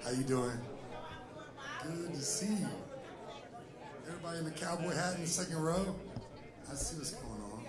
How you doing? Good to see you. Everybody in the cowboy hat in the second row. I see what's going on.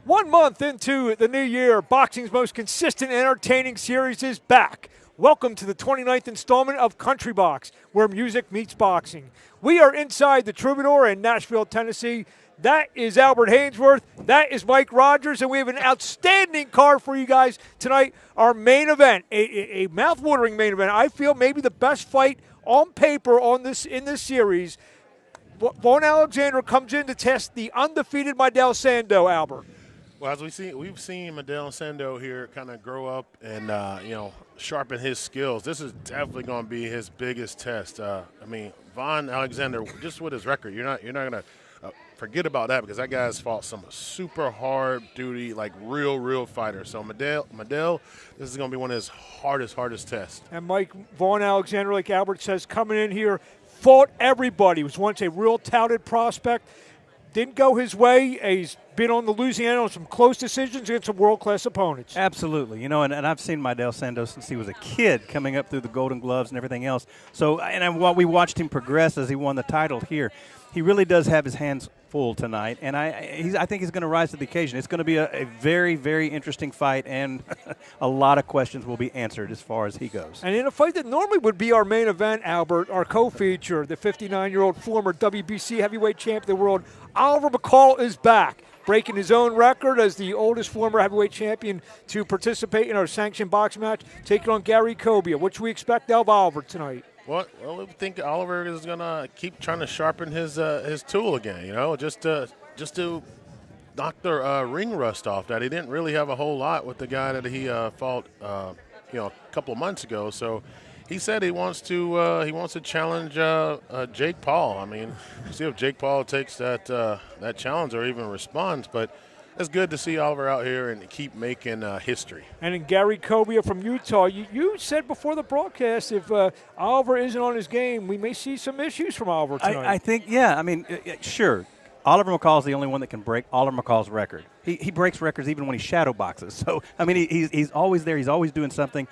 One month into the new year, boxing's most consistent and entertaining series is back. Welcome to the 29th installment of Country Box, where music meets boxing. We are inside the Troubadour in Nashville, Tennessee. That is Albert Hainsworth. That is Mike Rogers, and we have an outstanding card for you guys tonight. Our main event, a mouth-watering main event. I feel maybe the best fight on paper in this series. Vaughn Alexander comes in to test the undefeated Mel Sando, Albert. Well, as we've seen Mel Sando here kind of grow up and sharpen his skills. This is definitely going to be his biggest test. Vaughn Alexander, just with his record, you're not going to forget about that, because that guy's fought some super hard duty, like real fighters. So Mel, this is going to be one of his hardest tests. And Mike, Vaughn Alexander, like Albert says, coming in here, fought everybody. Was once a real touted prospect. Didn't go his way. He's been on the losing end on some close decisions against some world-class opponents. Absolutely. And I've seen Mel Sando since he was a kid, coming up through the Golden Gloves and everything else. So, we watched him progress as he won the title here. He really does have his hands full tonight, and I think he's going to rise to the occasion. It's going to be a very, very interesting fight, and a lot of questions will be answered as far as he goes. And in a fight that normally would be our main event, Albert, our co-feature, the 59-year-old former WBC heavyweight champion of the world, Oliver McCall, is back, breaking his own record as the oldest former heavyweight champion to participate in our sanctioned boxing match, taking on Gary Kobia. What should we expect of Oliver tonight? Well, I think Oliver is going to keep trying to sharpen his tool again, just to knock the ring rust off that. He didn't really have a whole lot with the guy that he fought, a couple of months ago. So he said he wants to challenge Jake Paul. See if Jake Paul takes that challenge or even responds, but it's good to see Oliver out here and keep making history. And in Gary Kobia from Utah, you said before the broadcast, if Oliver isn't on his game, we may see some issues from Oliver tonight. I think, sure. Oliver McCall is the only one that can break Oliver McCall's record. He breaks records even when he shadow boxes. So, he's always there. He's always doing something.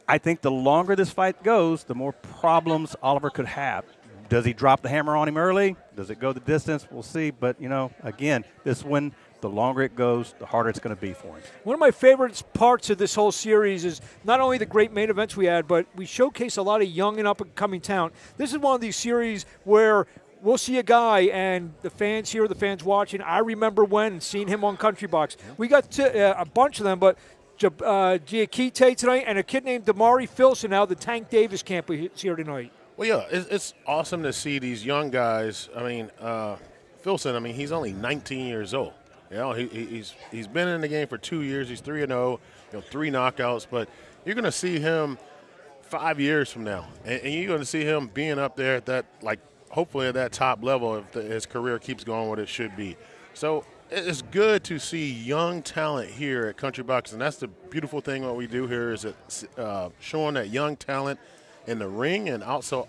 I think the longer this fight goes, the more problems Oliver could have. Does he drop the hammer on him early? Does it go the distance? We'll see. But, again, this one, the longer it goes, the harder it's going to be for him. One of my favorite parts of this whole series is not only the great main events we had, but we showcase a lot of young and up-and-coming talent. This is one of these series where we'll see a guy, and the fans here, the fans watching, I remember when seeing him on Country Box. We got a bunch of them, but diakite tonight, and a kid named Damari Philson out of the Tank Davis camp is here tonight. Well, yeah, it's awesome to see these young guys. I mean, Philson, I mean, he's only 19 years old. You know, he's been in the game for 2 years. He's 3-0, you know, 3 knockouts. But you're going to see him 5 years from now, and you're going to see him being up there at that, like, hopefully at that top level if his career keeps going what it should be. So it's good to see young talent here at Country Box, and that's the beautiful thing what we do here is showing that young talent in the ring and also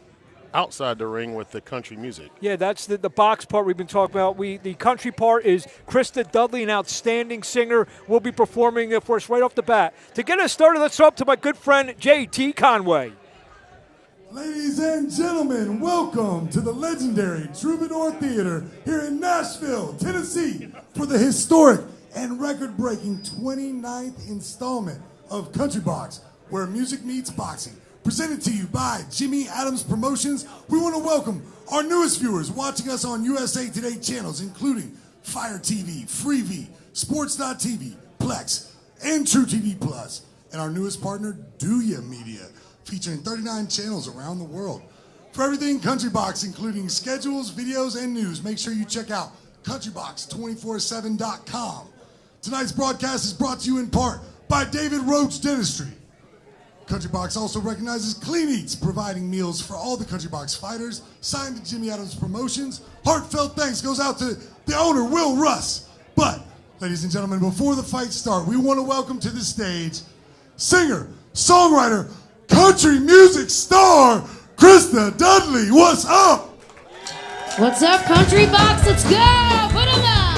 outside the ring with the country music. Yeah, that's the box part we've been talking about. The country part is Christa Dudley, an outstanding singer, will be performing for us right off the bat. To get us started, let's throw up to my good friend J.T. Conway. Ladies and gentlemen, welcome to the legendary Troubadour Theatre here in Nashville, Tennessee, for the historic and record-breaking 29th installment of Country Box, where music meets boxing. Presented to you by Jimmy Adams Promotions. We want to welcome our newest viewers watching us on USA Today channels, including Fire TV, Freevee, Sports.tv, Plex, and True TV Plus, and our newest partner, Do Ya Media, featuring 39 channels around the world. For everything Country Box, including schedules, videos, and news, make sure you check out countrybox247.com. Tonight's broadcast is brought to you in part by David Roach Dentistry. Country Box also recognizes Clean Eats, providing meals for all the Country Box fighters. Signed to Jimmy Adams Promotions. Heartfelt thanks goes out to the owner, Will Russ. But, ladies and gentlemen, before the fights start, we want to welcome to the stage singer, songwriter, country music star, Christa Dudley. What's up? What's up, Country Box? Let's go! Put 'em up!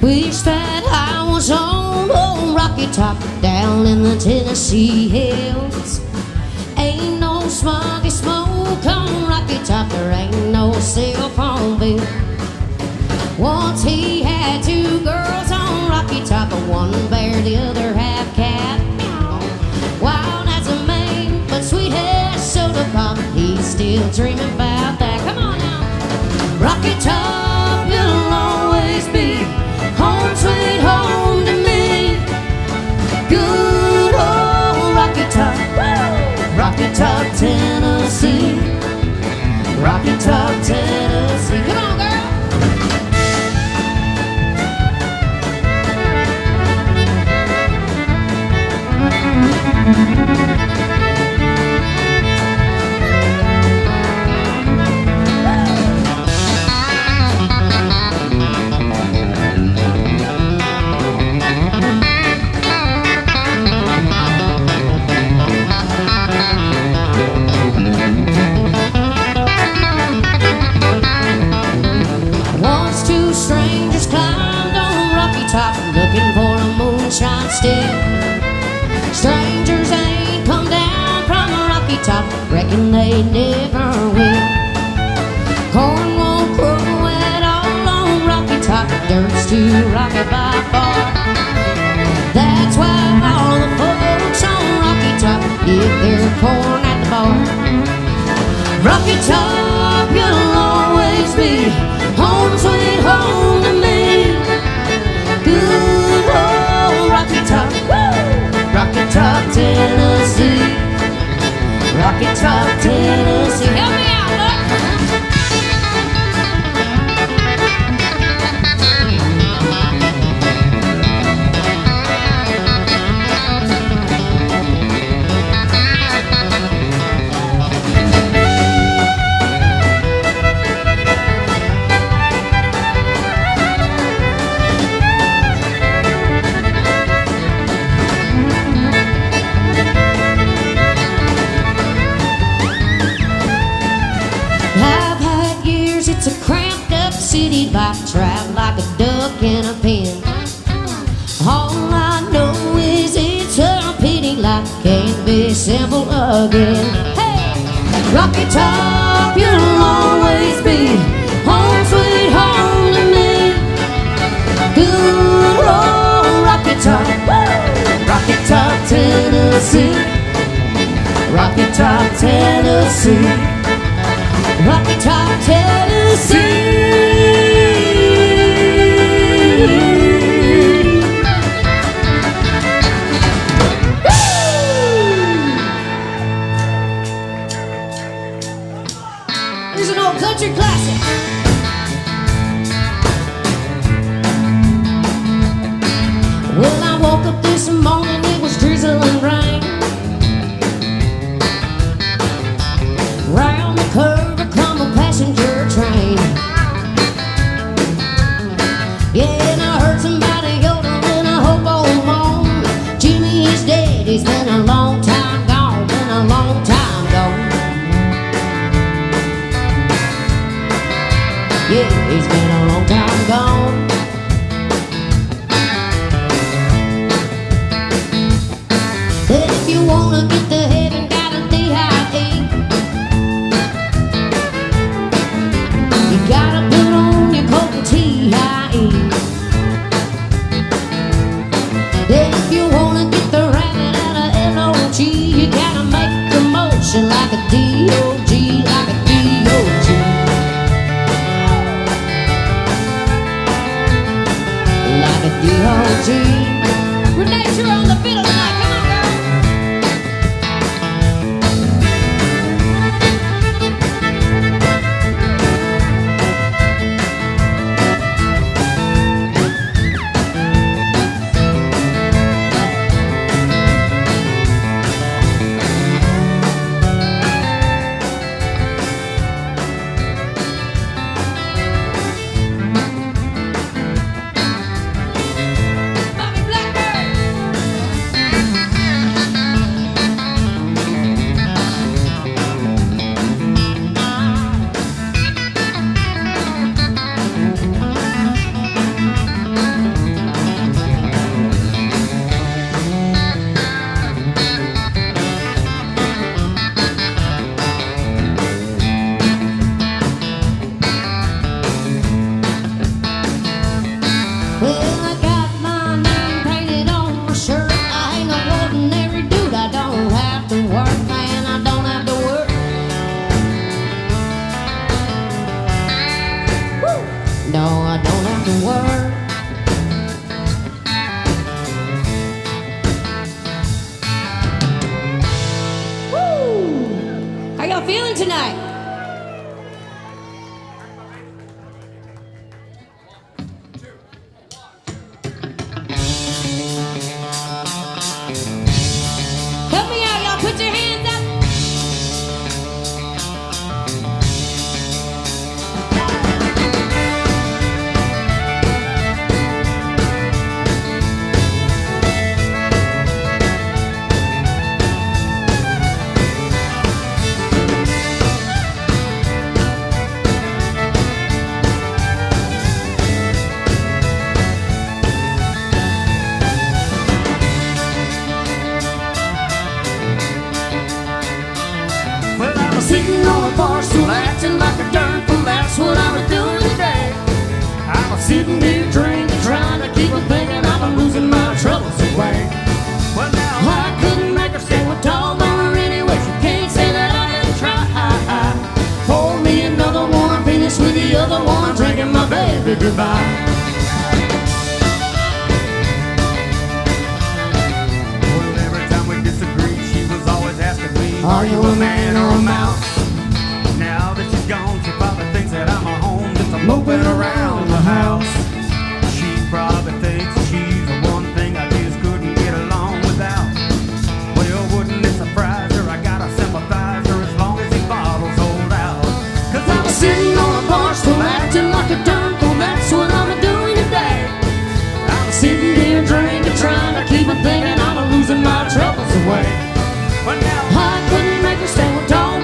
Wish that I was on old Rocky Top down in the Tennessee hills. Ain't no smoggy smoke on Rocky Top, there ain't no cell phone bill. Once he had 2 girls on Rocky Top, one bear, the other half cat. Wild as a man, but sweet as soda pop, he's still dreaming about that. Come on now. Rocky Top, you'll always be home sweet home to me. Good old Rocky Top, Rocky Top, Tennessee. Rocky Top, Tennessee. Come on, girl. Once 2 strangers climbed on Rocky Top looking for a moonshine stick. Strangers ain't come down from a Rocky Top, reckon they never will. Corn won't grow at all on Rocky Top, dirt's too rocky by far. That's why all the folks on Rocky Top get their corn at the bar. Rocky Top, you'll always be home sweet home to me. Good old Rocky Top, Rocky Top, Tennessee. Rocky Top, Tennessee. Help me out, look. It's a cramped up city life, trapped like a duck in a pen. All I know is it's a pity life can't be simple again. Hey, Rocky Top, you'll always be home sweet home to me. Oh, Rocky Top, Rocky Top, Tennessee. Rocky Top, Tennessee. Rocky Top, Tennessee. Here's an old country classic. Well, I woke up this morning, it was drizzling rain. Round the curve come a passenger train. Yeah, and I heard somebody yodeling a hobo moan. Jimmy is dead, he's been a long time gone, been a long time gone. Yeah, he's been a long time gone. If you wanna get to heaven, gotta deari. You gotta put on your coat and tie. If you wanna get the rabbit out of LOG, you gotta make the motion like a DOG, like a DOG. Like a DOG. Renee, you're on the fiddle tonight, come on girl. Bobby Blackbird. Well, I got my name painted on my shirt. I ain't no ordinary dude. I don't have to work, man. I don't have to work. Woo! No, I don't have to work. Woo! How y'all feeling tonight? Help me out, y'all. Put your hands up. Well, I was sitting on a bar stool acting like a darn fool. That's what I was doing today. I was sitting there drinking, trying to keep on thinking I'm losing my troubles away. Well, now I couldn't make her stay with tall bar anyway. She can't say that I didn't try. Pour me another one, finish with the other one, drinking my baby goodbye. Well, every time we disagreed, she was always asking me, are you a man or a mouse? Now that she's gone, she probably thinks that I'm a home, just a moping around the house. She probably thinks she's the one thing I just couldn't get along without. Well, wouldn't it surprise her? I gotta sympathize her as long as these bottles hold out. Cause I was sitting on a bar stool acting like a darn fool. That's what I'm doing today. I was sitting there drinking, trying to keep on thinking I'm losing my troubles away. But now I couldn't make her stay with Tom.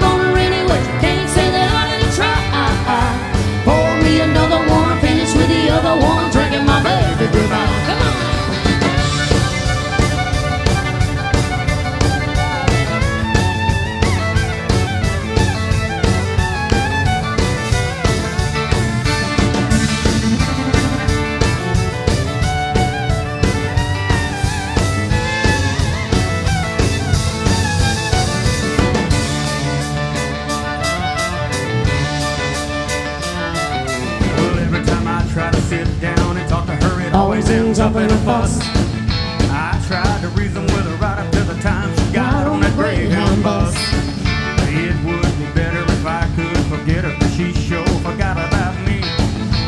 jumping a bus. I tried to reason with her right up to the time she got on that Greyhound bus. It would be better if I could forget her, but she sure forgot about me.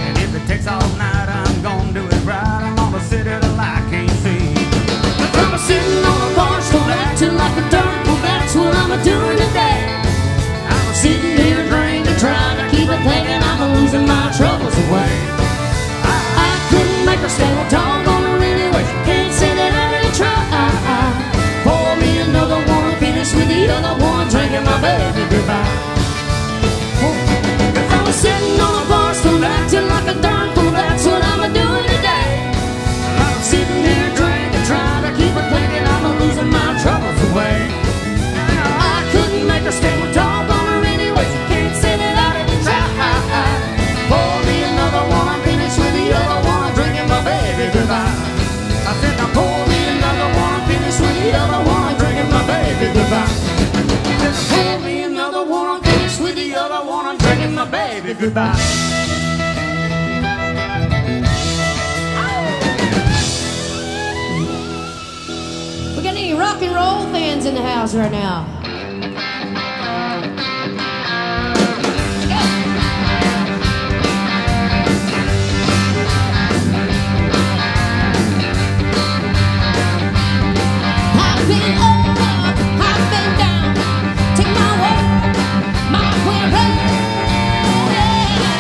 And if it takes all night, I'm gonna do it right. I'm gonna sit at a light I can't see. I'm sitting on a bar stool acting like a dirt. Well, that's what I'm doing today. I'm sitting here drinking, trying to keep it thinking I'm losing my troubles away. I couldn't make her stay, well, doggone her anyway. Can't say that I didn't try. Pour me another one, finish with the other one, drinking my baby goodbye. I was sitting on a bar stool acting like a darn fool. That's what I'm doing today. I'm sitting here drinking, trying to keep it thinking I'm losing my troubles away. I couldn't make her stay, well, doggone her anyway. Can't say that I didn't try. Pour me another one, finish with the other one, drinking my baby goodbye. I said, now pour me another one, finish with the other one, drinking my baby goodbye. I said, pour me another one, finish with the other one, I'm drinking my baby goodbye. We got any rock and roll fans in the house right now? I've been up, I've been down. Take my word, my way right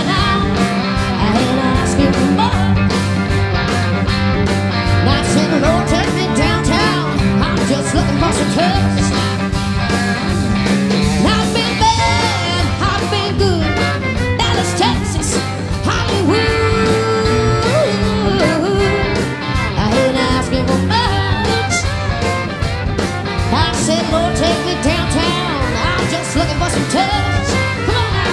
now. I ain't asking for much. Not saying the Lord take me downtown. I'm just looking for some touch. I've been bad, I've been good. Dallas, Texas, Hollywood. I ain't asking for much. I said, Lord, take me downtown. I'm just looking for some touch. Come on now.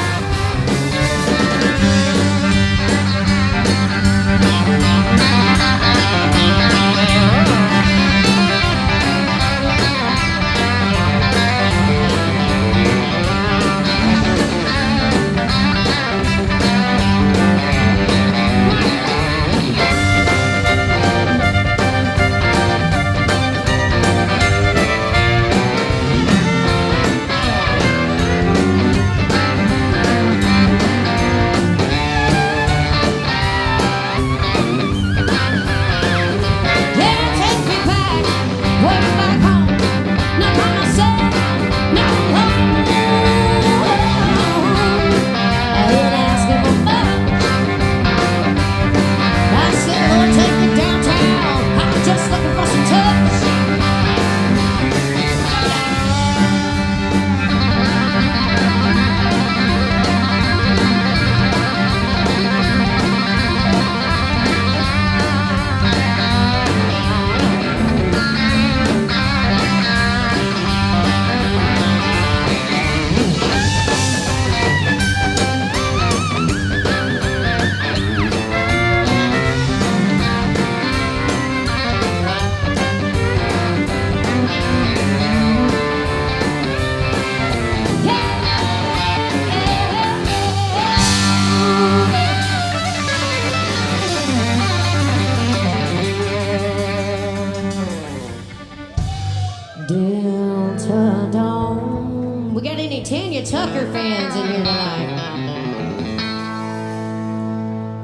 Delta Dawn. We got any Tanya Tucker fans in here tonight?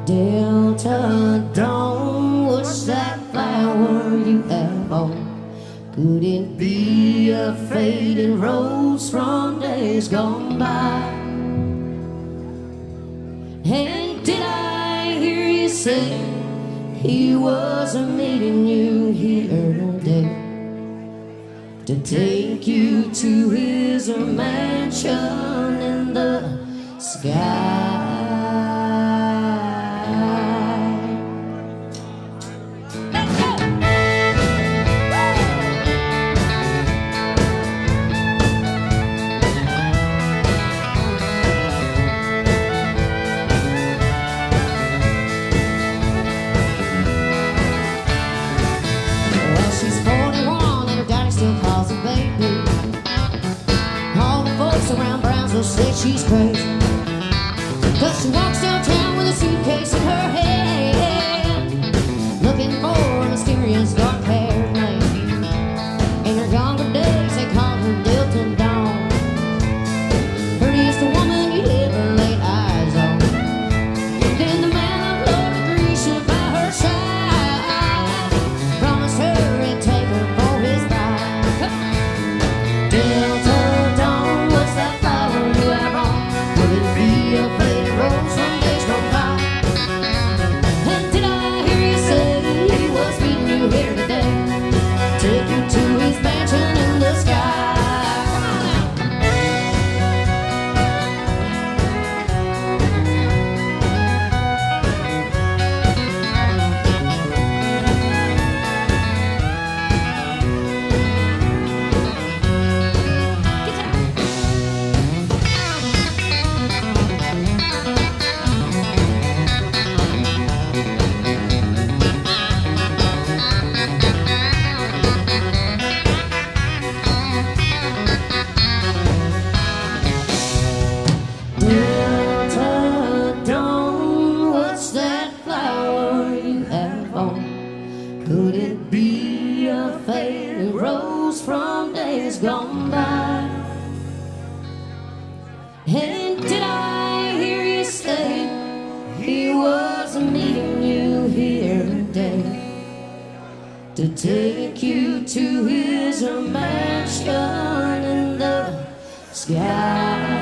Delta Dawn, what's that flower you have on? Could it be a fading rose from days gone by? And did I hear you say he was meeting you here today? To take you to his mansion in the sky. Let's go! Well, she's 41 and her daddy still calls her baby. All the folks around Brownsville say she's crazy, 'cause she walks downtown with a suitcase in her hand, looking for take you to his mansion in the sky.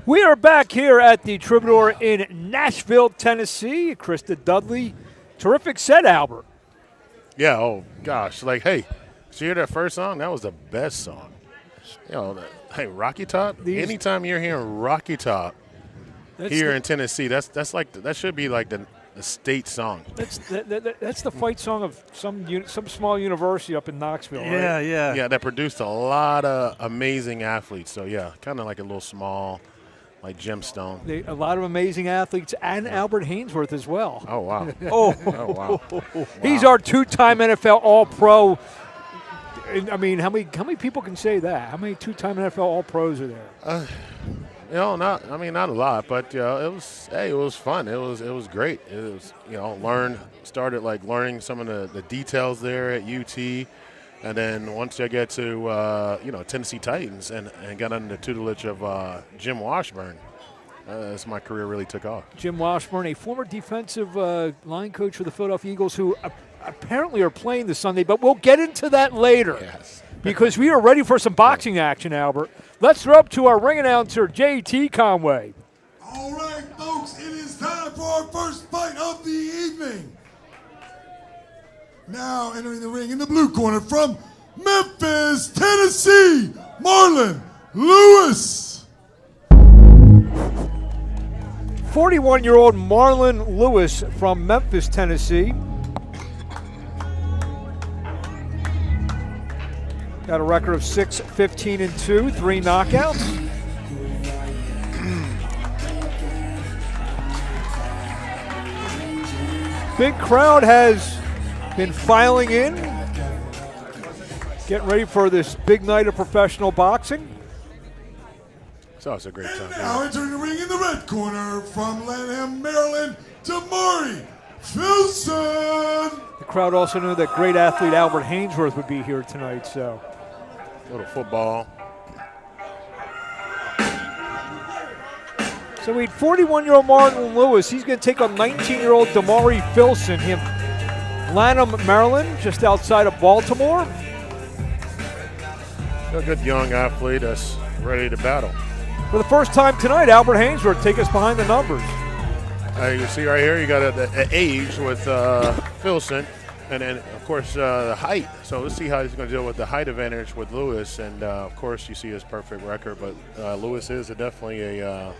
We are back here at the Troubadour in Nashville, Tennessee. Christa Dudley. Terrific set, Albert. Yeah, oh, gosh. Like, hey, did you hear that first song? That was the best song. You know, hey, Rocky Top, anytime you're hearing Rocky Top here in Tennessee, that's like that should be like the state song. That's the fight song of some small university up in Knoxville, right? Yeah, that produced a lot of amazing athletes. So, yeah, kind of like a little small, like gemstone. A lot of amazing athletes, and Albert Hainsworth as well. Oh, wow. Wow. He's our two-time NFL All-Pro. I mean, how many people can say that? How many two-time NFL All-Pros are there? Not a lot, but it was fun. It was great. It was, started like learning some of the details there at UT. And then once I get to, Tennessee Titans and got under the tutelage of Jim Washburn, as my career really took off. Jim Washburn, a former defensive line coach for the Philadelphia Eagles, who apparently are playing this Sunday, but we'll get into that later. Yes. Because we are ready for some boxing action, Albert. Let's throw up to our ring announcer, J.T. Conway. All right, folks, it is time for our first fight of the evening. Now entering the ring in the blue corner from Memphis, Tennessee, Marlin Lewis. 41-year-old Marlin Lewis from Memphis, Tennessee. Got a record of 6-15-2, 3 knockouts. Big crowd has been filing in, getting ready for this big night of professional boxing. It's always a great time. Now entering the ring in the red corner from Lanham, Maryland, Damari philson. The crowd also knew that great athlete Albert Hainsworth would be here tonight, so. A little football. So we had 41-year-old Marlin Lewis. He's going to take on 19-year-old Damari Philson, him Lanham, Maryland, just outside of Baltimore. A good young athlete that's ready to battle. For the first time tonight, Albert Hainsworth take us behind the numbers. You see right here, you got an age with Philson, and then, of course, the height. So let's see how he's going to deal with the height advantage with Lewis. And, of course, you see his perfect record. But Lewis is definitely a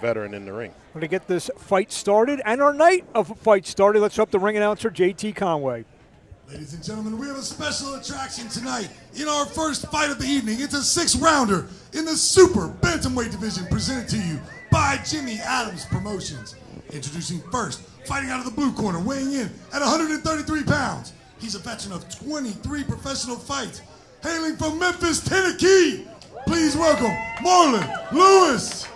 veteran in the ring. We're going to get this fight started and our night of fight started. Let's up the ring announcer, J.T. Conway. Ladies and gentlemen, we have a special attraction tonight in our first fight of the evening. It's a 6-rounder in the super bantamweight division presented to you by Jimmy Adams Promotions. Introducing first, fighting out of the blue corner, weighing in at 133 pounds. He's a veteran of 23 professional fights. Hailing from Memphis, Tennessee, please welcome Marlin Lewis.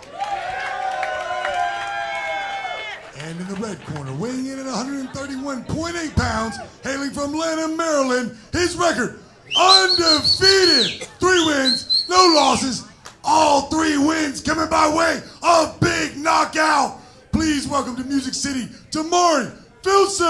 And in the red corner, weighing in at 131.8 pounds, hailing from Lanham, Maryland, his record, undefeated. 3 wins, no losses, all 3 wins coming by way of big knockout. Please welcome to Music City, Damonte philson.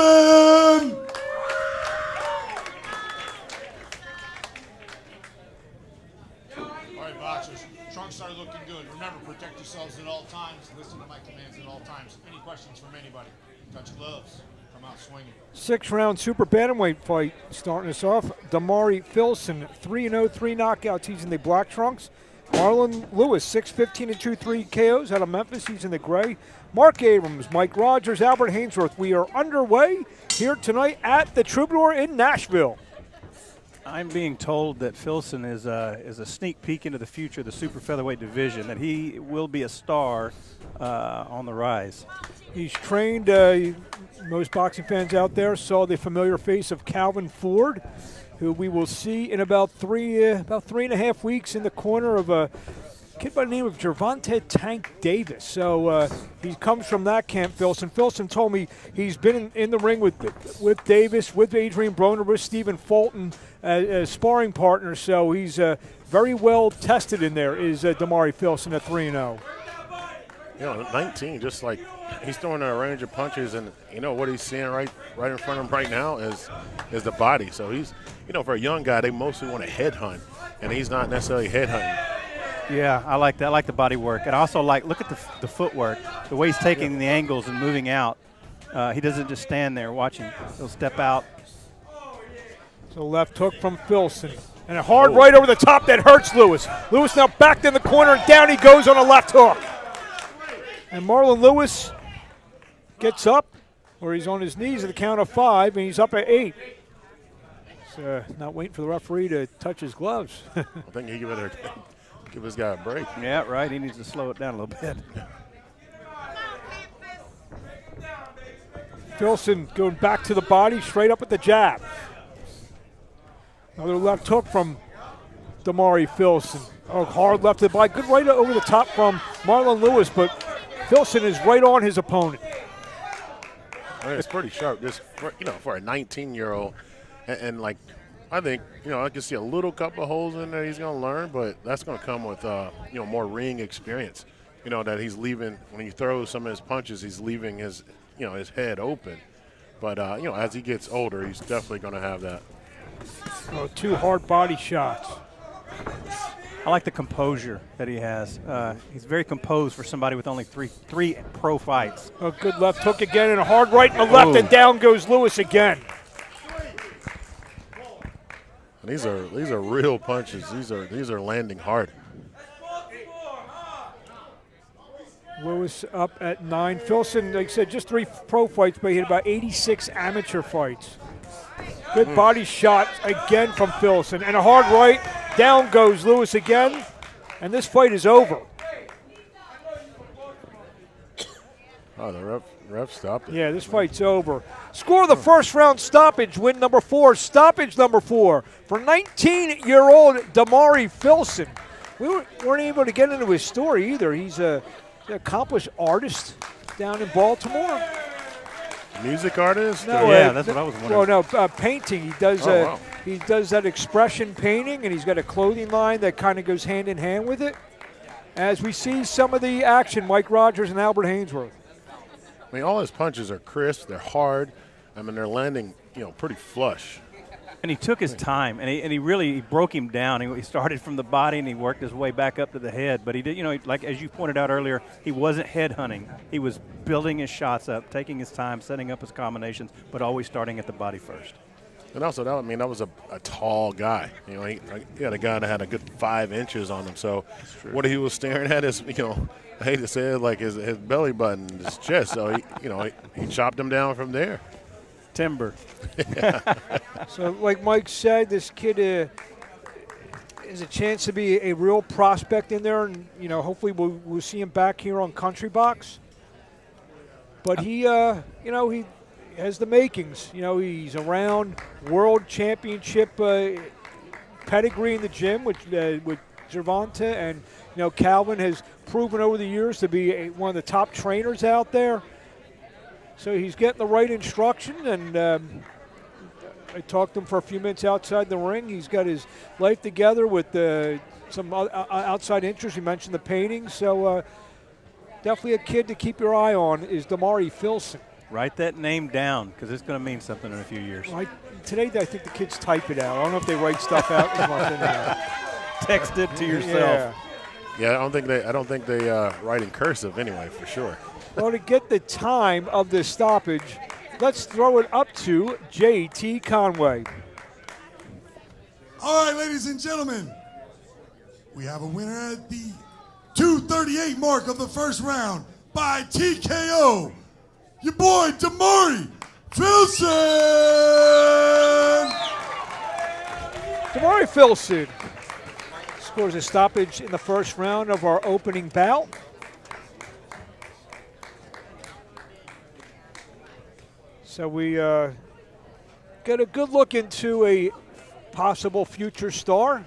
All right, boxers. Trunks are looking good. Remember, protect yourselves at all times. Listen to my commands at all times. Any questions from anybody? Touch gloves. Come out swinging. 6-round super bantamweight fight starting us off. Damonte philson, 3-0, 3 knockouts. He's in the black trunks. Marlin Lewis, 6-15 and 2-3 KOs out of Memphis. He's in the gray. Mark Abrams, Mike Rogers, Albert Hainsworth. We are underway here tonight at the Troubadour in Nashville. I'm being told that Philson is a sneak peek into the future of the super featherweight division, that he will be a star on the rise. He's trained, most boxing fans out there saw the familiar face of Calvin Ford, who we will see in about 3.5 weeks in the corner of a kid by the name of Giovanni Tank Davis. So he comes from that camp, Philson. Philson told me he's been in the ring with Davis, with Adrian Broner, with Stephen Fulton as sparring partners. So he's very well tested in there, is Damonte philson at 3-0. You know, 19, just like he's throwing a range of punches, and you know what he's seeing right in front of him right now is the body. So he's, you know, for a young guy, they mostly want to headhunt, and he's not necessarily headhunting. Yeah, I like that. I like the body work. And I also like, look at the footwork, the way he's taking the angles and moving out. He doesn't just stand there watching. He'll step out. So left hook from Philson. And a hard right over the top that hurts Lewis. Lewis now backed in the corner, and down he goes on a left hook. And Marlin Lewis gets up, or he's on his knees at the count of 5, and he's up at 8. So not waiting for the referee to touch his gloves. I think he better give this guy a break. Yeah, right. He needs to slow it down a little bit. Philson going back to the body, straight up with the jab. Another left hook from Damonte philson. Oh, hard left to the body. Good right over the top from Marlin Lewis, but Philson is right on his opponent. I mean, it's pretty sharp, just for a 19-year-old, and like I think I can see a little couple of holes in there he's going to learn, but that's going to come with more ring experience. That he's leaving when he throws some of his punches, he's leaving his his head open. But as he gets older, he's definitely going to have that. Oh, 2 hard body shots. I like the composure that he has. He's very composed for somebody with only three pro fights. A good left hook again, and a hard right in the left, and down goes Lewis again. And these are real punches. These are landing hard. Lewis up at 9. Philson, like I said, just 3 pro fights, but he had about 86 amateur fights. Good body shot again from Philson, and a hard right. Down goes Lewis again, and this fight is over. Oh, the ref stopped it. Yeah, this fight's over. Score of the first round stoppage, win number 4, stoppage number 4 for 19-year-old Damonte philson. We weren't able to get into his story either. He's an accomplished artist down in Baltimore. Music artist? No, yeah, that's what I was wondering. Well, no, painting. He does. Wow. He does that expression painting, and he's got a clothing line that kind of goes hand in hand with it. As we see some of the action, Mike Rogers and Albert Hainsworth. I mean, all his punches are crisp. They're hard. I mean, they're landing, pretty flush. And he took his time, and he really broke him down. He started from the body, and he worked his way back up to the head. But he did, like as you pointed out earlier, he wasn't head hunting. He was building his shots up, taking his time, setting up his combinations, but always starting at the body first. And also, that was a tall guy. He had a guy that had a good 5 inches on him. So what he was staring at is, I hate to say it, like his belly button, his chest. So he chopped him down from there. Timber. So, like Mike said, this kid has a chance to be a real prospect in there, and hopefully we'll see him back here on Country Box. But he has the makings. He's around world championship pedigree in the gym with Giovanni, and Calvin has proven over the years to be one of the top trainers out there. So he's getting the right instruction, and I talked to him for a few minutes outside the ring. He's got his life together with some outside interests. He mentioned the painting. So definitely a kid to keep your eye on is Damari Philson. Write that name down because it's going to mean something in a few years. Today, I think the kids type it out. I don't know if they write stuff out as much anymore. Text it to yourself. Yeah. Yeah, I don't think they write in cursive anyway, for sure. Well, to get the time of this stoppage, let's throw it up to J.T. Conway. All right, ladies and gentlemen, we have a winner at the 2:38 mark of the first round by TKO. Your boy, Damari Philson! Damari Philson scores a stoppage in the first round of our opening bout. So we get a good look into a possible future star.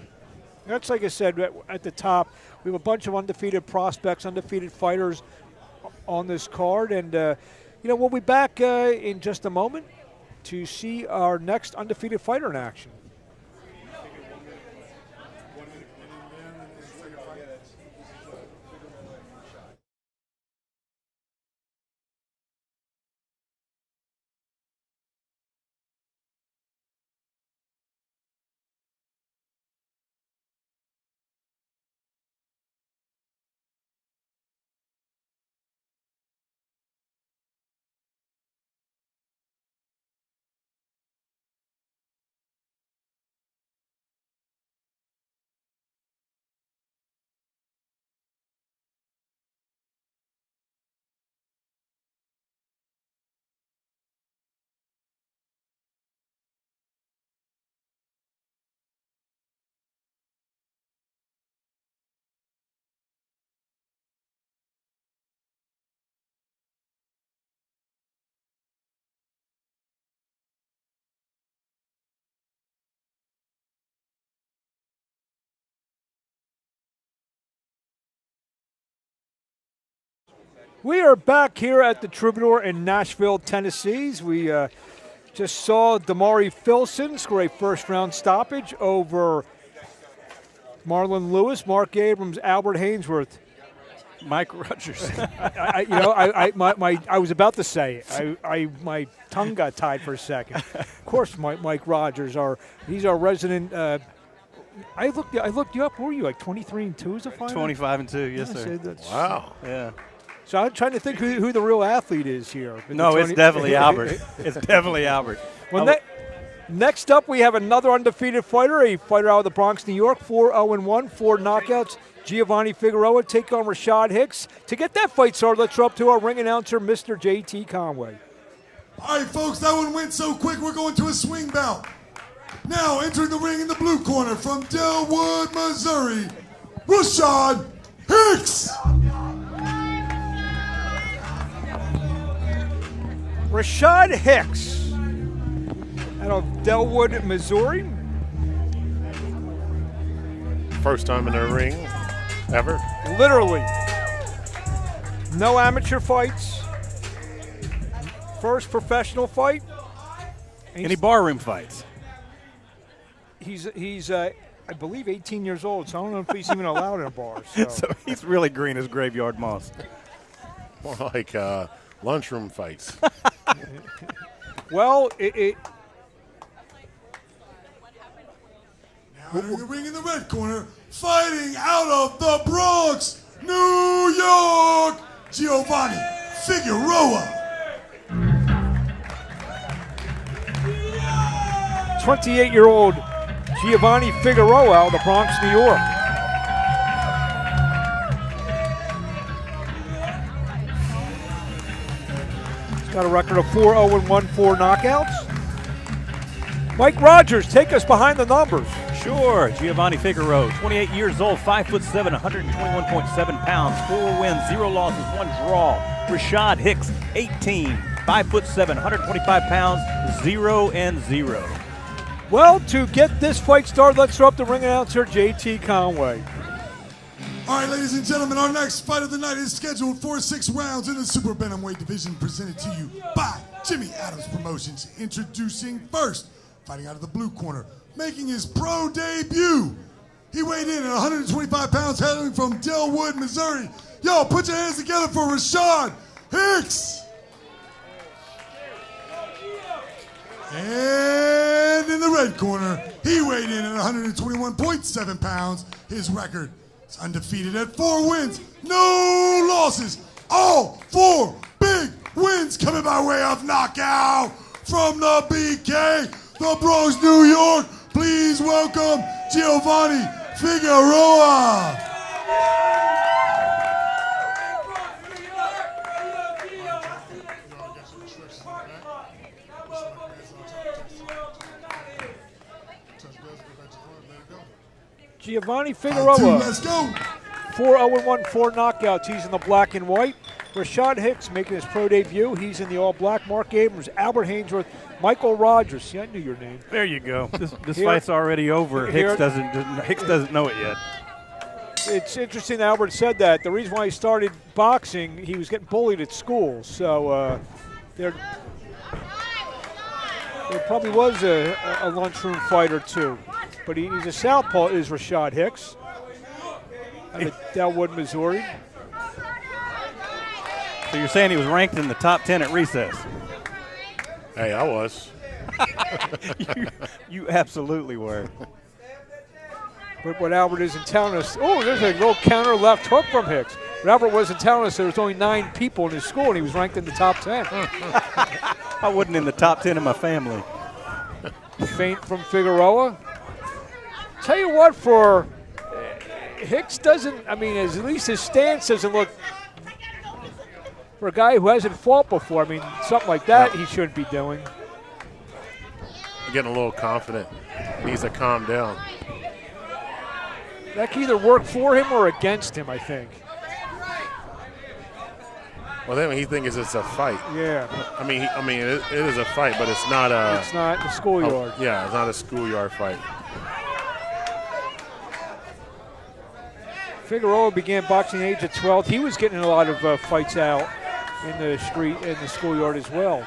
That's like I said at the top. We have a bunch of undefeated prospects, undefeated fighters on this card. And, we'll be back in just a moment to see our next undefeated fighter in action. We are back here at the Troubadour in Nashville, Tennessee. We just saw Damari Philson score a first-round stoppage over Marlin Lewis, Mark Abrams, Albert Hainsworth. Mike Rogers. I was about to say it. My tongue got tied for a second. Of course, Mike Rogers. He's our resident. I looked you up. What were you, like 23-2 as a fighter? 25-2, yes, sir. Wow. Yeah. So I'm trying to think who the real athlete is here. No, it's definitely Albert. It's definitely Albert. Well, next up, we have another undefeated fighter, a fighter out of the Bronx, New York, 4-0-1, 4 knockouts. Giovanni Figueroa take on Rashad Hicks. To get that fight started, let's throw up to our ring announcer, Mr. J.T. Conway. All right, folks, that one went so quick, we're going to a swing bout. Now, entering the ring in the blue corner from Delwood, Missouri, Rashad Hicks. Rashad Hicks out of Delwood, Missouri. First time in the ring ever. Literally. No amateur fights. First professional fight. Any barroom fights? He's I believe 18 years old, so I don't know if he's even allowed in a bar. So he's really green as graveyard moss. More like lunchroom fights. Well, Now entering the ring in the red corner, fighting out of the Bronx, New York, Giovanni Figueroa. 28-year-old Giovanni Figueroa out of the Bronx, New York. He's got a record of 4-0-1, 4 knockouts. Mike Rogers, take us behind the numbers. Sure. Giovanni Figueroa, 28 years old, 5'7", 121.7 pounds, 4 wins, 0 losses, 1 draw. Rashad Hicks, 18, 5'7", 125 pounds, 0-0. Well, to get this fight started, let's throw up the ring announcer, J.T. Conway. All right, ladies and gentlemen, our next fight of the night is scheduled for 6 rounds in the Super Bantamweight division, presented to you by Jimmy Adams Promotions. Introducing first, fighting out of the blue corner, making his pro debut, He weighed in at 125 pounds, hailing from Delwood, Missouri. Yo, put your hands together for Rashad Hicks. And in the red corner, he weighed in at 121.7 pounds. His record is undefeated at 4 wins, no losses. All 4 big wins coming by way of knockout from the BK, the Bronx, New York. Please welcome Giovanni Figueroa. Giovanni Figueroa, 4-0-1, 4 knockouts. He's in the black and white. Rashad Hicks making his pro debut. He's in the all black. Mark Abrams, Albert Hainsworth, Michael Rogers. See, I knew your name. There you go. This fight's already over. Hicks doesn't know it yet. It's interesting that Albert said that. The reason why he started boxing, he was getting bullied at school. So there probably was a lunchroom fight or two. But he's a southpaw, is Rashad Hicks out of Delwood, Missouri. So you're saying he was ranked in the top 10 at recess? Hey, I was. you absolutely were. But what Albert isn't telling us, oh, there's a little counter left hook from Hicks. But Albert wasn't telling us there was only 9 people in his school and he was ranked in the top 10. I wasn't in the top 10 of my family. Feint from Figueroa. Tell you what, for Hicks doesn't, I mean, at least his stance doesn't look, for a guy who hasn't fought before, I mean, something like that he shouldn't be doing. Getting a little confident. He needs to calm down. That can either work for him or against him, I think. Well, then he thinks it's a fight. Yeah. I mean, it is a fight, but it's not a. It's not the schoolyard. Yeah, it's not a schoolyard fight. Figueroa began boxing at the age of 12. He was getting a lot of fights out in the street, in the schoolyard as well.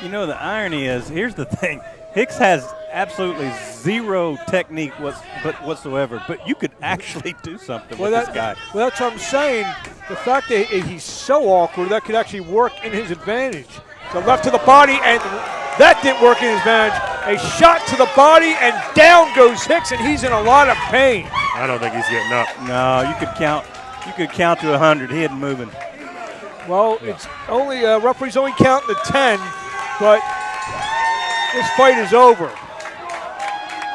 You know, the irony is, here's the thing. Hicks has absolutely zero technique whatsoever, but you could actually do something with this guy. Well, that's what I'm saying. The fact that he's so awkward, that could actually work in his advantage. So left to the body, and that didn't work in his advantage. A shot to the body, and down goes Hicks, and he's in a lot of pain. I don't think he's getting up. No, you could count to 100. He isn't moving. Well, it's only referee's only counting to 10, but this fight is over.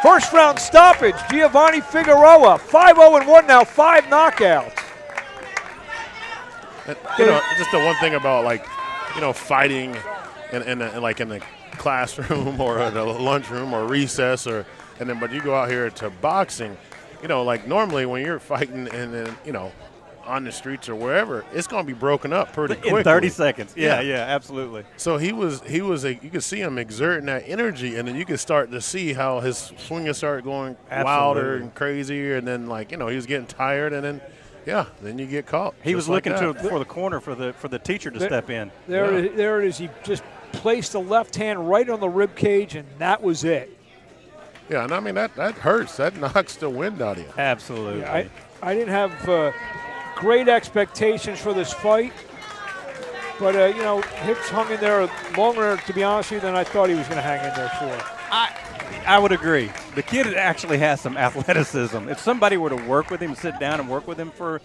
First round stoppage. Giovanni Figueroa, 5-0-1 now, 5 knockouts. You know, just the one thing about fighting in the classroom or in a lunchroom or recess but you go out here to boxing, normally when you're fighting and on the streets or wherever, it's going to be broken up pretty quickly. In 30 seconds. Yeah, absolutely. So you could see him exerting that energy, and then you could start to see how his swinging started going wilder and crazier, and then he was getting tired, and then then you get caught. He was looking for the corner for the teacher to step in. There it is. He just placed the left hand right on the rib cage, and that was it. Yeah, and I mean that hurts. That knocks the wind out of you. Absolutely. Yeah, I didn't have great expectations for this fight, but Hicks hung in there longer, to be honest with you, than I thought he was going to hang in there for. I would agree. The kid actually has some athleticism. If somebody were to work with him, sit down and work with him for a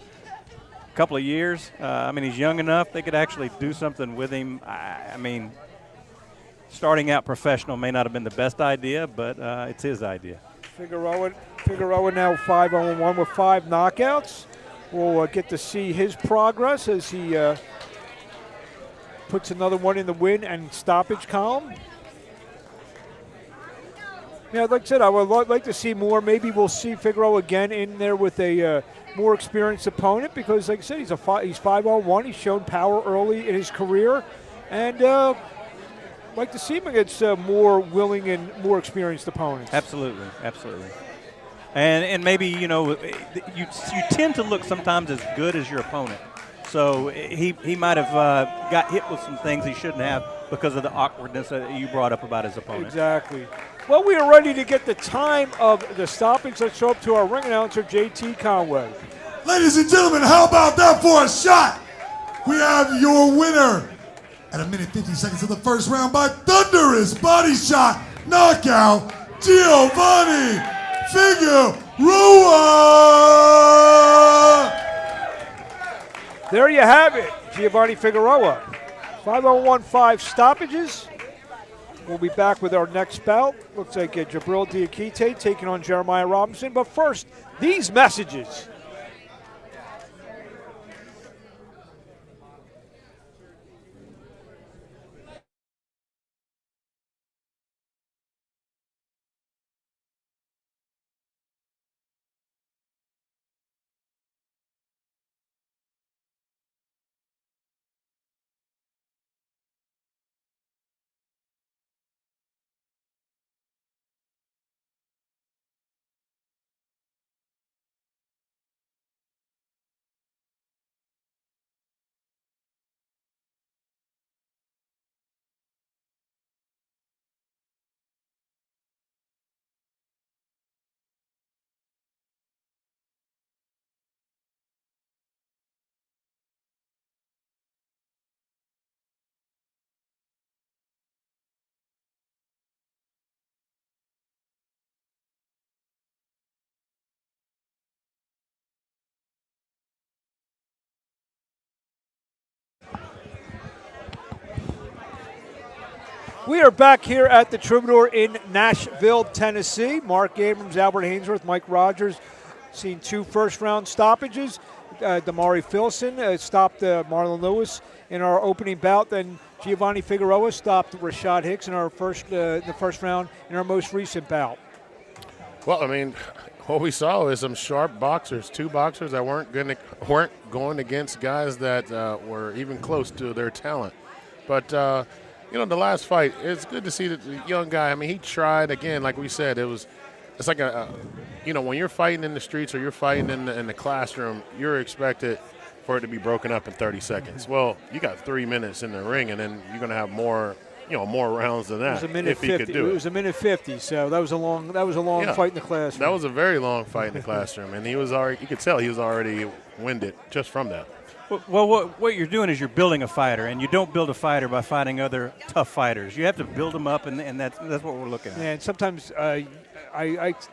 couple of years, he's young enough, they could actually do something with him. Starting out professional may not have been the best idea, but it's his idea. Figueroa now 5-0-1 with 5 knockouts. We'll get to see his progress as he puts another one in the win and stoppage column. Yeah, like I said, I would like to see more. Maybe we'll see Figueroa again in there with a more experienced opponent because, like I said, he's 5-0-1. He's shown power early in his career, and like to see him against more willing and more experienced opponents. Absolutely. And maybe, you tend to look sometimes as good as your opponent. So he might have got hit with some things he shouldn't have because of the awkwardness that you brought up about his opponent. Exactly. Well, we are ready to get the time of the stoppage. Let's show up to our ring announcer, JT Conway. Ladies and gentlemen, how about that for a shot? We have your winner at 1 minute 50 seconds of the first round by thunderous body shot knockout, Giovanni Figuroa. There you have it, Giovanni Figuroa. 5015 stoppages. We'll be back with our next bout. Looks like Jabril Diakite taking on Jeremiah Robinson. But first, these messages. We are back here at the Troubadour in Nashville, Tennessee. Mark Abrams, Albert Hainsworth, Mike Rogers, seen 2 first-round stoppages. Damari Philson stopped Marlin Lewis in our opening bout. Then Giovanni Figuroa stopped Rashad Hicks in our the first round in our most recent bout. Well, I mean, what we saw was some sharp boxers, 2 boxers that weren't going against guys that were even close to their talent. But you know, the last fight, it's good to see the young guy. I mean, he tried again, like we said. It's like you know, when you're fighting in the streets or you're fighting in the classroom, you're expected for it to be broken up in 30 seconds. Well, you got 3 minutes in the ring, and then you're going to have more rounds than that. It was a minute if 50. He could do it. It was a minute 50, so that was a long fight in the classroom. That was a very long fight in the classroom, and you could tell he was already winded just from that. Well, what you're doing is you're building a fighter, and you don't build a fighter by fighting other tough fighters. You have to build them up, and that's what we're looking at. And sometimes I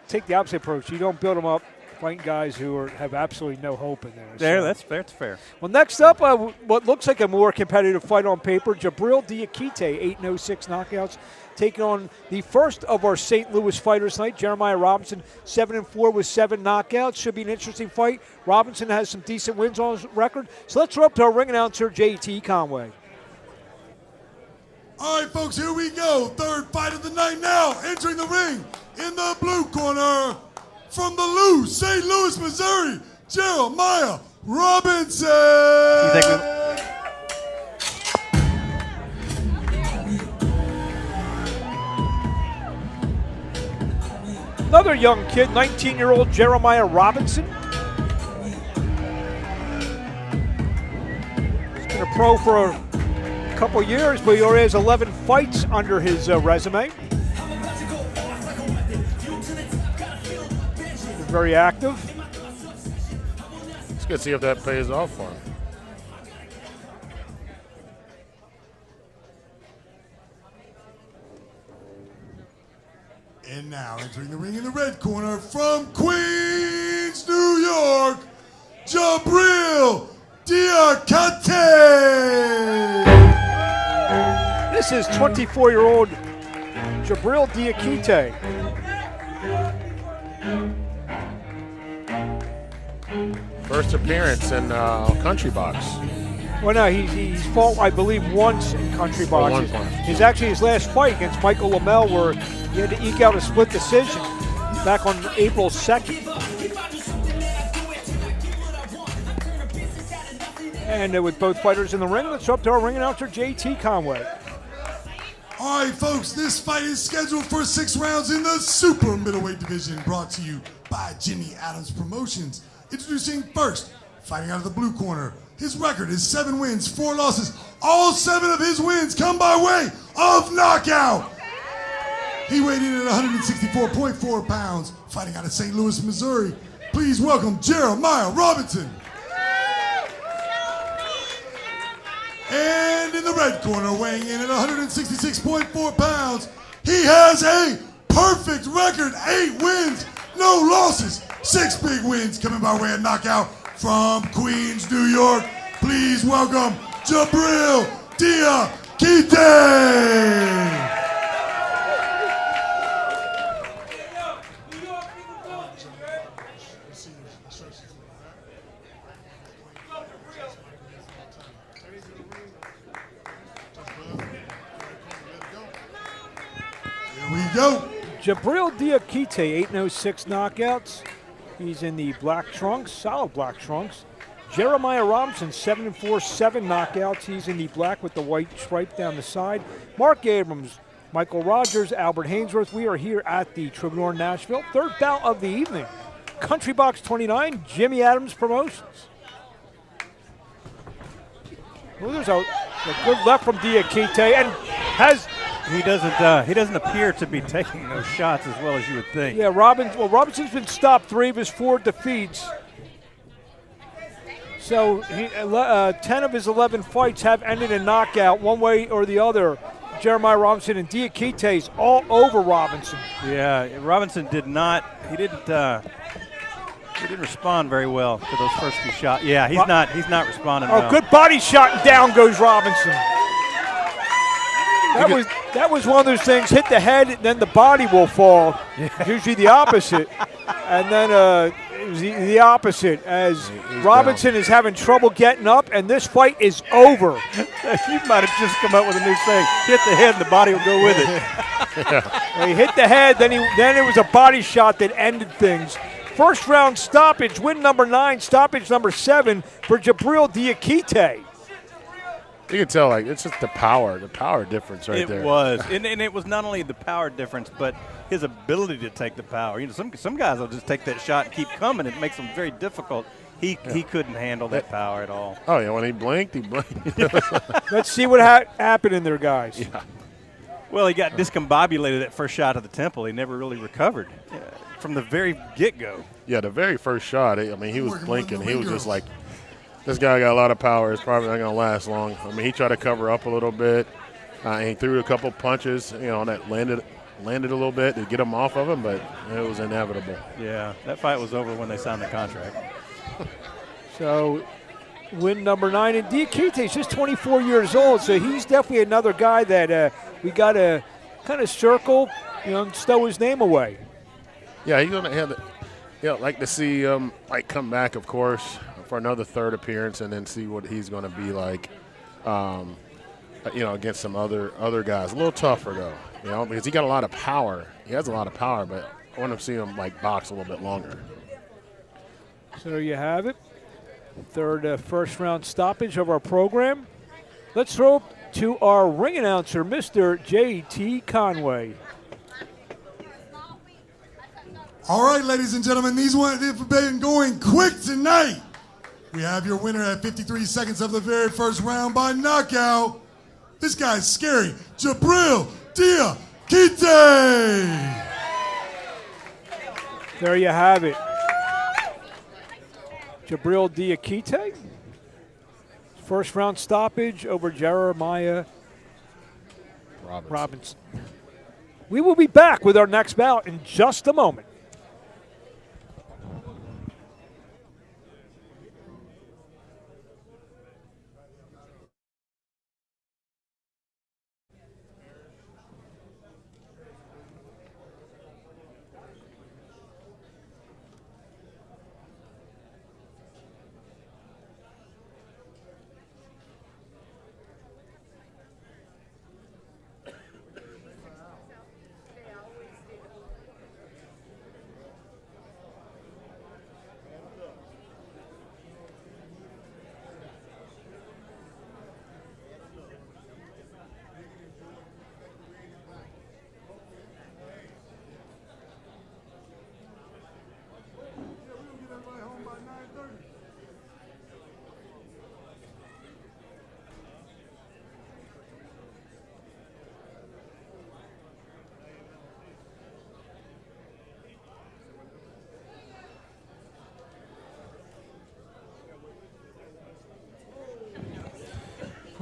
take the opposite approach. You don't build them up fighting guys who have absolutely no hope in there. That's fair. Well, next up, what looks like a more competitive fight on paper, Jabril Diakite, 8-0-6 knockouts, taking on the first of our St. Louis fighters tonight, Jeremiah Robinson, 7-4 with 7 knockouts. Should be an interesting fight. Robinson has some decent wins on his record. So let's throw up to our ring announcer, JT Conway. All right, folks, here we go. Third fight of the night now. Entering the ring in the blue corner from the St. Louis, Missouri, Jeremiah Robinson. Another young kid, 19-year-old Jeremiah Robinson. He's been a pro for a couple years, but he already has 11 fights under his resume. Been very active. It's good to see if that pays off for him. And now entering the ring in the red corner from Queens, New York, Jabril Diakite. This is 24-year-old Jabril Diakite. First appearance in country box. Well, no, he's fought, I believe, once in country boxing. His last fight against Michael Lamel, where he had to eke out a split decision back on April 2nd. And with both fighters in the ring, let's up to our ring announcer, JT Conway. All right, folks, this fight is scheduled for 6 rounds in the super middleweight division, brought to you by Jimmy Adams Promotions. Introducing first, fighting out of the blue corner. His record is 7 wins, 4 losses. All 7 of his wins come by way of knockout. He weighed in at 164.4 pounds, fighting out of St. Louis, Missouri. Please welcome Jeremiah Robinson. And in the red corner, weighing in at 166.4 pounds, he has a perfect record, 8 wins, no losses, 6 big wins coming by way of knockout from Queens, New York. Please welcome Jabril diakite. Go. Jabril diakite, 806 knockouts. He's in the black trunks, solid black trunks. Jeremiah Robinson, 7-4, 7 knockouts. He's in the black with the white stripe down the side. Mark Abrams, Michael Rogers, Albert Hainsworth. We are here at the Troubadour Nashville. Third bout of the evening. Country Box 29, Jimmy Adams Promotions. Well, there's a good left from diakite and has... He doesn't appear to be taking those shots as well as you would think. Yeah, Robinson's been stopped 3 of his 4 defeats. So 10 of his 11 fights have ended in knockout one way or the other. Jeremiah Robinson and diakite's all over Robinson. Yeah, Robinson didn't respond very well to those first few shots. Yeah, he's not responding well. Good body shot and down goes Robinson. That was one of those things, hit the head, and then the body will fall. Yeah. Usually the opposite. And then it was the opposite, as Robinson is having trouble getting up, and this fight is over. You might have just come up with a new saying. Hit the head, and the body will go with it. Well, he hit the head, then it was a body shot that ended things. First round stoppage, win number 9, stoppage number 7 for Jabril diakite. You can tell, like, it's just the power difference right there. It was, and it was not only the power difference, but his ability to take the power. You know, some guys will just take that shot and keep coming. It makes them very difficult. He couldn't handle that power at all. Oh yeah, when he blinked, he blinked. Let's see what happened in there, guys. Yeah. Well, he got discombobulated that first shot of the temple. He never really recovered from the very get-go. Yeah, the very first shot. I mean, he was blinking. He was just like, this guy got a lot of power. It's probably not going to last long. I mean, he tried to cover up a little bit. And he threw a couple punches, that landed a little bit to get him off of him, but it was inevitable. Yeah, that fight was over when they signed the contract. So, win number 9. And diakite's just 24 years old, so he's definitely another guy that we got to kind of circle, and stow his name away. Yeah, he's going to have like to see him come back, of course, for another third appearance, and then see what he's going to be like, against some other guys. A little tougher though, because he got a lot of power. He has a lot of power, but I want to see him box a little bit longer. So there you have it. Third first round stoppage of our program. Let's throw to our ring announcer, Mr. J.T. Conway. All right, ladies and gentlemen, these ones have been going quick tonight. We have your winner at 53 seconds of the very first round by knockout. This guy's scary. Jabril diakite. There you have it. Jabril diakite. First round stoppage over Jeremiah Robinson. We will be back with our next bout in just a moment.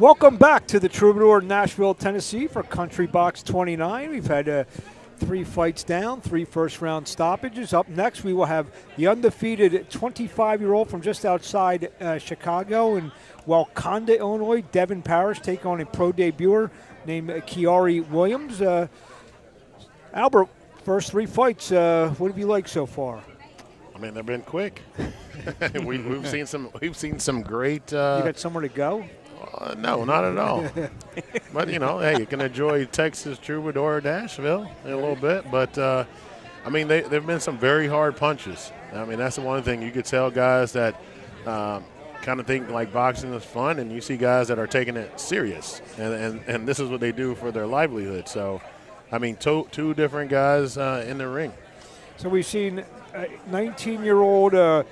Welcome back to the Troubadour, Nashville, Tennessee for Country Box 29. We've had 3 fights down, 3 first-round stoppages. Up next, we will have the undefeated 25-year-old from just outside Chicago in Walconda, Illinois, Devin Parish, take on a pro debuter named Kiari Williams. Albert, first 3 fights, what have you liked so far? I mean, they've been quick. we've seen some great. You got somewhere to go? No, not at all. But hey, you can enjoy Texas Troubadour, Nashville in a little bit. But I mean, there've been some very hard punches. I mean, that's the one thing you could tell guys that kind of think like boxing is fun, and you see guys that are taking it serious, and this is what they do for their livelihood. So, I mean, two different guys in the ring. So we've seen 19-year-old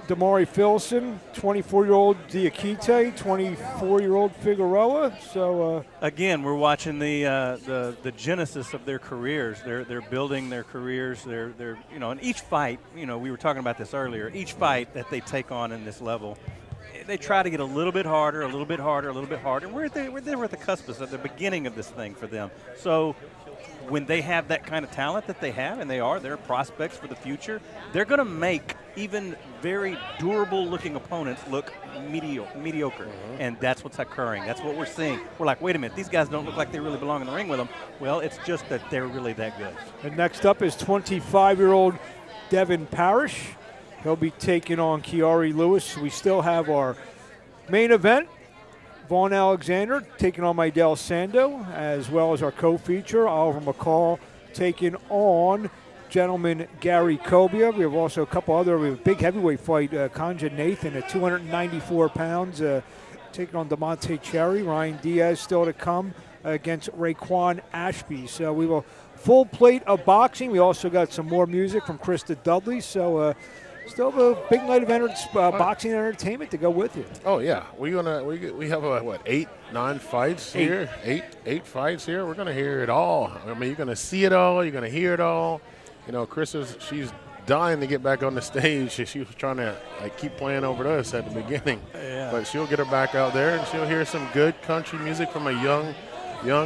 Damonte philson, 24-year-old diakite, 24-year-old figuroa. So again, we're watching the genesis of their careers. They're building their careers. They're in each fight. We were talking about this earlier. Each fight that they take on in this level, they try to get a little bit harder, a little bit harder, a little bit harder. And we're at the cusp at the beginning of this thing for them. So when they have that kind of talent that they have, and they're prospects for the future, they're going to make even very durable-looking opponents look mediocre. And that's what's occurring. That's what we're seeing. We're like, wait a minute, these guys don't look like they really belong in the ring with them. Well, it's just that they're really that good. And next up is 25-year-old Devin Parish. He'll be taking on Marlin Lewis. We still have our main event, Vaughn Alexander taking on Mel Sando, as well as our co-feature, Oliver McCall, taking on gentleman Gary Kobia. We have also a couple other, we have a big heavyweight fight, Kanja Nathan at 294 pounds, taking on Damonte Cherry. Ryan Diaz still to come against Rayquan Ashby. So we will full plate of boxing. We also got some more music from Christa Dudley. So still have a big night of boxing and entertainment to go with you. Oh yeah, we have what 8, 9 fights here. Eight fights here. We're gonna hear it all. I mean, you're gonna see it all. You're gonna hear it all. She's dying to get back on the stage. She was trying to keep playing over to us at the beginning, but she'll get her back out there and she'll hear some good country music from a young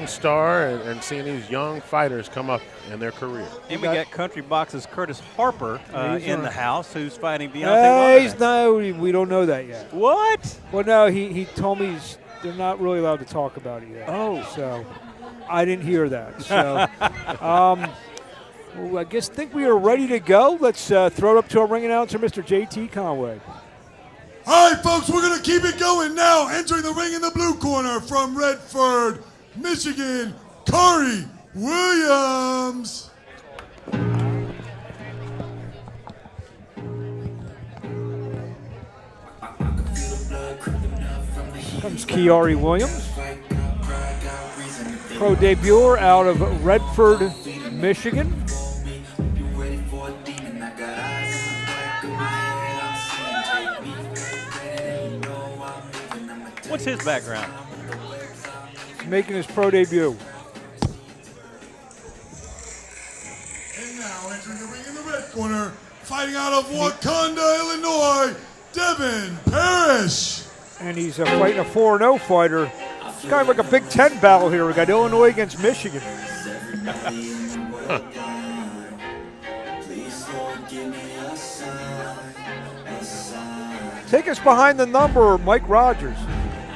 star and seeing these young fighters come up in their career. And we got Country Box's Curtis Harper in the house, who's fighting Deontay. We don't know that yet. What? Well, no, he told me they're not really allowed to talk about it yet. Oh. So I didn't hear that. So well, I think we are ready to go. Let's throw it up to our ring announcer, Mr. JT Conway. All right, folks, we're going to keep it going now. Entering the ring in the blue corner from Redford, Michigan, Kiari Williams. Comes Kiari Williams, pro debuter out of Redford, Michigan. What's his background? Making his pro debut. And now entering the ring in the red corner, fighting out of Walconda, Illinois, Devin Parish. And he's fighting a 4-0 fighter. It's kind of like a Big Ten battle here. We got Illinois against Michigan. Take us behind the number, Mike Rogers.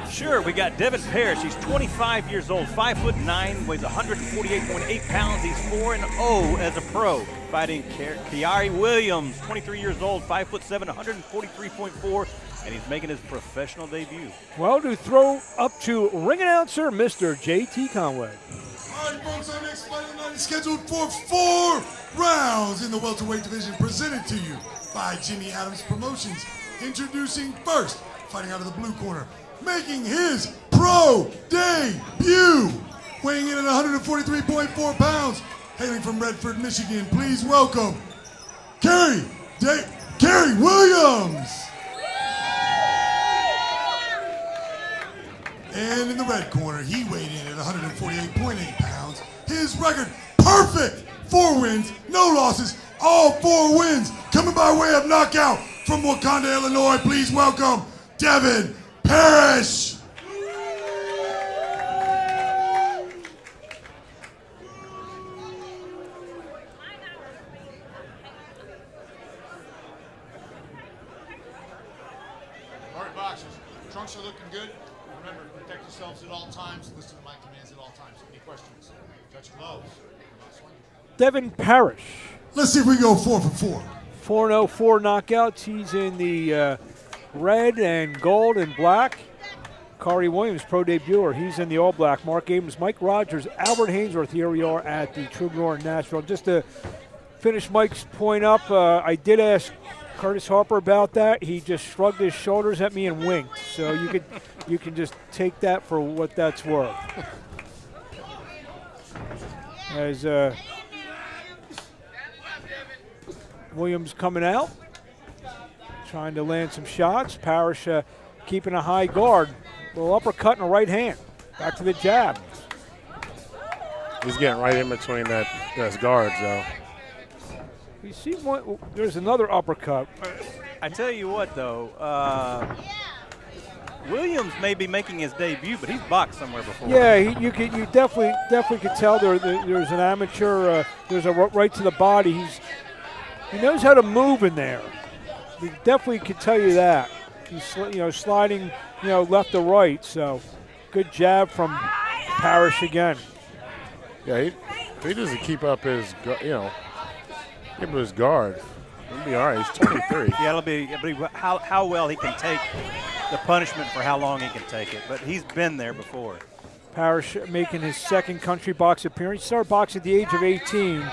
Sure, we got Devin Parish. He's 25 years old, 5'9", weighs 148.8 pounds. He's 4-0 as a pro. Fighting Kiari Williams, 23 years old, 5'7", 143.4, and he's making his professional debut. Well, to throw up to ring announcer, Mr. JT Conway. All right, folks, our next fight tonight is scheduled for 4 rounds in the welterweight division, presented to you by Jimmy Adams Promotions. Introducing first, fighting out of the blue corner, making his pro debut, weighing in at 143.4 pounds, hailing from Redford, Michigan. Please welcome Kiari Williams. And in the red corner, he weighed in at 148.8 pounds. His record, perfect. 4 wins, no losses, all 4 wins, coming by way of knockout from Walconda, Illinois. Please welcome Devin Parish. questions. Trunks are looking good. Remember, protect yourselves at all times. Listen to my commands at all times. Any questions? Touch gloves. Come out swinging. Devin Parish. Let's see if we go 4 for 4. 4-0, 4 knockouts. He's in the red and gold and black. Kiari Williams, pro debuter. He's in the all black. Mark Abrams, Mike Rogers, Albert Hainsworth. Here we are at the Troubadour in Nashville. Just to finish Mike's point up, I did ask Curtis Harper about that. He just shrugged his shoulders at me and winked. So you can just take that for what that's worth. As Williams coming out, trying to land some shots. Parish keeping a high guard. A little uppercut in the right hand. Back to the jab. He's getting right in between those guards, though. You see one, there's another uppercut. I tell you what, though, Williams may be making his debut, but he's boxed somewhere before. Yeah, you definitely could tell there's an amateur. There's a right to the body. He knows how to move in there. You definitely could tell you that. He's sliding left to right. So good jab from Parish again. Yeah, if he doesn't keep up his give him his guard, he'll be all right. He's 23. Yeah, it'll be how well he can take the punishment for how long he can take it. But he's been there before. Parish making his second country box appearance. He started boxing at the age of 18.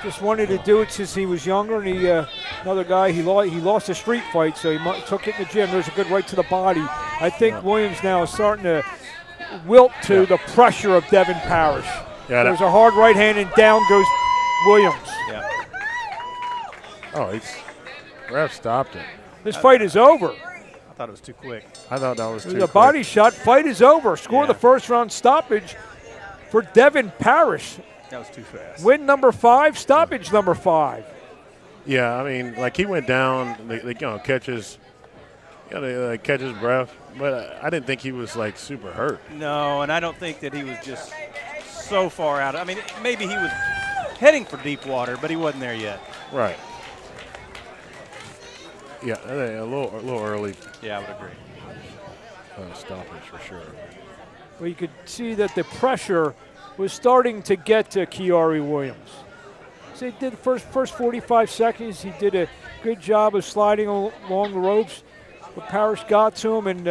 Just wanted to do it since he was younger, and another guy, he lost a street fight, so he took it in the gym. There's a good right to the body. I think Williams now is starting to wilt to the pressure of Devin Parish. Yeah, there's a hard right hand, and down goes Williams. Yeah. Oh, ref stopped it. This fight is over. I thought it was too quick. I thought that was too quick. quick. The body shot. Fight is over. Score the first round stoppage for Devin Parish. That was too fast. Win number 5, stoppage number 5. Yeah, I mean, like he went down, catch his breath, but I didn't think he was like super hurt. No, and I don't think that he was just so far out. I mean, maybe he was heading for deep water, but he wasn't there yet. Né Yeah, a little early. Yeah, I would agree. Stoppage for sure. Well, you could see that the pressure was starting to get to Kiari Williams. So he did the first 45 seconds. He did a good job of sliding along the ropes. But Parish got to him, and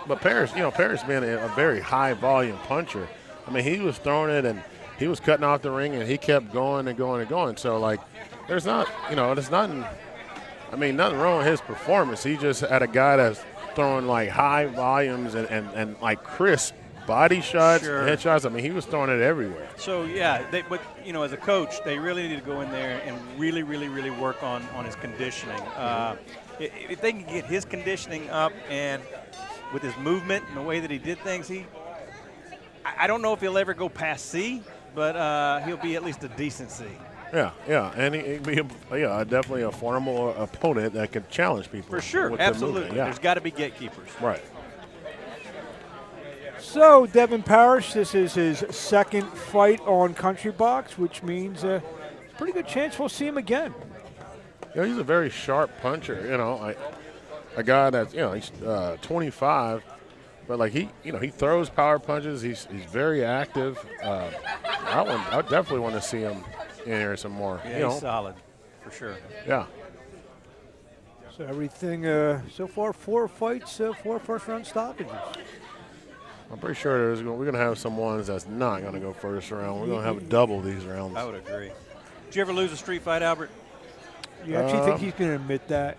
but Parish being a very high volume puncher. I mean, he was throwing it and he was cutting off the ring, and he kept going and going and going. So like, there's nothing wrong with his performance. He just had a guy that's throwing like high volumes and like crisp body shots, headshots. I mean, he was throwing it everywhere. So yeah, but as a coach, they really need to go in there and really, really, really work on his conditioning. If they can get his conditioning up and with his movement and the way that he did things, I don't know if he'll ever go past C, but he'll be at least a decent C. Yeah, and he'd be definitely a formidable opponent that could challenge people. For sure, absolutely. There's got to be gatekeepers. Right. So Devin Parish, this is his second fight on Country Box, which means a pretty good chance we'll see him again. He's a very sharp puncher. A guy that's he's 25, but like he throws power punches. He's very active. I definitely want to see him in here some more. Yeah, he's solid for sure. Yeah. So everything so far, 4 fights, 4 first-round stoppages. I'm pretty sure we're going to have some ones that's not going to go first round. We're going to have double these rounds. I would agree. Did you ever lose a street fight, Albert? You actually think he's going to admit that?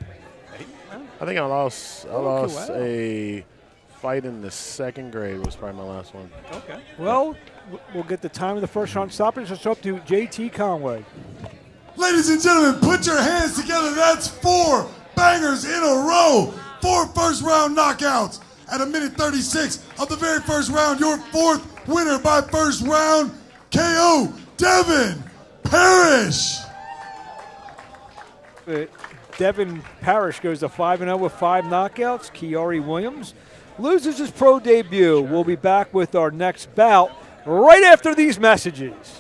I think I lost a fight in the 2nd grade was probably my last one. Okay. Well, we'll get the time of the first round stoppage. It's up to JT Conway. Ladies and gentlemen, put your hands together. That's 4 bangers in a row. 4 first-round knockouts. At 1:36 of the very first round, your 4th winner by first round KO, Devin Parish. Devin Parish goes to 5-0 with 5 knockouts. Kiari Williams loses his pro debut. We'll be back with our next bout right after these messages.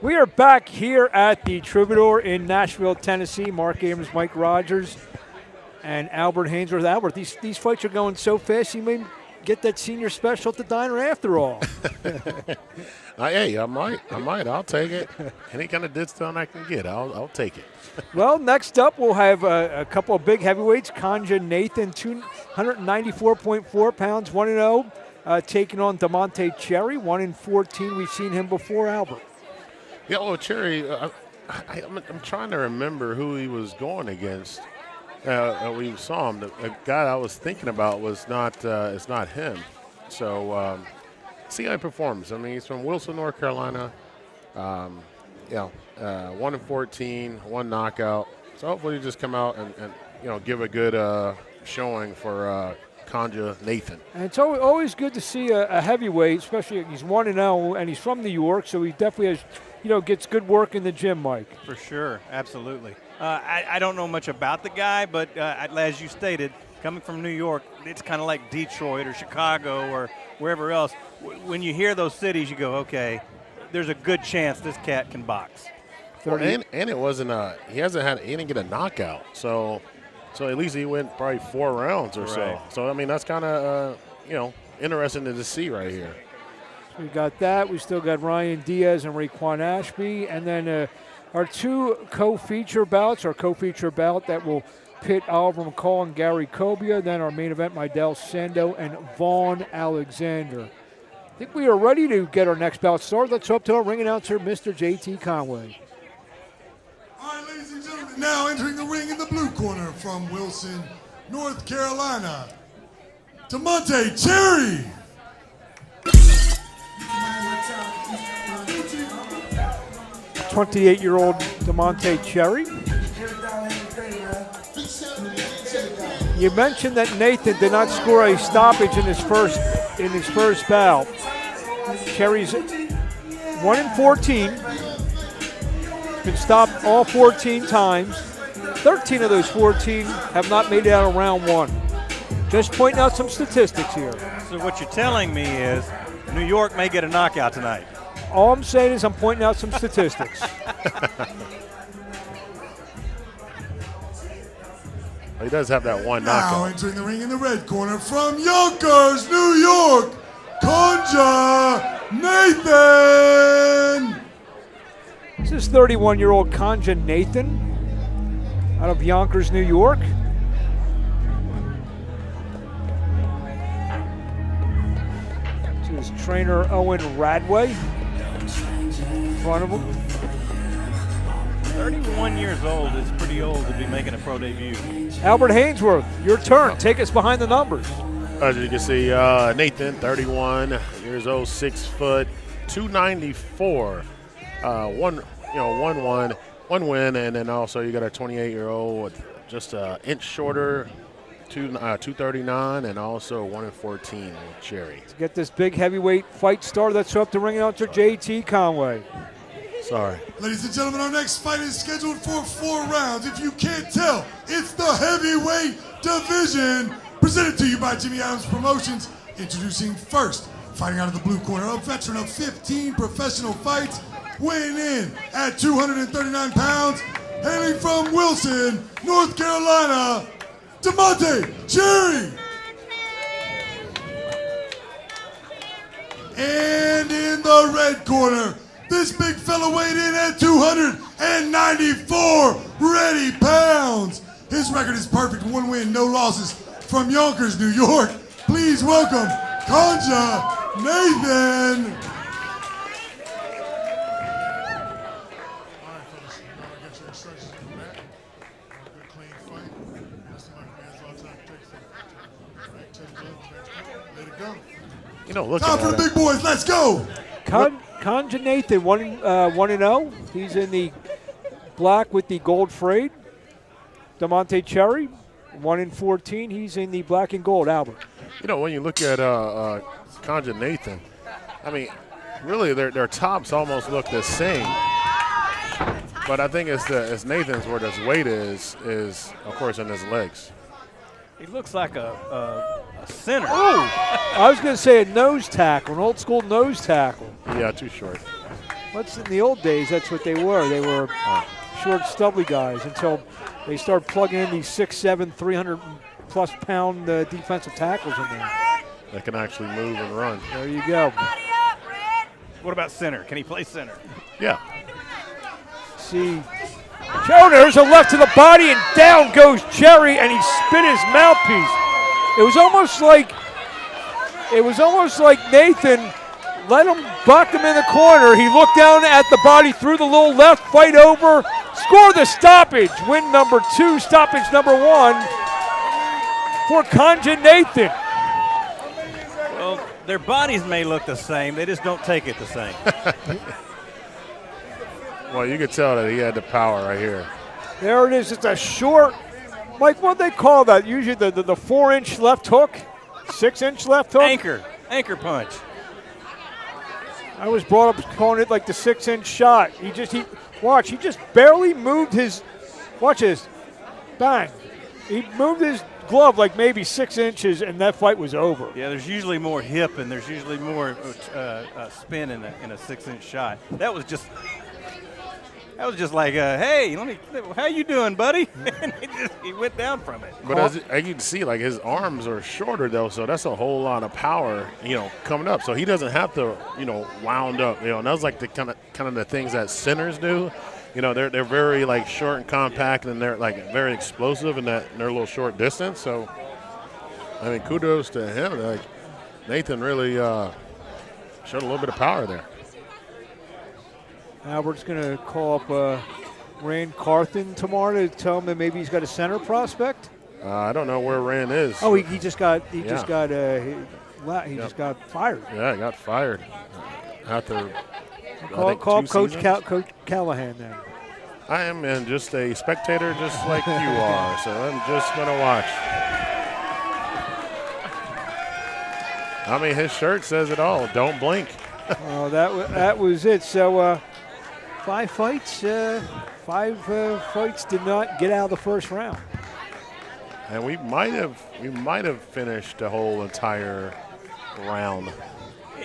We are back here at the Troubadour in Nashville, Tennessee. Mark Abrams, Mike Rogers, and Albert Hainsworth. Albert, these fights are going so fast, you may get that senior special at the diner after all. Hey, I might. I'll take it. Any kind of discount I can get, I'll take it. Well, next up we'll have a couple of big heavyweights. Kanja Nathan, 294.4 pounds, 1-0, taking on Damonte Cherry, 1-14. We've seen him before, Albert. Yeah, well, Cherry, I'm trying to remember who he was going against. We saw him. The guy I was thinking about was not. It's not him. So see how he performs. I mean, he's from Wilson, North Carolina. 1-14, one knockout. So hopefully, he just come out and give a good showing for Kanja Nathan. And it's always good to see a heavyweight, especially he's 1-0 and he's from New York, so he definitely has. Gets good work in the gym, Mike. For sure, absolutely. I don't know much about the guy, but as you stated, coming from New York, it's kind of like Detroit or Chicago or wherever else. When you hear those cities, you go, okay, there's a good chance this cat can box. Well, and it wasn't he didn't get a knockout, so at least he went probably 4 rounds or so. So I mean that's kind of interesting to see right here. We got that. We still got Ryan Diaz and Rayquan Ashby. And then our 2 co-feature bouts, our co-feature bout that will pit Oliver McCall and Gary Kobia. Then our main event, Mel Sando and Vaughn Alexander. I think we are ready to get our next bout started. Let's up to our ring announcer, Mr. J.T. Conway. All right, ladies and gentlemen, now entering the ring in the blue corner from Wilson, North Carolina, Damonte Cherry. 28-year-old Damonte Cherry. You mentioned that Nathan did not score a stoppage in his first bout. Cherry's 1-14. Been stopped all 14 times. 13 of those 14 have not made it out of round 1. Just pointing out some statistics here. So what you're telling me is New York may get a knockout tonight. All I'm saying is I'm pointing out some statistics. He does have that one knockout. Now entering the ring in the red corner from Yonkers, New York, Kanja Nathan. This is 31-year-old Kanja Nathan out of Yonkers, New York. This is trainer Owen Radway. In front of him. 31 years old is pretty old to be making a pro debut. Albert Hainsworth, your turn. Take us behind the numbers. As you can see, Nathan, 31 years old, 6 foot, 294, one win, and then also you got a 28-year-old, just an inch shorter, 239, and also 1-14 with Cherry. To get this big heavyweight fight started, let's up to ring announcer J.T. Conway. Sorry. Ladies and gentlemen, our next fight is scheduled for 4 rounds. If you can't tell, it's the heavyweight division. Presented to you by Jimmy Adams Promotions. Introducing first, fighting out of the blue corner, a veteran of 15 professional fights, weighing in at 239 pounds, hailing from Wilson, North Carolina, Damonte Cherry. And in the red corner, this big fella weighed in at 294 ready pounds. His record is perfect, 1 win, no losses. From Yonkers, New York, please welcome Kanja Nathan. Time for the big boys, let's go. Kanja Nathan, 1-0. He's in the black with the gold frayed. Damonte Cherry, 1-14. He's in the black and gold. Albert. When you look at Kanja Nathan, I mean, really their tops almost look the same. But I think it's Nathan's where his weight is of course in his legs. He looks like a center. Oh, I was going to say a nose tackle, an old school nose tackle. Yeah, too short. What's in the old days, that's what they were. They were short, stubby guys until they started plugging in these 6'7", 300-plus pound defensive tackles in there. That can actually move and run. There you go. What about center? Can he play center? Yeah. See, Joe, there's a left to the body, and down goes Jerry, and he spit his mouthpiece. It was almost like Nathan let him buck him in the corner. He looked down at the body, threw the little left, fight over, score the stoppage. Win number 2, stoppage number 1 for Conja Nathan. Well, their bodies may look the same. They just don't take it the same. Well, you could tell that he had the power right here. There it is. It's a short, Mike, what do they call that? Usually the 4-inch left hook, 6-inch left hook? Anchor punch. I was brought up calling it like the 6-inch shot. He just barely moved his, watch this, bang. He moved his glove like maybe 6 inches, and that fight was over. Yeah, there's usually more hip, and there's usually more spin in a 6-inch shot. That was just like, hey, how you doing, buddy? And he went down from it. But as you can see, like his arms are shorter though, so that's a whole lot of power, coming up. So he doesn't have to, wound up, and that's like the kind of the things that centers do. They're very like short and compact, and they're like very explosive in their little short distance. So, I mean, kudos to him. Like Nathan really showed a little bit of power there. Albert's going to call up Rand Carthen tomorrow to tell him that maybe he's got a center prospect. I don't know where Rand is. Oh, he just got just got fired. Yeah, he got fired after. Call Coach Callahan then. I am just a spectator, just like you are. So I'm just going to watch. I mean, his shirt says it all. Don't blink. Oh, that was it. So 5 fights. 5 fights did not get out of the first round. And we might have finished the whole entire round.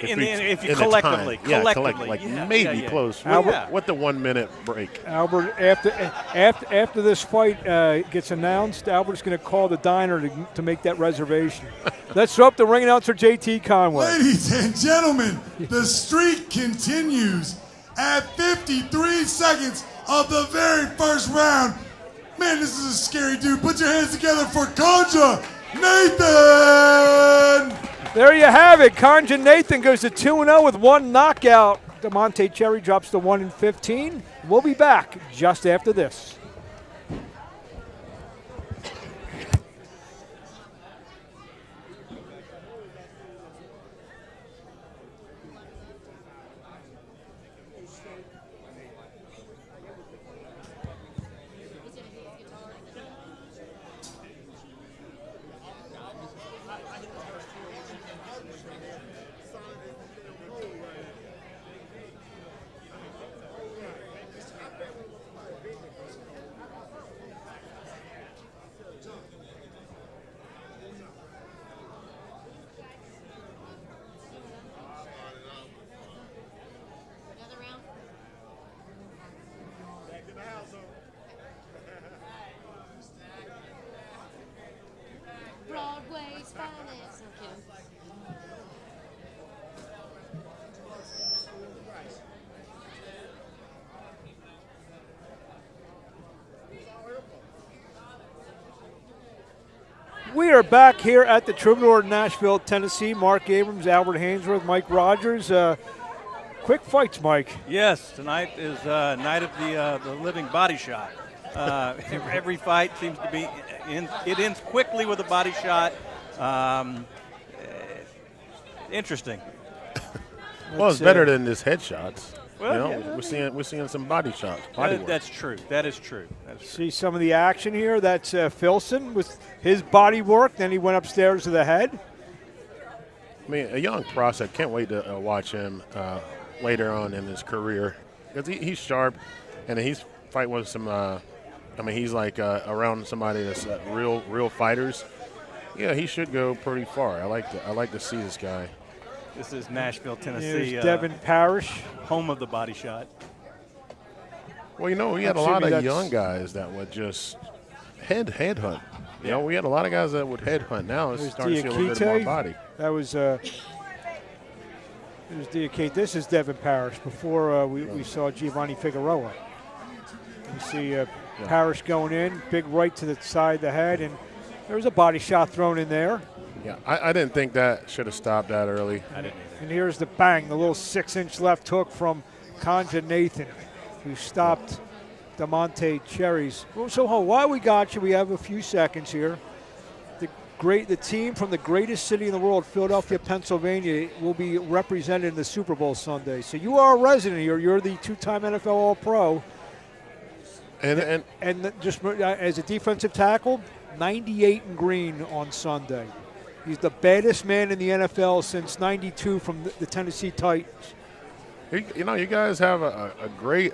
If you collectively, maybe close. Albert, with the 1 minute break. Albert, after this fight gets announced, Albert's going to call the diner to make that reservation. Let's throw up the ring announcer, JT Conway. Ladies and gentlemen, the streak continues at 53 seconds of the very first round. Man, this is a scary dude. Put your hands together for Conja Nathan. There you have it. Conja Nathan goes to 2-0 with 1 knockout. Damonte Cherry drops to 1-15. We'll be back just after this. Broadway's finest. I'm kidding. We are back here at the Troubadour, Nashville, Tennessee. Mark Abrams, Albert Hainsworth, Mike Rogers. Quick fights, Mike. Yes, tonight is night of the living body shot. Every fight seems to be it ends quickly with a body shot. Interesting. Well, it's better than this headshots. Well, yeah. We're seeing some body shots. That's true. That is true. See some of the action here. That's Philson with his body work. Then he went upstairs to the head. I mean, a young prospect. Can't wait to watch him later on in his career because he's sharp and he's fighting with some. He's like around somebody that's real fighters. Yeah, he should go pretty far. I like to see this guy. This is Nashville, There's Tennessee, Devin Parish. home of the body shot. Well, you know, we had a Excuse lot me, of that's- young guys that would just headhunt. You know, we had a lot of guys that would headhunt. Now it's There's starting to see a little bit more Diakite. body. That was there's Diakite. This is Devin Parish. Before we saw Giovanni Figuroa. You see Parish going in, big right to the side of the head, and there was a body shot thrown in there. Yeah, I didn't think that should have stopped that early. I didn't either. And here's the bang, the little 6-inch left hook from Conja Nathan, who stopped Damonte Cherries. Well, so while we got you, we have a few seconds here. The team from the greatest city in the world, Philadelphia, Pennsylvania, will be represented in the Super Bowl Sunday. So you are a resident here. You're the 2-time NFL All-Pro. And Just as a defensive tackle, 98 and green on Sunday. He's the baddest man in the NFL since '92 from the Tennessee Titans. you know, you guys have a great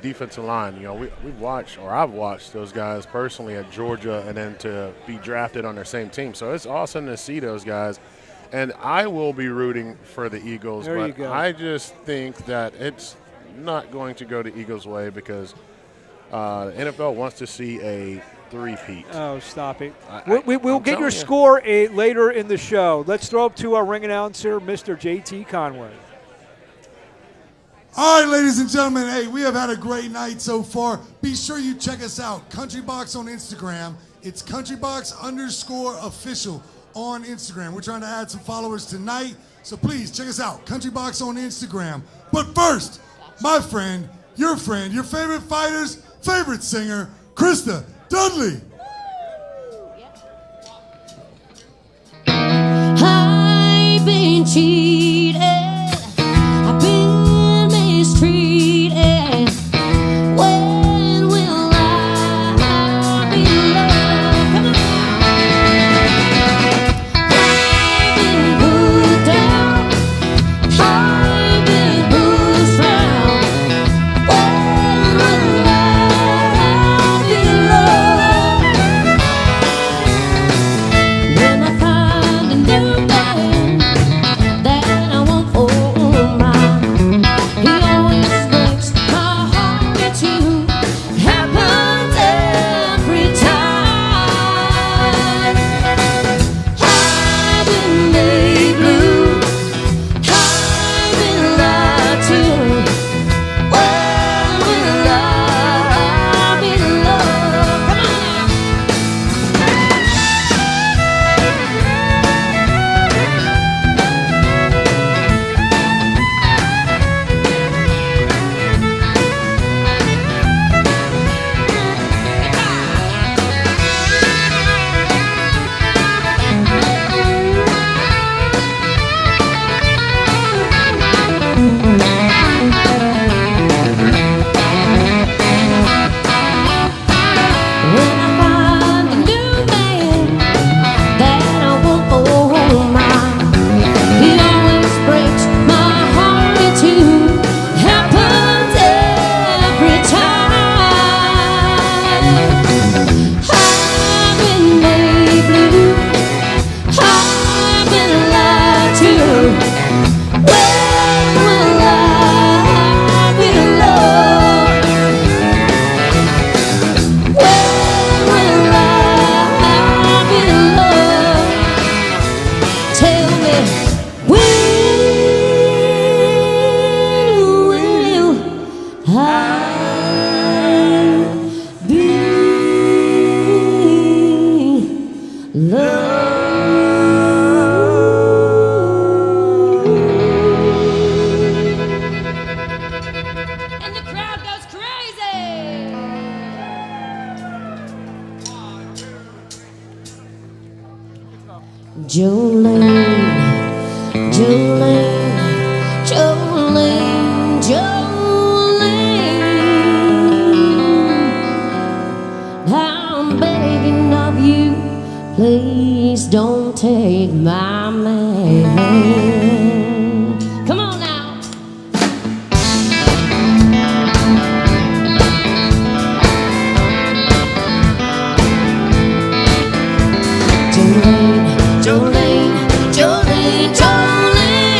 defensive line. You know, we've watched, or I've watched those guys personally at Georgia, and then to be drafted on their same team. So it's awesome to see those guys. And I will be rooting for the Eagles, There you but go. I just think that it's not going to go the Eagles' way because the NFL wants to see a three-peat. Oh, stop it. I'm We'll get your telling you. score later in the show. Let's throw up to our ring announcer, Mr. JT Conway. All right, ladies and gentlemen, hey, we have had a great night so far. Be sure you check us out, Country Box on Instagram. It's countrybox_official on Instagram. We're trying to add some followers tonight, so please check us out, Country Box on Instagram. But first, my friend, your favorite fighter's favorite singer, Christa Dudley. I've been cheated, I've been mistreated. When will I be loved? Come on. I've been put down, I've been pushed round. When will I be loved? When I find a new man that I want for mine, he always breaks my heart in two. Happens every time. I've been made blue, I've been lied to. When will I be loved? Come on now. When I find a new man that I want for mine, he always breaks my heart in two. Happens every time. I've been made blue, I've been lied to. When will I be loved? When will I be loved? Tell me, when will I be loved? And the crowd goes crazy. Jolene, Jolene, Jolene, Jolene. I'm begging of you, please don't take my man. Come on now. Jolene, Jolene, Jolene, Jolene.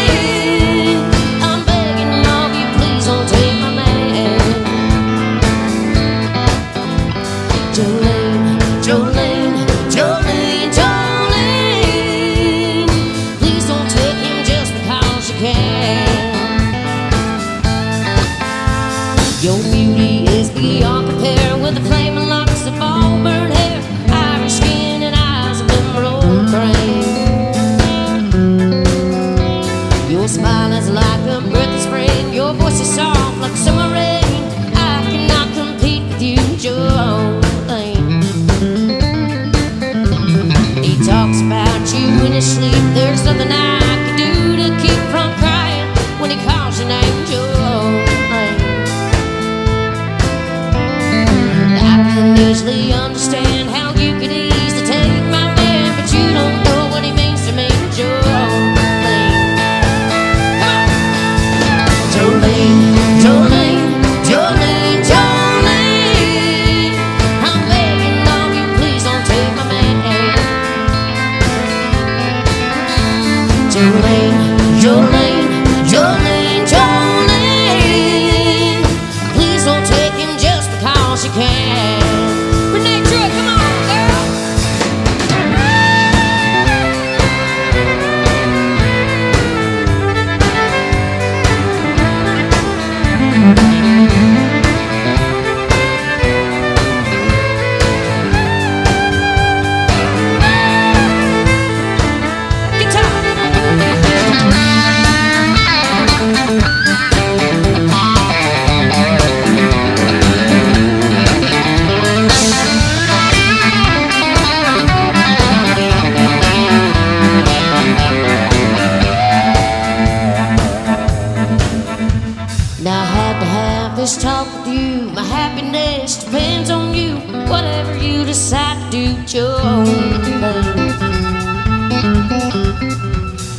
ain't your thing.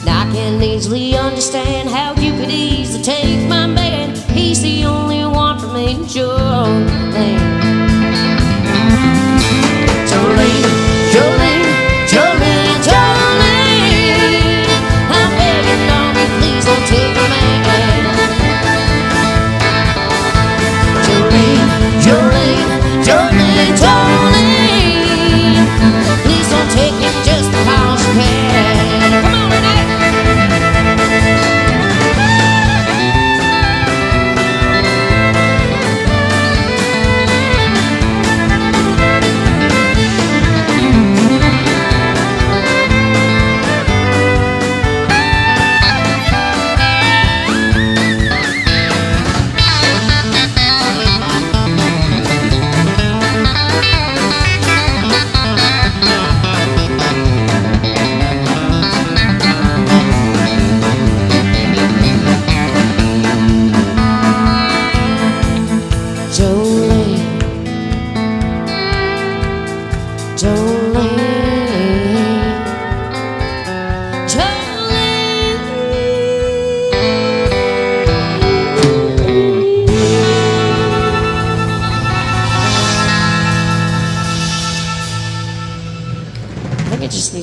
Now I can easily understand how you could easily take my man. He's the only one for me, ain't your thing. Jolene, Jolene, Jolene, Jolene, I'm begging on you, please don't take my man. Jolene, Jolene, Jolene, Jolene, please don't take it just because you can. Come on, Renee.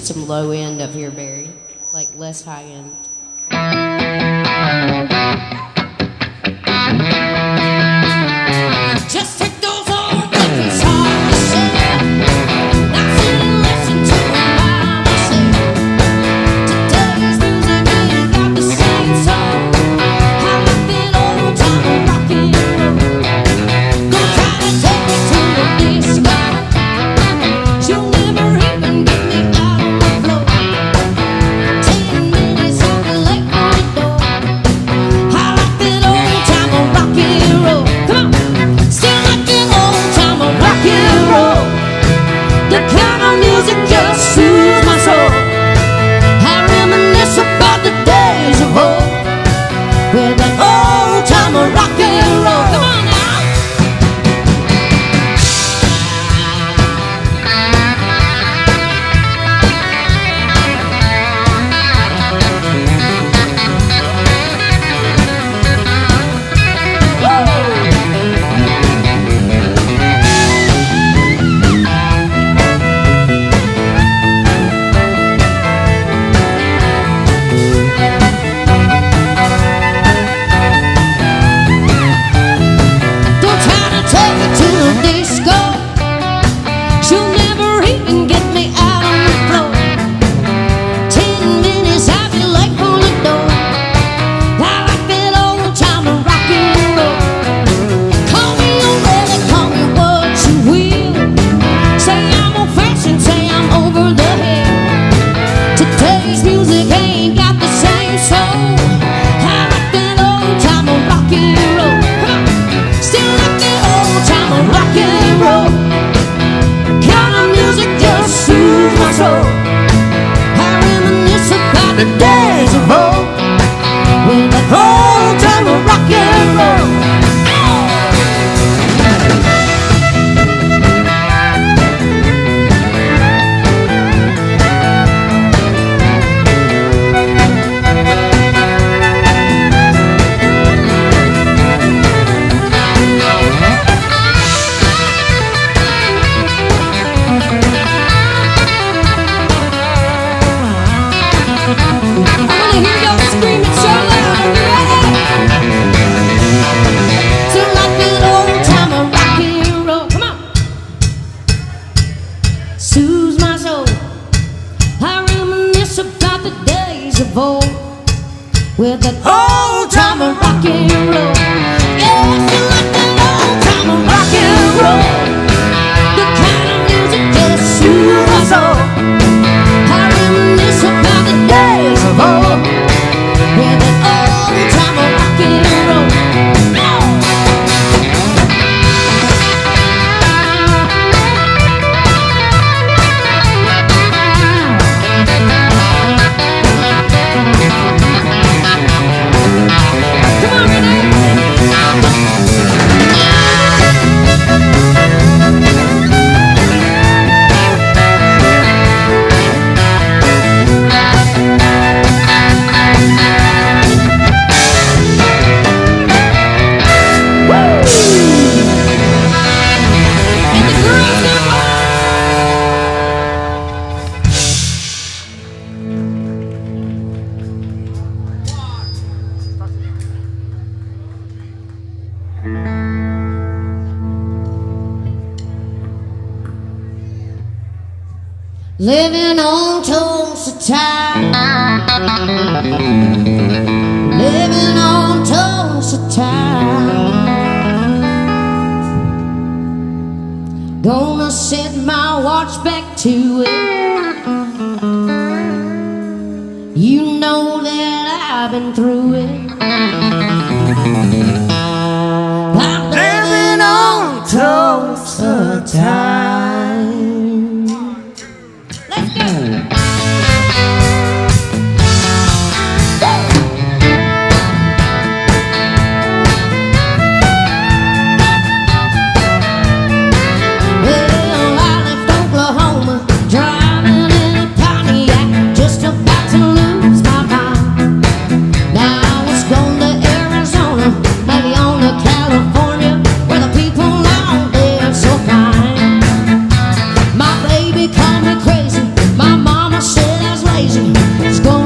Some low end up here, Barry, like less high end. Just take those old records hard to say. Not sit and listen to them by myself. Today's music ain't got the same soul. I like that old time rockin' roll. Gonna try to take it to the disco. You'll never even get me out on the floor. 10 minutes on the lake on the door. I like that old time rockin' roll. Come on, still like that old time rockin' roll. The kind of music just soothes my soul. I reminisce about the days of old with that old time rockin' roll. Come on now. Don't try to take me to the disco. You'll never even get me out on the floor. 10 minutes I'll be late for the door. I like that old time rockin' roll. Call me a rebel, call me what you will. Say I'm old fashioned, say I'm over the hill. Today's music ain't got the same soul. I like that old time rockin' roll. Come on, still like that old time rockin' roll. Kind of music just soothes my soul. I reminisce about the days of old with that old time rockin' roll. I wanna hear y'all screaming so loud, yeah! So like that old time rockin' roll. Come on. Soothes my soul. I reminisce about the days of old with that old time rockin' roll. Yeah, so like that old time rockin' roll. The kind of music just soothes my soul. I reminisce about the days of old with that old time rockin' roll. Come on, Renee. Living on toast time. Living on toast time. Gonna set my watch back to it. You know that I've been through it. I'm living on toast time. Let's go.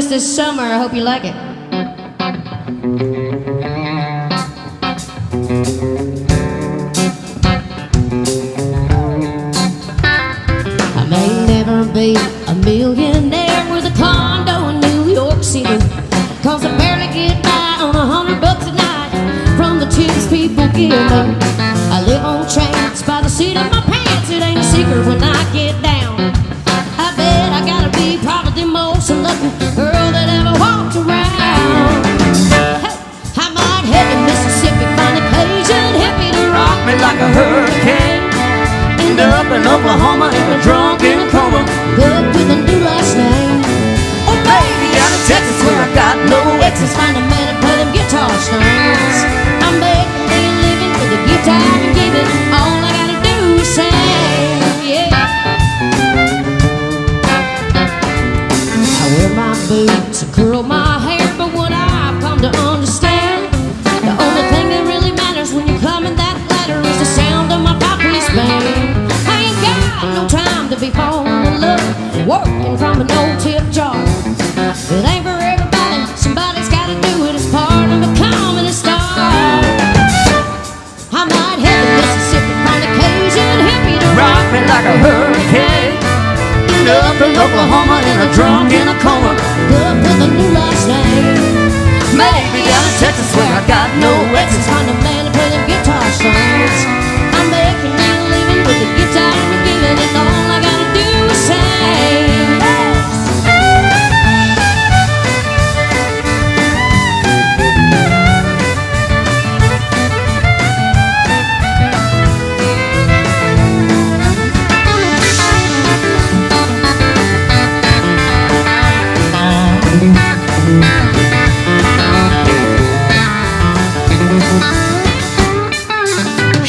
This summer. I hope you like it. I may never be a millionaire with a condo in New York City, 'cause I barely get by on $100 a night from the tips people give me. I live on trains by the seat of my pants. It ain't a secret when I get down. I bet I gotta be probably the most lucky girl that ever walked around. Hey, I might head to Mississippi, find a Cajun hippie to rock me like a hurricane. End up in Oklahoma in a drunk in a coma, but with a new last name. Oh baby, out of Texas where I got no exes, find a man to play them guitar strings. I'm making me a living with a guitar and give it all I gotta do is sing. Yeah.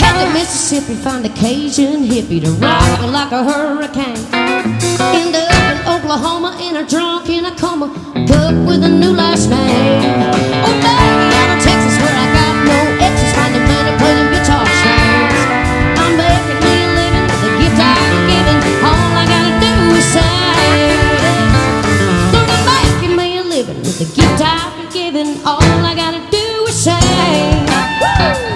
Head to Mississippi, find a Cajun hippie to rock me like a hurricane. End up in Oklahoma in a drunk in a coma, cook with a new last name. Oh, baby, out of Texas where I got no exes, find a man to play them guitar strings. I'm making me a living with the gift I've been given. All I gotta do is sing. Lord, I'm making me a living with the gift I've been given. All I gotta do is sing. Woo!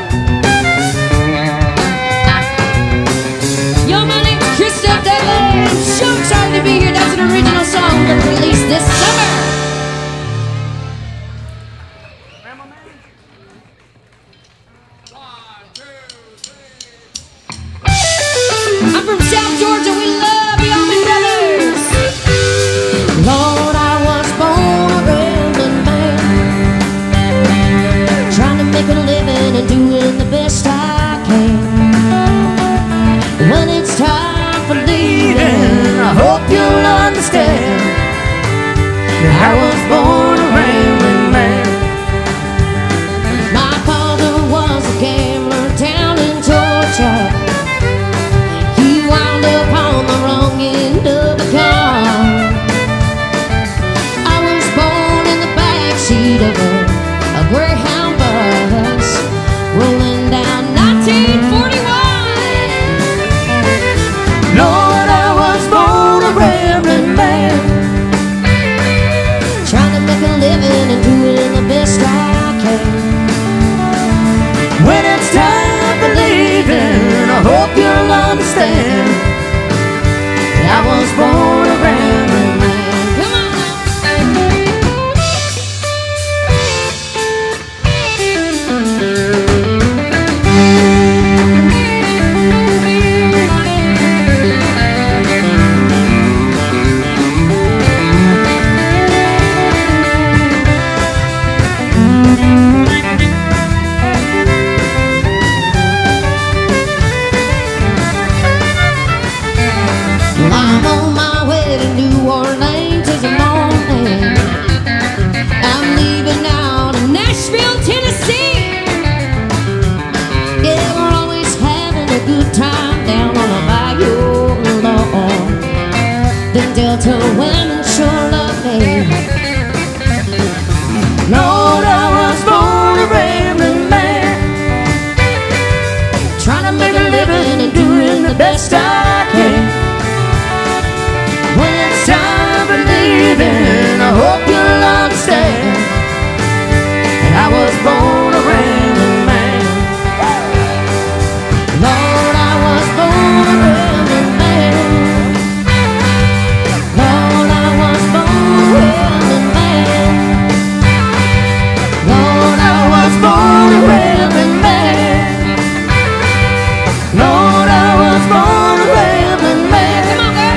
Yo, my name's Christa Dudley. So excited to be here. That's an original song that released this summer. I'm from South Georgia. We love you, all my brothers. Lord, I was born a rambling man, trying to make a living and doing the best I can. When it's time for leaving, I hope you'll understand. I was born a rambling man. My father was a gambler down in Georgia. He wound up on the wrong end of the car. I was born in the backseat of a Greyhound bus, rolling down 1941. Lord, I was born a rambling man, trying to make a living and doing the best I can. When it's time for leaving, I hope you'll understand. I was born a rambling man. Come on I'm on my way to New Orleans in the morning. I'm leaving now to Nashville, Tennessee. Yeah, we're always having a good time down on the bayou, Lord. The Delta women sure love me. Lord, I was born a rambling man, trying to make a living and doing the best I can. When it's time for leaving, I hope you'll understand. I was born a rambling man. Lord, I was born a rambling man. Lord, I was born a rambling man. Lord, I was born a rambling man. Lord, I was born a rambling man. Come on, girl.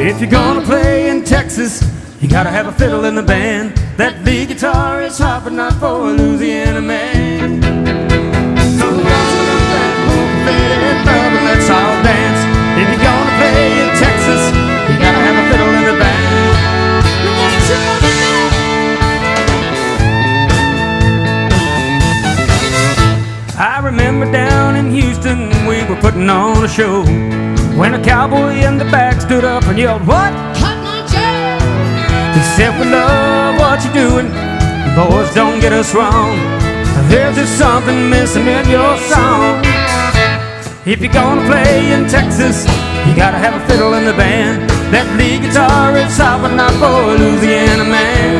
If you're gonna play in Texas, you gotta have a fiddle in the band. That lead guitar is hot, but not for a Louisiana man. So let's all dance. show. When a cowboy in the back stood up and yelled, "What?" Cotton Eye Joe. He said, "We love what you're doing. Boys, don't get us wrong. There's just something missing in your song. If you're gonna play in Texas, you gotta have a fiddle in the band. That lead guitar is hot, but not for a Louisiana man.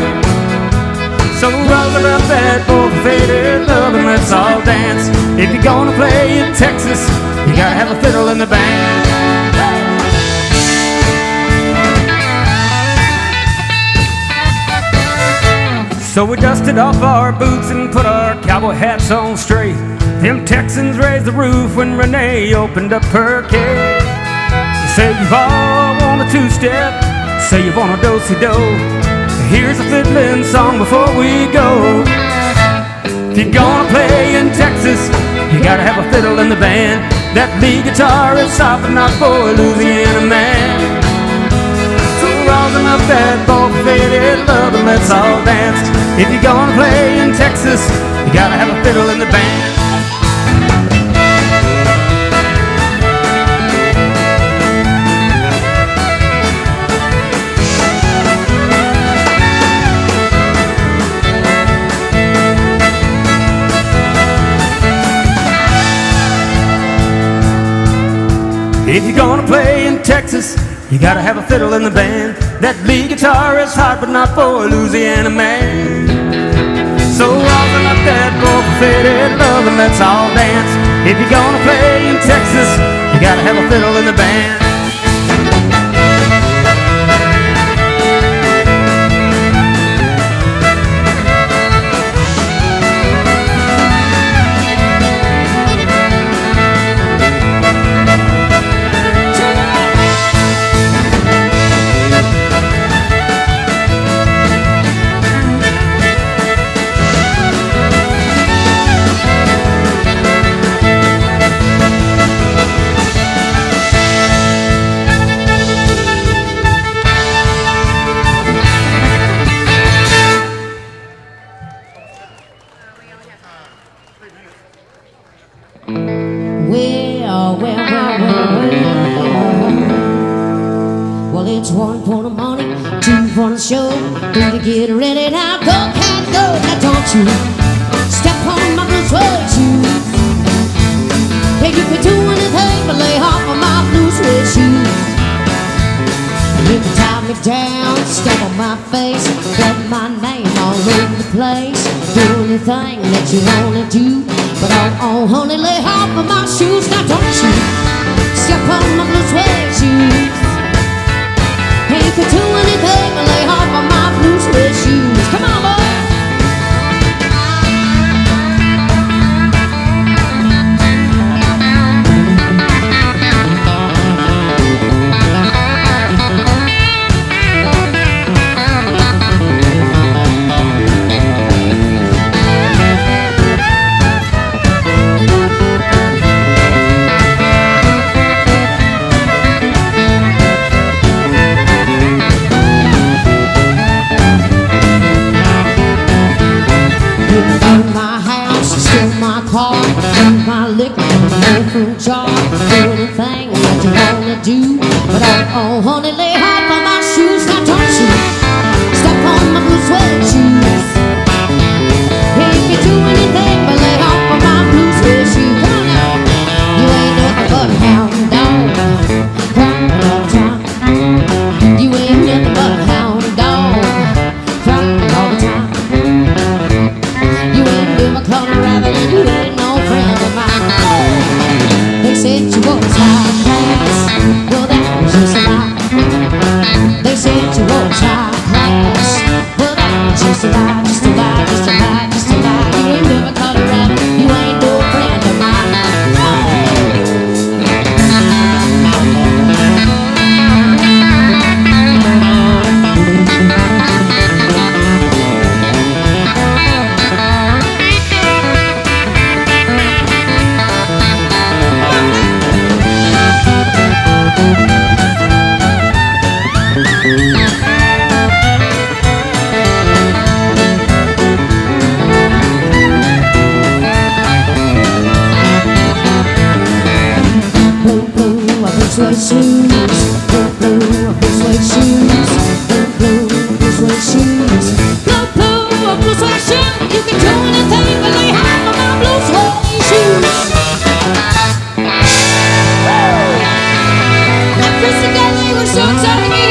So roll up that old faded love and let's all dance. If you're gonna play in Texas, you gotta have a fiddle in the band." So we dusted off our boots and put our cowboy hats on straight. Them Texans raised the roof when Renee opened up her cage. You say you all want a two-step, say you want a do-si-do. Here's a fiddling song before we go. If you're gonna play in Texas, you gotta have a fiddle in the band. That lead guitar is soft but not for a Louisiana man. So rosin up that bold faded love and let's all dance. If you're gonna play in Texas, you gotta have a fiddle in the band. If you're gonna play in Texas, you gotta have a fiddle in the band. That lead guitar is hot but not for a Louisiana man. So rosin up that faded love and let's all dance. If you're gonna play in Texas, you gotta have a fiddle in the band. Well, it's 1 for the morning, 2 for the show. 3 to get ready now. Go, cat, go. Now don't you step on my blue suede shoes. Hey, you can do anything but lay off of my blue suede shoes. You can tie me down, step on my face, put my name all over the place. Do anything that you wanna do, but oh, honey, lay off of my shoes. Now don't you step on my blue suede shoes. Hey, you can do anything but lay off of my blue suede shoes. Come on, boy. My liquor, no fruit jar. Do anything that you wanna do, but oh, honey, lay off of my shoes. Now don't you step on my blue suede shoes. Hey, you can do anything but lay off of my blue suede shoes. Come on now. You ain't nothing but a hound dog, crying all the time. You ain't nothing but a hound dog, crying all the time. You ain't been my color rather than you ain't no friend of mine. They said you was high class, well that was just a lie. shoes. Blue, blue, blue suede shoes. Blue, blue suede shoes. Blue, blue suede shoes. You can do anything but lay hands on my blue suede shoes. Now Christa Dudley, we're so excited here.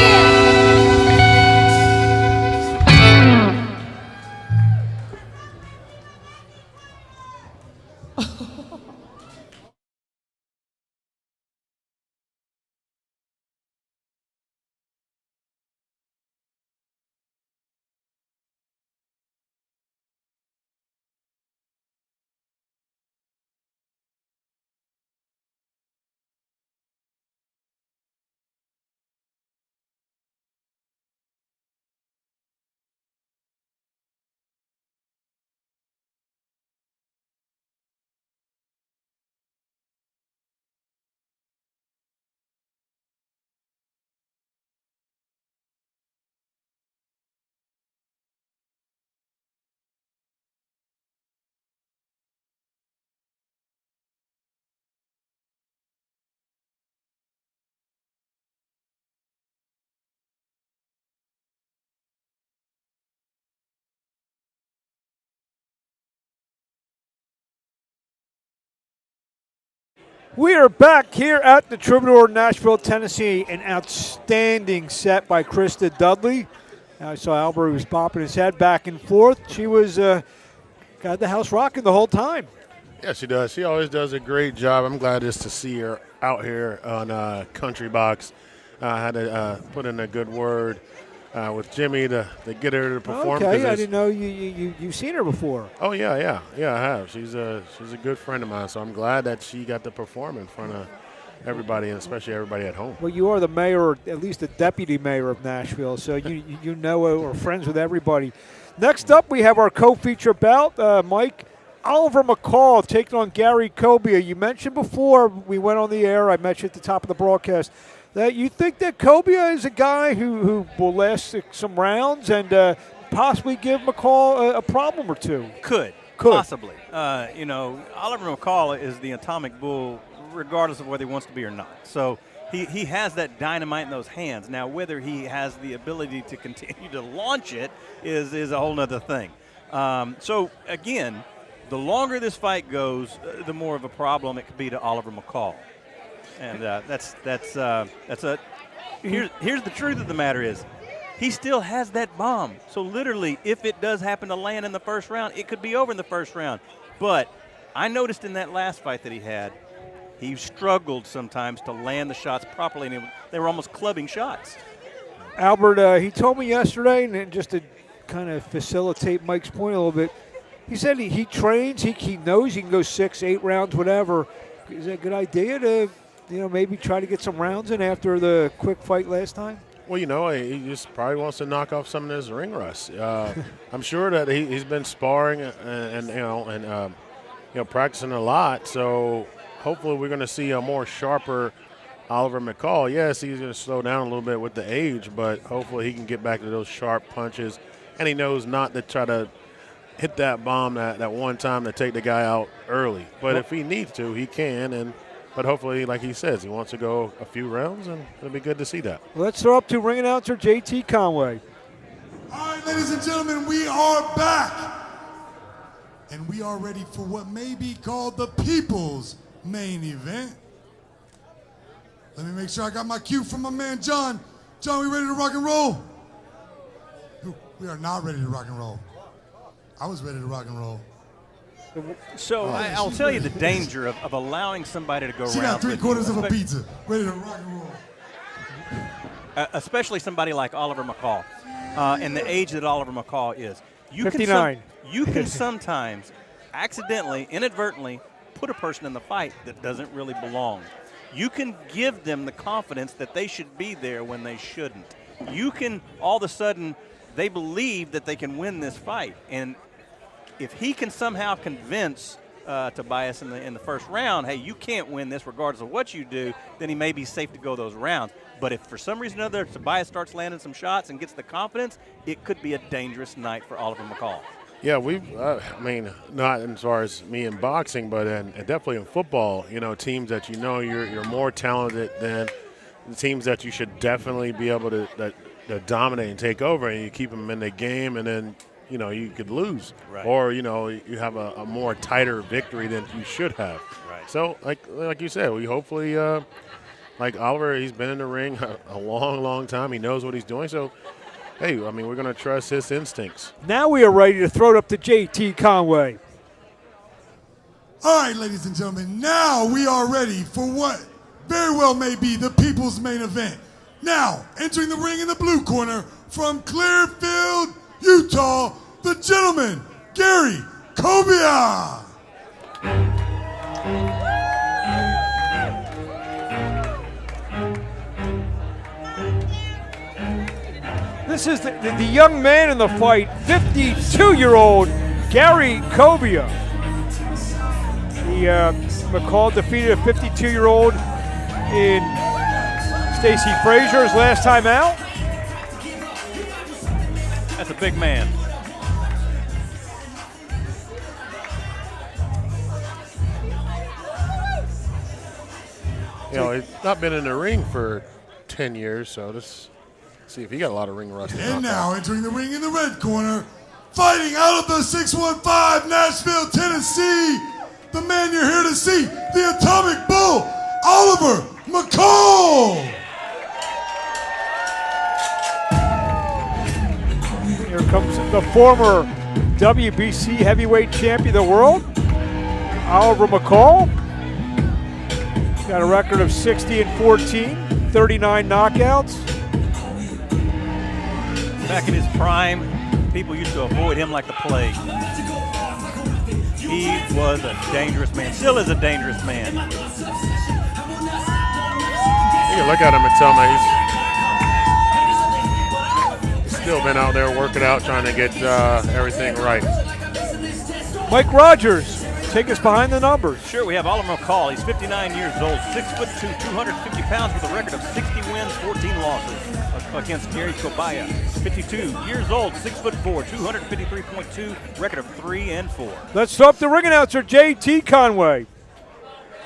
We are back here at the Troubadour, Nashville, Tennessee. An outstanding set by Christa Dudley. I saw Albert was bopping his head back and forth. She was got the house rocking the whole time. Yeah, she does. She always does a great job. I'm glad just to see her out here on Country Box. I had to put in a good word with Jimmy to get her to perform. Okay, I didn't know you've seen her before. Oh yeah, I have. She's a good friend of mine, so I'm glad that she got to perform in front of everybody, and especially everybody at home. Well, you are the mayor, or at least the deputy mayor of Nashville, so you know or friends with everybody. Next up, we have our co-feature bout, Mike. Oliver McCall taking on Gary Kobia. You mentioned before we went on the air, I mentioned at the top of the broadcast, that you think that Kobia is a guy who will last some rounds and possibly give McCall a problem or two. Could. Possibly. Oliver McCall is the atomic bull regardless of whether he wants to be or not. So he has that dynamite in those hands. Now, whether he has the ability to continue to launch it is a whole other thing. So, again, the longer this fight goes, the more of a problem it could be to Oliver McCall. And here's the truth of the matter is he still has that bomb. So literally, if it does happen to land in the first round, it could be over in the first round. But I noticed in that last fight that he had, he struggled sometimes to land the shots properly, and they were almost clubbing shots. Albert, he told me yesterday, and just to kind of facilitate Mike's point a little bit, he said he trains, he knows he can go 6, 8 rounds, whatever. Is that a good idea to maybe try to get some rounds in after the quick fight last time? Well, he just probably wants to knock off some of his ring rust. I'm sure that he's been sparring and practicing a lot. So hopefully we're going to see a more sharper Oliver McCall. Yes, he's going to slow down a little bit with the age, but hopefully he can get back to those sharp punches. And he knows not to try to hit that bomb that one time to take the guy out early. But if he needs to, he can. But hopefully, like he says, he wants to go a few rounds, and it'll be good to see that. Let's throw up to ring announcer JT Conway. All right, ladies and gentlemen, we are back. And we are ready for what may be called the people's main event. Let me make sure I got my cue from my man, John. John, we ready to rock and roll? We are not ready to rock and roll. I was ready to rock and roll. So I'll tell you the danger of allowing somebody to go around. She got 3/4 of a pizza, ready to rock and roll. Especially somebody like Oliver McCall, and the age that Oliver McCall is. 59. You can sometimes accidentally, inadvertently, put a person in the fight that doesn't really belong. You can give them the confidence that they should be there when they shouldn't. You can, all of a sudden, they believe that they can win this fight. And if he can somehow convince Tobias in the first round, hey, you can't win this regardless of what you do, then he may be safe to go those rounds. But if for some reason or other Tobias starts landing some shots and gets the confidence, it could be a dangerous night for Oliver McCall. Yeah, not as far as me in boxing, but definitely in football, teams that you're more talented than, teams that you should definitely be able to dominate and take over, and you keep them in the game, and then you could lose, right. Or you have a more tighter victory than you should have. Right. So like you said, we hopefully like Oliver, he's been in the ring a long time. He knows what he's doing. So hey, I mean, we're going to trust his instincts. Now we are ready to throw it up to JT Conway. All right, ladies and gentlemen, now we are ready for what very well may be the people's main event. Now, entering the ring in the blue corner from Clearfield, Utah, the gentleman, Gary Kobia. This is the young man in the fight, 52-year-old Gary Kobia. McCall defeated a 52-year-old in Stacy Frazier's last time out. That's a big man. He's not been in the ring for 10 years, so let's see if he got a lot of ring rust. And now entering the ring in the red corner, fighting out of the 615 Nashville, Tennessee, the man you're here to see, the Atomic Bull, Oliver McCall. Here comes the former WBC heavyweight champion of the world, Oliver McCall. Got a record of 60-14, 39 knockouts. Back in his prime, people used to avoid him like the plague. He was a dangerous man, still is a dangerous man. You can look at him and tell me he's still been out there working out, trying to get everything right. Mike Rogers, take us behind the numbers. Sure, we have Oliver McCall. He's 59 years old, 6'2", 250 pounds with a record of 60 wins, 14 losses against Gary Kobia. 52 years old, 6'4", 253.2, record of 3-4. Let's throw up the ring announcer, JT Conway.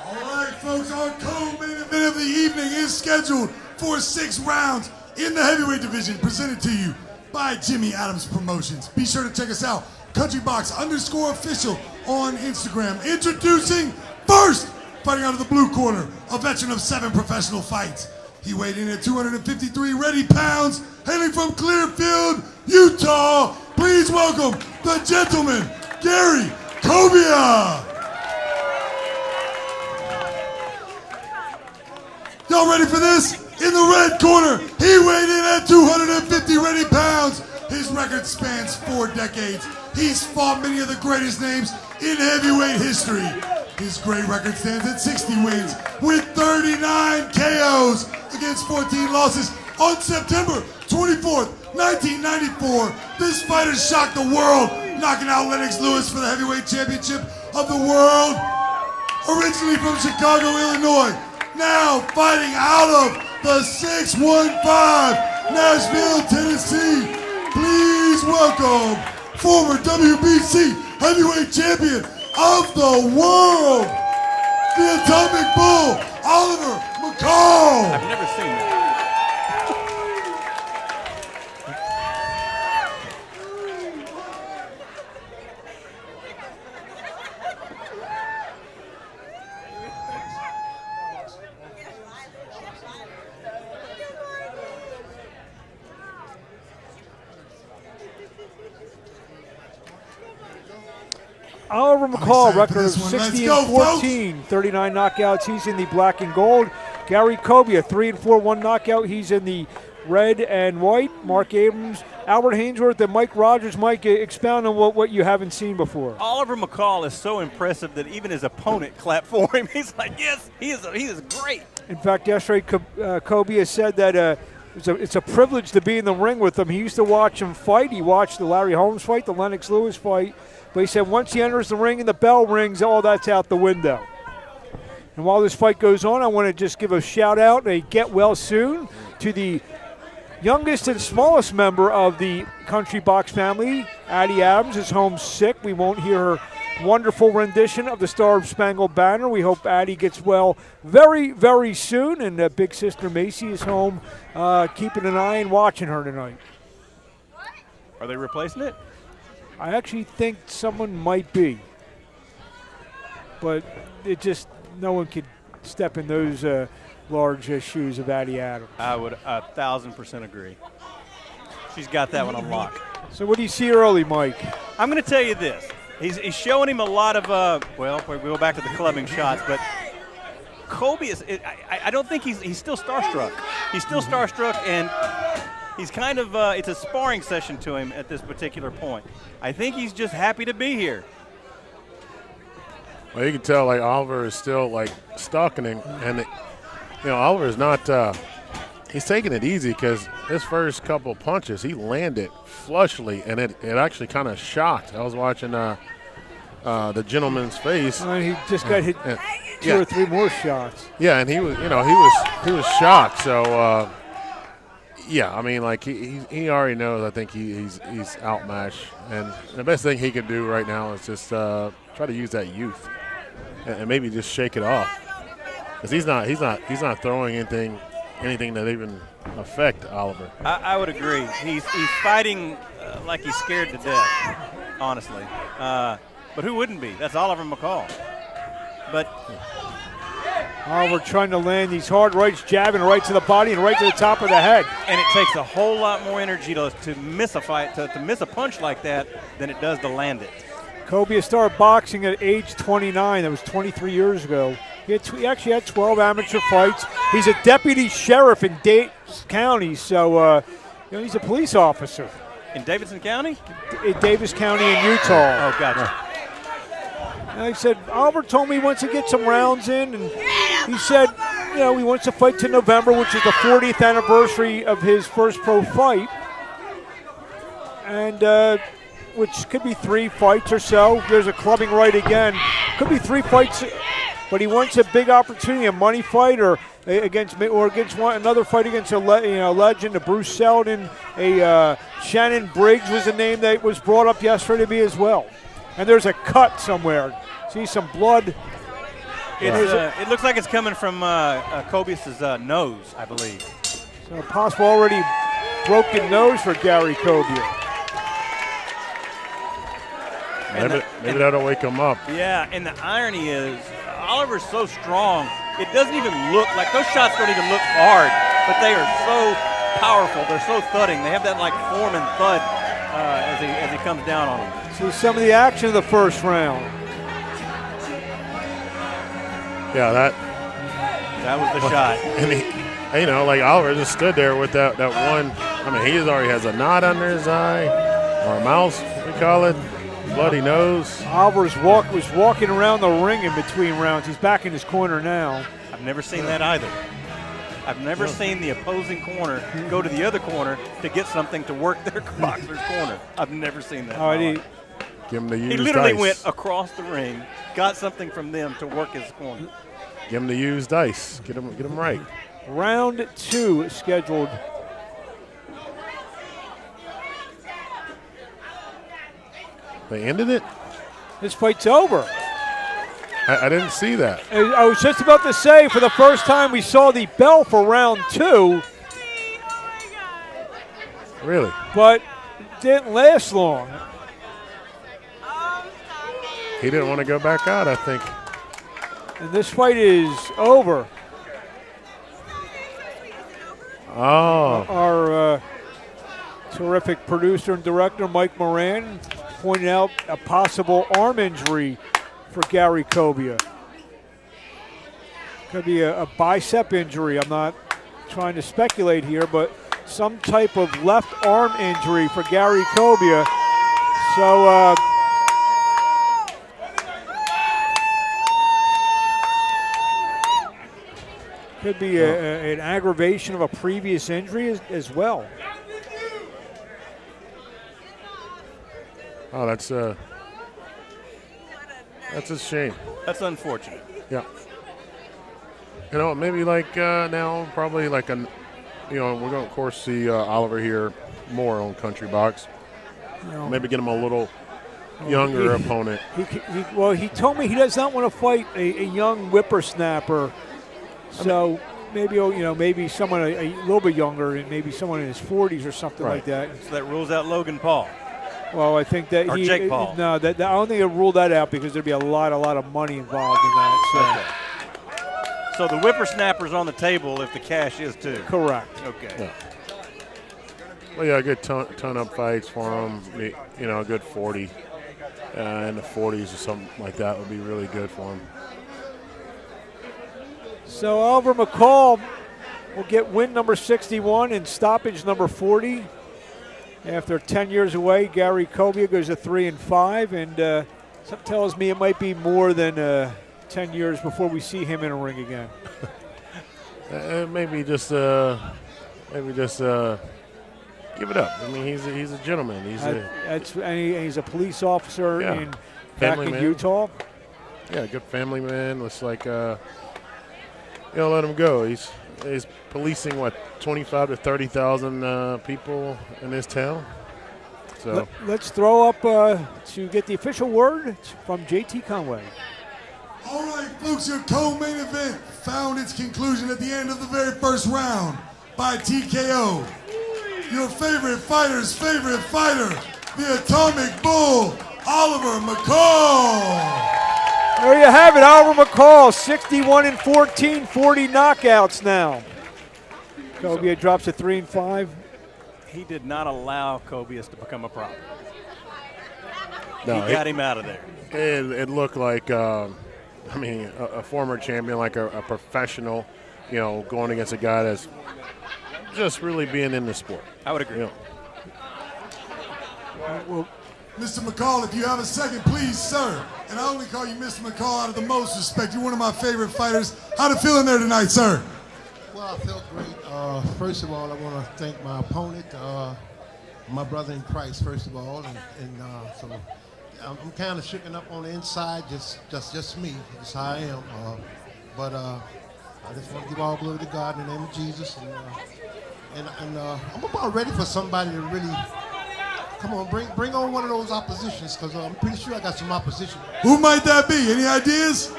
All right, folks, our co-main event of the evening is scheduled for 6 rounds in the heavyweight division, presented to you by Jimmy Adams Promotions. Be sure to check us out, countrybox_official on Instagram. Introducing first, fighting out of the blue corner, a veteran of 7 professional fights. He weighed in at 253 ready pounds, hailing from Clearfield, Utah. Please welcome the gentleman, Gary Kobia. Y'all ready for this? In the red corner, he weighed in at 250 ready pounds. His record spans 4 decades. He's fought many of the greatest names in heavyweight history. His great record stands at 60 wins with 39 KOs against 14 losses. On September 24th, 1994, this fighter shocked the world, knocking out Lennox Lewis for the heavyweight championship of the world. Originally from Chicago, Illinois, now fighting out of the 615 Nashville, Tennessee. Please welcome former WBC heavyweight champion of the world, the Atomic Bull, Oliver McCall. I've never seen that. Oliver McCall, record of this one. 60-14, 39 knockouts. He's in the black and gold. Gary Kobia, 3-4, 1 knockout. He's in the red and white. Mark Abrams, Albert Hainsworth, and Mike Rogers. Mike, expound on what you haven't seen before. Oliver McCall is so impressive that even his opponent clapped for him. He's like, yes, he is great. In fact, yesterday, Kobia said that it's a privilege to be in the ring with him. He used to watch him fight. He watched the Larry Holmes fight, the Lennox Lewis fight. But he said once he enters the ring and the bell rings, all that's out the window. And while this fight goes on, I want to just give a shout out, a get well soon, to the youngest and smallest member of the Country Box family. Addie Adams is home sick. We won't hear her wonderful rendition of the Star of Spangled Banner. We hope Addie gets well very, very soon, and big sister Macy is home keeping an eye and watching her tonight. Are they replacing it? I actually think someone might be, but it just no one could step in those large shoes of Addie Adams. I would 1,000% agree. She's got that one on lock. So what do you see early, Mike? I'm going to tell you this. He's showing him a lot of, well, we go back to the clubbing shots, but kobia is, I don't think he's still starstruck. He's still starstruck, and he's kind of, it's a sparring session to him at this particular point. I think he's just happy to be here. Well, you can tell, like, Oliver is still, like, stalking him, and, Oliver is not, he's taking it easy because his first couple punches, he landed flushly, and it actually kind of shocked. I was watching the gentleman's face. He just got hit two or three more shots. Yeah, and he was, he was shocked. So, yeah, I mean, like he already knows. I think he's outmatched, and the best thing he can do right now is just try to use that youth, and maybe just shake it off, because he's not throwing anything that even affect Oliver. I would agree. He's fighting like he's scared to death, honestly. But who wouldn't be? That's Oliver McCall. But Oliver trying to land these hard rights, jabbing right to the body and right to the top of the head. And it takes a whole lot more energy to miss a fight, to miss a punch like that than it does to land it. Kobia started boxing at age 29. That was 23 years ago. He actually had 12 amateur fights. He's a deputy sheriff in Davis County, so he's a police officer. In Davidson County? In Davis County in Utah. Oh, gotcha. And he said, Oliver told me he wants to get some rounds in, and he said, he wants to fight to November, which is the 40th anniversary of his first pro fight, and which could be 3 fights or so. There's a clubbing right again. Could be 3 fights. But he wants a big opportunity, a money fight, or against another fight against a legend, a Bruce Seldon, a Shannon Briggs was a name that was brought up yesterday to me as well. And there's a cut somewhere. See some blood. It looks like it's coming from Kobias' nose, I believe. So a possible already broken nose for Gary Kobia. Maybe that'll wake him up. Yeah, and the irony is, Oliver's so strong, it doesn't even look like those shots don't even look hard, but they are so powerful. They're so thudding. They have that like form and thud as he comes down on them. See some of the action of the first round. Yeah, that was the shot. And he, like Oliver just stood there with that one. I mean, he already has a knot under his eye, or a mouse, we call it. Bloody nose. Oliver was walking around the ring in between rounds. He's back in his corner now. I've never seen that either. I've never seen the opposing corner go to the other corner to get something to work their boxer's corner. I've never seen that. Give him the used He literally dice. went across the ring, got something from them to work his corner. Give him the used dice. Get him right. Round 2 scheduled. They ended it? This fight's over. I didn't see that. I was just about to say, for the first time we saw the bell for round 2. Really? But it didn't last long. He didn't want to go back out, I think. And this fight is over. Oh. Our terrific producer and director, Mike Moran, pointed out a possible arm injury for Gary Kobia. Could be a bicep injury. I'm not trying to speculate here, but some type of left arm injury for Gary Kobia. So could be an aggravation of a previous injury as well. Oh, that's a shame. That's unfortunate. Yeah. Maybe like now, probably like we're going to, of course, see Oliver here more on Country Box. Maybe get him a little younger opponent. He told me he does not want to fight a young whippersnapper. So maybe someone a little bit younger, and maybe someone in his 40s or something like that. So that rules out Logan Paul. Well, I think that Jake Paul. No, I don't think it'll rule that out because there'd be a lot of money involved in that. So the whippersnapper's on the table if the cash is too. Correct. Okay. Yeah. Well, yeah, a good ton-up fights for him. A good 40 in the 40s or something like that would be really good for him. So Oliver McCall will get win number 61 and stoppage number 40. After 10 years away, Gary Kobia goes to 3-5, and something tells me it might be more than 10 years before we see him in a ring again. Maybe just give it up. I mean, he's a gentleman. He's a police officer back in Utah. Yeah, good family man. Looks like let him go. He's policing 25 to 30,000 people in this town. So let's throw up to get the official word from JT Conway. All right, folks, your co-main event found its conclusion at the end of the very first round by TKO. Your favorite fighter's favorite fighter, the Atomic Bull, Oliver McCall. There you have it, Oliver McCall, 61-14, 40 knockouts now. Kobia drops to 3-5. He did not allow Kobias to become a problem. No, he got him out of there. It looked like, a former champion, like a professional, going against a guy that's just really being in the sport. I would agree. Well, Mr. McCall, if you have a second, please, sir. And I only call you Mr. McCall out of the most respect. You're one of my favorite fighters. How'd it feel in there tonight, sir? Well, I felt great. First of all, I want to thank my opponent, my brother in Christ, first of all. So I'm kind of shooken up on the inside, just me. That's how I am. But I just want to give all glory to God in the name of Jesus. And I'm about ready for somebody to really, come on, bring on one of those oppositions, because I'm pretty sure I got some opposition. Who might that be? Any ideas?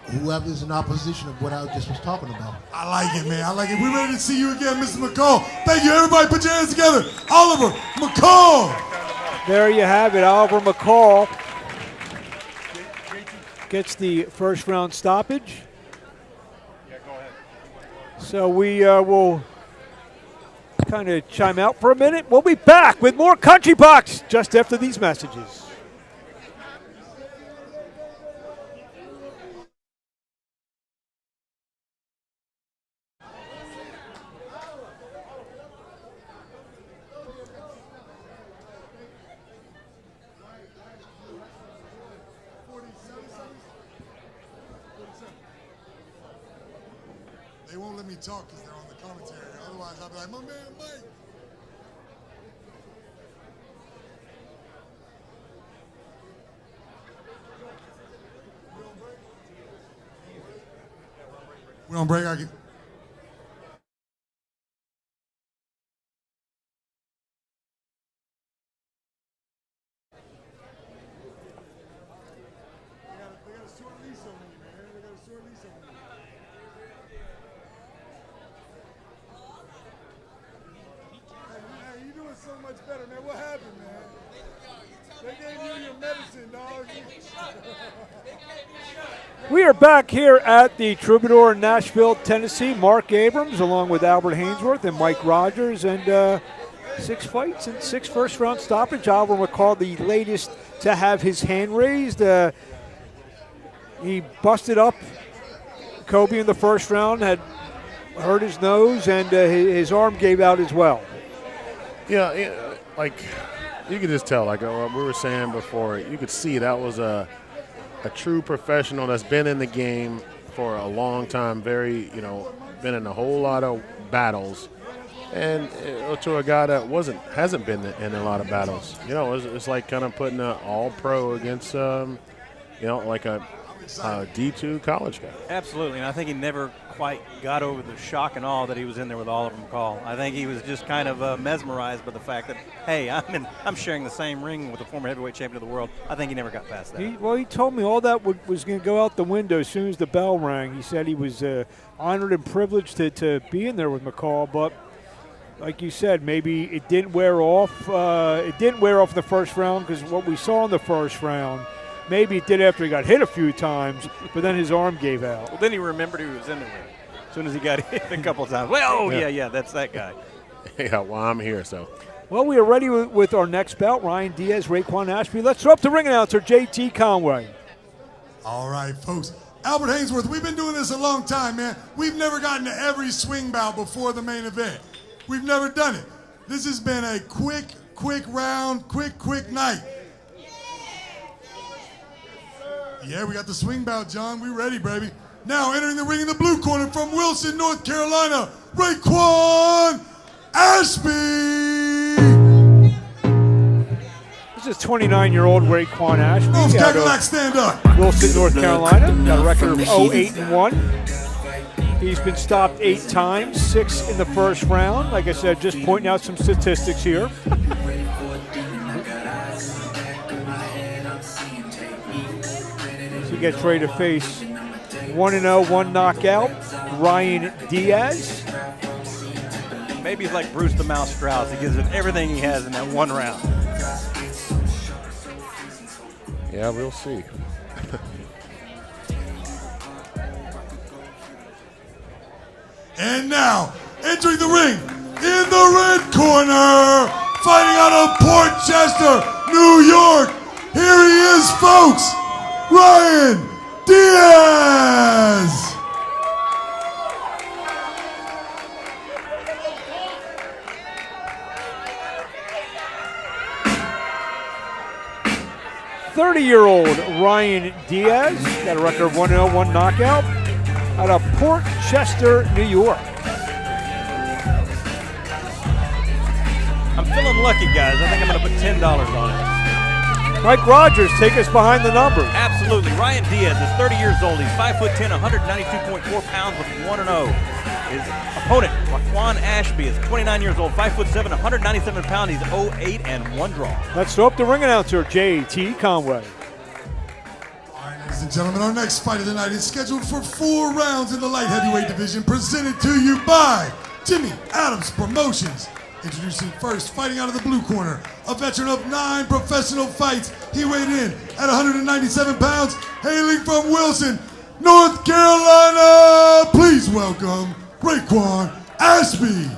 Whoever's in opposition of what I just was talking about. I like it, man. I like it. We're ready to see you again, Mr. McCall. Thank you. Everybody put your hands together. Oliver McCall. There you have it. Oliver McCall gets the first round stoppage. So we will kind of chime out for a minute. We'll be back with more Country Box just after these messages. They won't let me talk because they're on the commentary. Otherwise, I'll be like, my man, Mike. We're on break. I can. They got a short leash on me, man. They got a short leash on me. Hey, you doing so much better, man. What happened, man? They gave you your medicine, dog. We are back here at the Troubadour in Nashville, Tennessee. Mark Abrams along with Albert Hainsworth and Mike Rogers, and 6 fights and 6 first-round stoppage. Oliver McCall, the latest to have his hand raised. He busted up Kobia in the first round, had hurt his nose, and his arm gave out as well. Yeah, like you could just tell, like what we were saying before, you could see that was a true professional that's been in the game for a long time, been in a whole lot of battles, and to a guy that hasn't been in a lot of battles. It's like kind of putting an all-pro against, like a D2 college guy. Absolutely, and I think he never quite got over the shock and awe that he was in there with Oliver McCall. I think he was just kind of mesmerized by the fact that, hey, I'm sharing the same ring with the former heavyweight champion of the world. I think he never got past that. He told me all that was going to go out the window as soon as the bell rang. He said he was honored and privileged to be in there with McCall, but like you said, maybe it didn't wear off. It didn't wear off in the first round because what we saw in the first round, maybe it did after he got hit a few times, but then his arm gave out. Well, then he remembered who was in the ring as soon as he got hit a couple of times. Well, yeah, that's that guy. Yeah, well, I'm here, so. Well, we are ready with our next bout, Ryan Diaz, Rayquan Ashby. Let's throw up the ring announcer, JT Conway. All right, folks. Albert Hainsworth, we've been doing this a long time, man. We've never gotten to every swing bout before the main event. We've never done it. This has been a quick round, quick night. Yeah, we got the swing bout, John. We ready, baby. Now entering the ring in the blue corner from Wilson, North Carolina, Rayquan Ashby. This is 29-year-old Rayquan Ashby. North Cadillac, stand up. Wilson, North Carolina. Got a record of 0-8-1. He's been stopped 8 times, 6 in the first round. Like I said, just pointing out some statistics here. He gets ready to face 1-0, 1 knockout, Ryan Diaz. Maybe he's like Bruce the Mouse Strauss. He gives it everything he has in that one round. Yeah, we'll see. And now, entering the ring in the red corner, fighting out of Port Chester, New York. Here he is, folks. Ryan Diaz! 30-year-old Ryan Diaz got a record of 1-0, 1 knockout out of Port Chester, New York. I'm feeling lucky, guys. I think I'm going to put $10 on it. Mike Rogers, take us behind the numbers. Absolutely. Ryan Diaz is 30 years old. He's 5'10", 192.4 pounds with 1-0. His opponent, Rayquan Ashby, is 29 years old, 5'7", 197 pounds. He's 0-8 and 1 draw. Let's throw up the ring announcer, JT Conway. All right, ladies and gentlemen, our next fight of the night is scheduled for 4 rounds in the light heavyweight division, presented to you by Jimmy Adams Promotions. Introducing first, fighting out of the blue corner, a veteran of 9 professional fights. He weighed in at 197 pounds, hailing from Wilson, North Carolina. Please welcome Rayquan Ashby.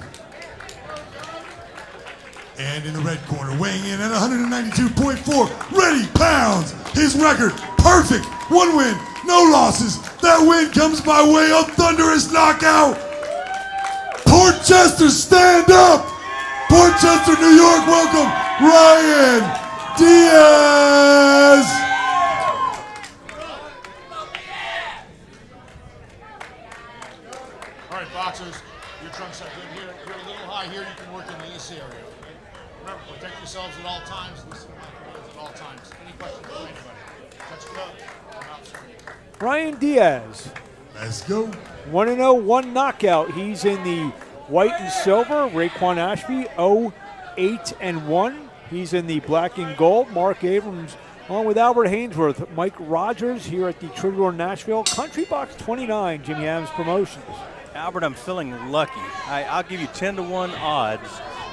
And in the red corner, weighing in at 192.4 ready pounds. His record, perfect, 1 win, no losses. That win comes by way of thunderous knockout. Port Chester, stand up. Port Chester, New York, welcome Ryan Diaz. All right, boxers, your trunks are good here. You're a little high here. You can work in this area. Okay? Remember, protect yourselves at all times. Listen to my commands at all times. Any questions for anybody? Touch gloves. I'm out, sir. Ryan Diaz. Let's go. 1-0, 1 knockout. He's in the white and silver. Rayquan Ashby, 0-8 and 1. He's in the black and gold. Mark Abrams, along with Albert Hainsworth, Mike Rogers here at the Troubadour Nashville Country Box 29, Jimmy Adams Promotions. Albert, I'm feeling lucky. I'll give you 10-1 odds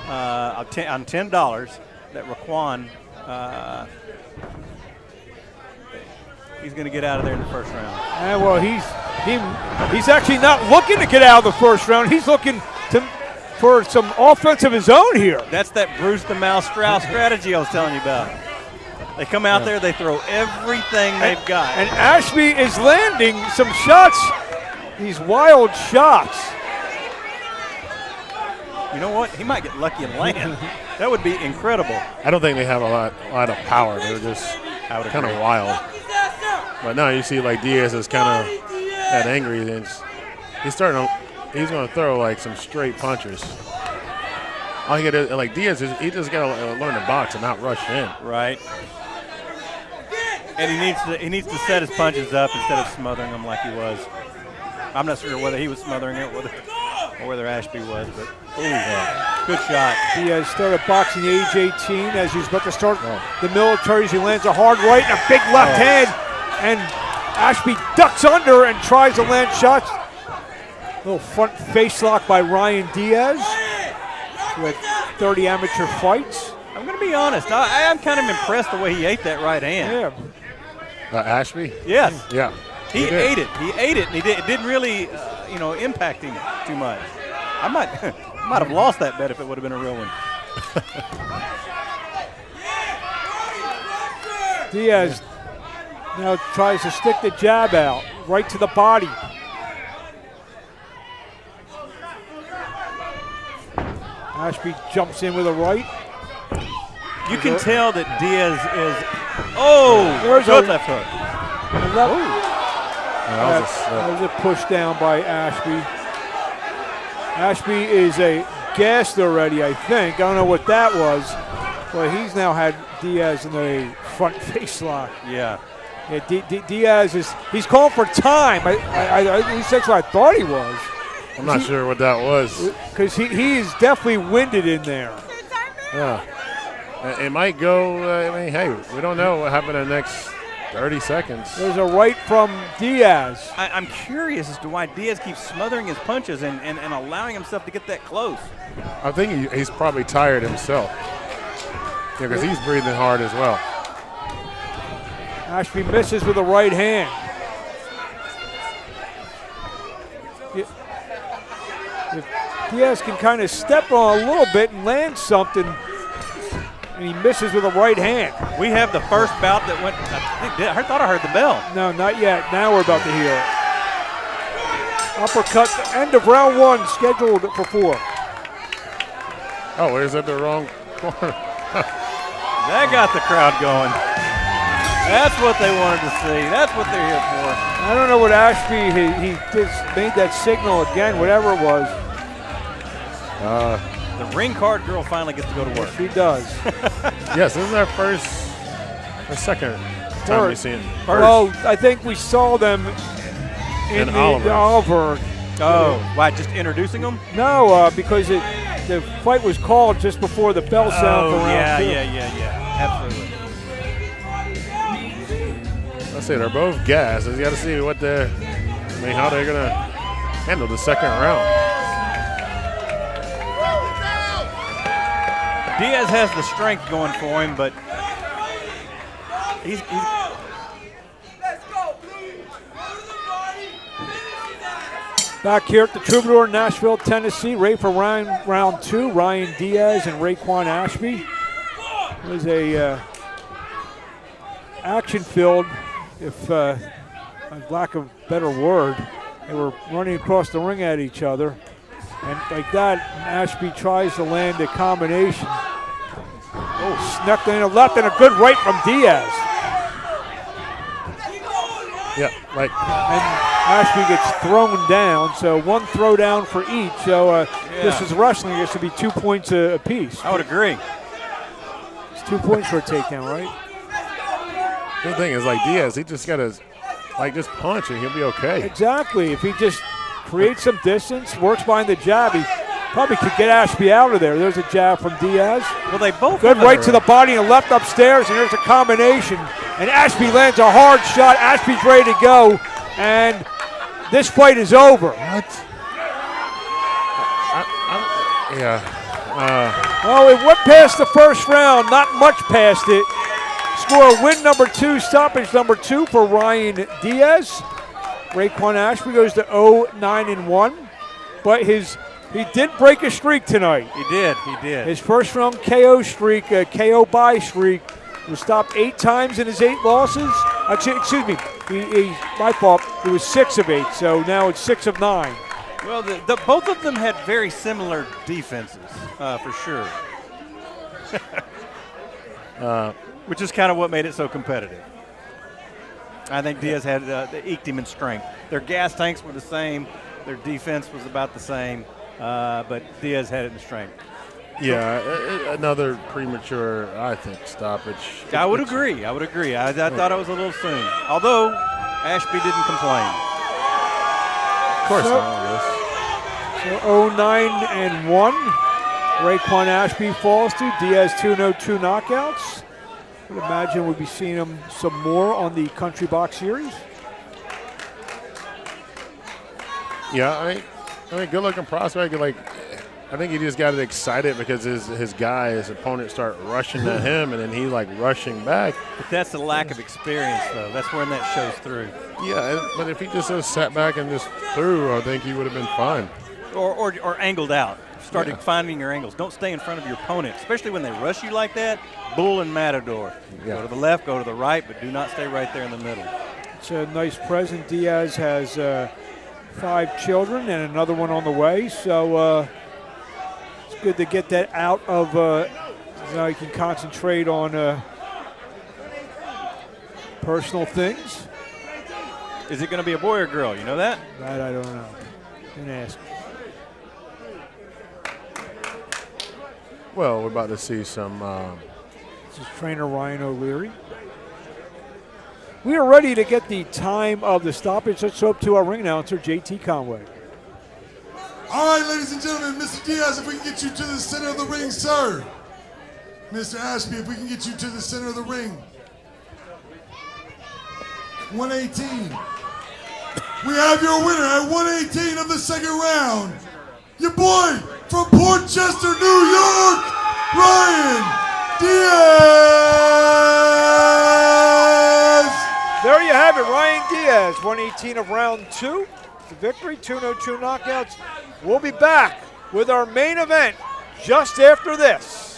on $10 that Rayquan he's going to get out of there in the first round. And well, he's actually not looking to get out of the first round. He's looking for some offense of his own here. That's that Bruce the Mouse Strauss strategy I was telling you about. They come out there, they throw everything they've got. And Ashby is landing some shots, these wild shots. You know what? He might get lucky and land. That would be incredible. I don't think they have a lot of power. They're just kind of wild. But now you see like Diaz is kind of that angry. And he's going to throw like some straight punches. All he got to, like Diaz, he just got to learn to box and not rush in. Right. And he needs to set his punches up instead of smothering them like he was. I'm not sure whether he was smothering it or whether Ashby was, but good shot. He started boxing age 18 as he's about to start the militaries. He lands a hard right and a big left hand, and Ashby ducks under and tries to land shots. Little front face lock by Ryan Diaz, who had 30 amateur fights. I'm going to be honest. I'm kind of impressed the way he ate that right hand. Yeah. Ashby? Yes. Yeah. He ate it. He ate it, and it didn't really, impact him too much. I might have lost that bet if it would have been a real one. Diaz now tries to stick the jab out, right to the body. Ashby jumps in with a right. You can tell that Diaz is. There's good a left hook. That was a push down by Ashby. Ashby is gassed already, I think. I don't know what that was, but he's now had Diaz in a front face lock. Yeah. Diaz he's calling for time. At least that's what I thought he was. I'm not sure what that was. Because he is definitely winded in there. Yeah. It might go, hey, we don't know what happened in the next 30 seconds. There's a right from Diaz. I'm curious as to why Diaz keeps smothering his punches and allowing himself to get that close. I think he's probably tired himself. Yeah, because he's breathing hard as well. Ashby misses with the right hand. If Diaz can kind of step on a little bit and land something, and he misses with a right hand. We have the first bout that went. I thought I heard the bell. No, not yet. Now we're about to hear it. Uppercut, end of round one, scheduled for 4. Oh, is it the wrong corner? That got the crowd going. That's what they wanted to see. That's what they're here for. I don't know what Ashby, he just made that signal again, whatever it was. The ring card girl finally gets to go to work. She does. Yes, this is our second time we've seen it. Well, I think we saw them in the Oliver. Oh, why, just introducing them? No, because the fight was called just before the bell sound for round 2. Yeah. Absolutely. Let's say they're both gassed. You got to see how they're going to handle the second round. Diaz has the strength going for him, but he's back here at the Troubadour, Nashville, Tennessee. Ready for round 2. Ryan Diaz and Rayquan Ashby. It was a action-filled, if lack of a better word. They were running across the ring at each other. And like that, Ashby tries to land a combination. Snuck in a left and a good right from Diaz. Yeah, right. And Ashby gets thrown down, so 1 throw down for each. So this is wrestling. It should be 2 points apiece. I would agree. It's 2 points for a takedown, right? The thing is, Diaz, he just got to, just punch and he'll be okay. Exactly. If he just creates some distance, works behind the jab, he probably could get Ashby out of there. There's a jab from Diaz. Well, they both good right to the body and left upstairs, and there's a combination. And Ashby lands a hard shot. Ashby's ready to go, and this fight is over. What? Well, it went past the first round, not much past it. Score win number 2, stoppage number 2 for Ryan Diaz. Rayquan Ashby goes to 0-9-1, but he did break a streak tonight. He did. His first round KO streak, KO by streak, was stopped 8 times in his 8 losses. Excuse me, my fault. It was 6 of 8, so now it's 6 of 9. Well, both of them had very similar defenses, for sure. Which is kind of what made it so competitive. I think Diaz had eked him in strength. Their gas tanks were the same. Their defense was about the same. But Diaz had it in strength. Yeah, another premature, I think, stoppage. I would agree. I thought it was a little soon. Although Ashby didn't complain. Of course So- not. So 0-9-1. Rayquan Ashby falls to Diaz 2-0-2 knockouts. I would imagine we'll be seeing him some more on the Country Box Series. Yeah, I mean, good looking prospect. Like, I think he just got excited because his opponent start rushing at him, and then he like rushing back. But that's the lack of experience, though. That's when that shows through. Yeah, but if he just sat back and just threw, I think he would have been fine. Or angled out. Started finding your angles. Don't stay in front of your opponent, especially when they rush you like that. Bull and matador. Yeah. Go to the left, go to the right, but do not stay right there in the middle. It's a nice present. Diaz has 5 children and another one on the way, so it's good to get that out of. Now you can concentrate on personal things. Is it going to be a boy or girl? You know that? That I don't know. Didn't ask. Well, we're about to see some. This is trainer Ryan O'Leary. We are ready to get the time of the stoppage. Let's go up to our ring announcer, JT Conway. All right, ladies and gentlemen, Mr. Diaz, if we can get you to the center of the ring, sir. Mr. Ashby, if we can get you to the center of the ring. 118. We have your winner at 118 of the second round. Your boy from Port Chester, New York, Ryan Diaz. There you have it, Ryan Diaz, 118 of round 2. The victory, 2-0-2 knockouts. We'll be back with our main event just after this.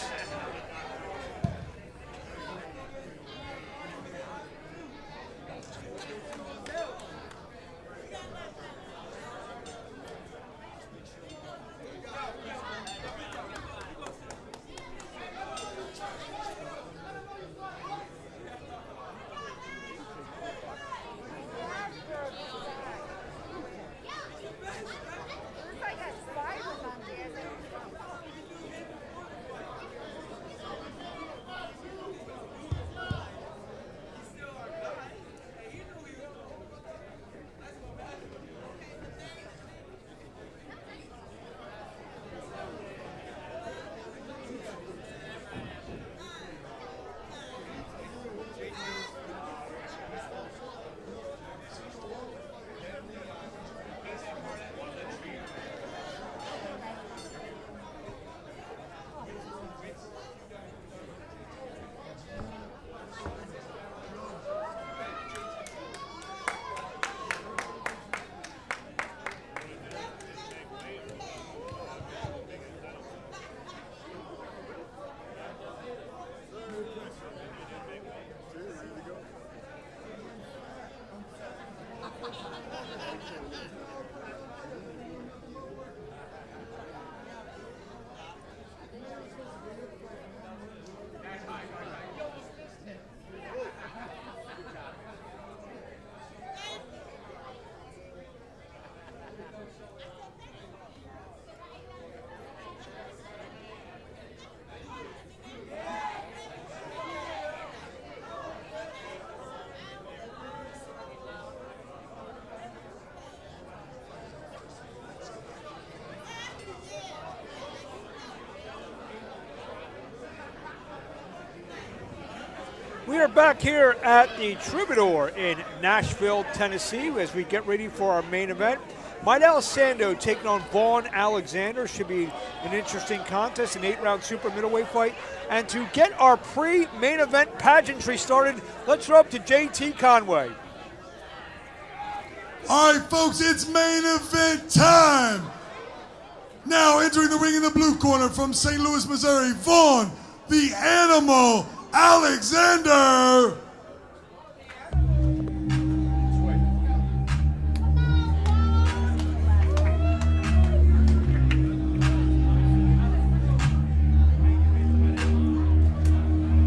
We are back here at the Troubadour in Nashville, Tennessee, as we get ready for our main event. Mel Sando taking on Vaughn Alexander. Should be an interesting contest, an 8-round super middleweight fight. And to get our pre-main event pageantry started, let's throw up to JT Conway. All right, folks, it's main event time. Now entering the ring in the blue corner from St. Louis, Missouri, Vaughn, the Animal Alexander.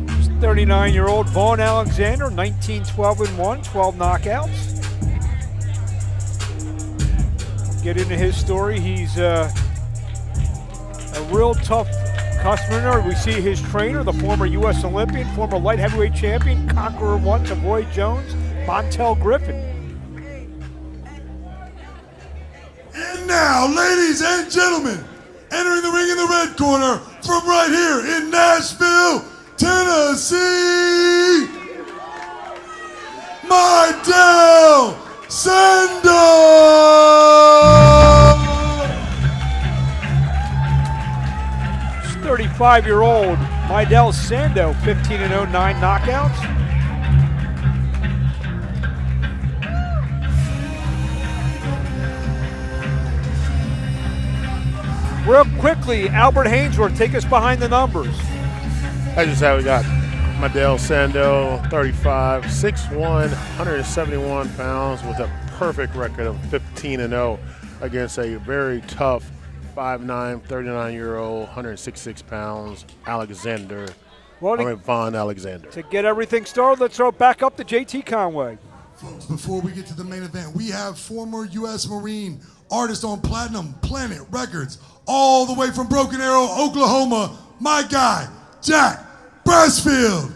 This 39-year-old Vaughn Alexander, 19-12-1, 12 knockouts. Get into his story. He's a real tough Customer, we see his trainer, the former U.S. Olympian, former light heavyweight champion, conqueror once of Roy Jones, Montel Griffin. And now, ladies and gentlemen, entering the ring in the red corner from right here in Nashville, Tennessee, Mel Sando! 35-year-old Mel Sando, 15-0, 9 knockouts. Real quickly, Albert Hainsworth, take us behind the numbers. I just have we got Mel Sando, 35, 6'1", 171 pounds with a perfect record of 15-0 against a very tough 5'9", 39-year-old, 166 pounds, Von Alexander. To get everything started, let's throw it back up to JT Conway. Folks, before we get to the main event, we have former U.S. Marine, artist on Platinum Planet Records, all the way from Broken Arrow, Oklahoma, my guy, Jack Brassfield.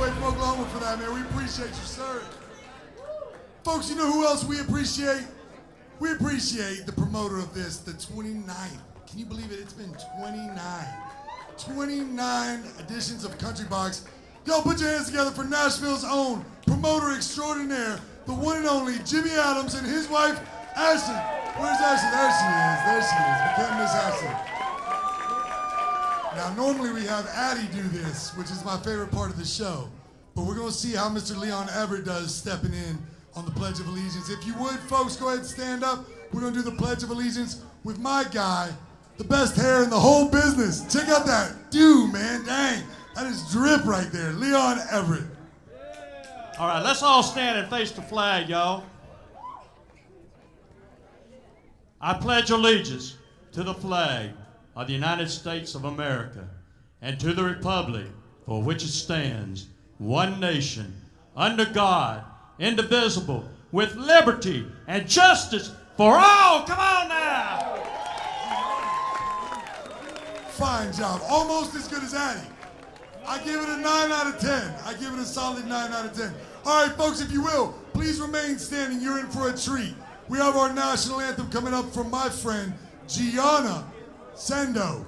way from Oklahoma for that, man. We appreciate you, sir. Folks, you know who else we appreciate? We appreciate the promoter of this, the 29th. Can you believe it? It's been 29 editions of Country Box. Y'all put your hands together for Nashville's own promoter extraordinaire, the one and only Jimmy Adams and his wife, Ashley. Where's Ashley? There she is. There she is. We can't miss Ashley. Now, normally we have Addie do this, which is my favorite part of the show. But we're going to see how Mr. Leon Everett does stepping in on the Pledge of Allegiance. If you would, folks, go ahead and stand up. We're going to do the Pledge of Allegiance with my guy, the best hair in the whole business. Check out that dude, man. Dang. That is drip right there. Leon Everett. All right, let's all stand and face the flag, y'all. I pledge allegiance to the flag of the United States of America and to the republic for which it stands, one nation, under God, indivisible, with liberty and justice for all. Come on now. Fine job. Almost as good as Addie. I give it a 9 out of 10. I give it a solid 9 out of 10. All right, folks, if you will, please remain standing. You're in for a treat. We have our national anthem coming up from my friend, Giovanni Sando.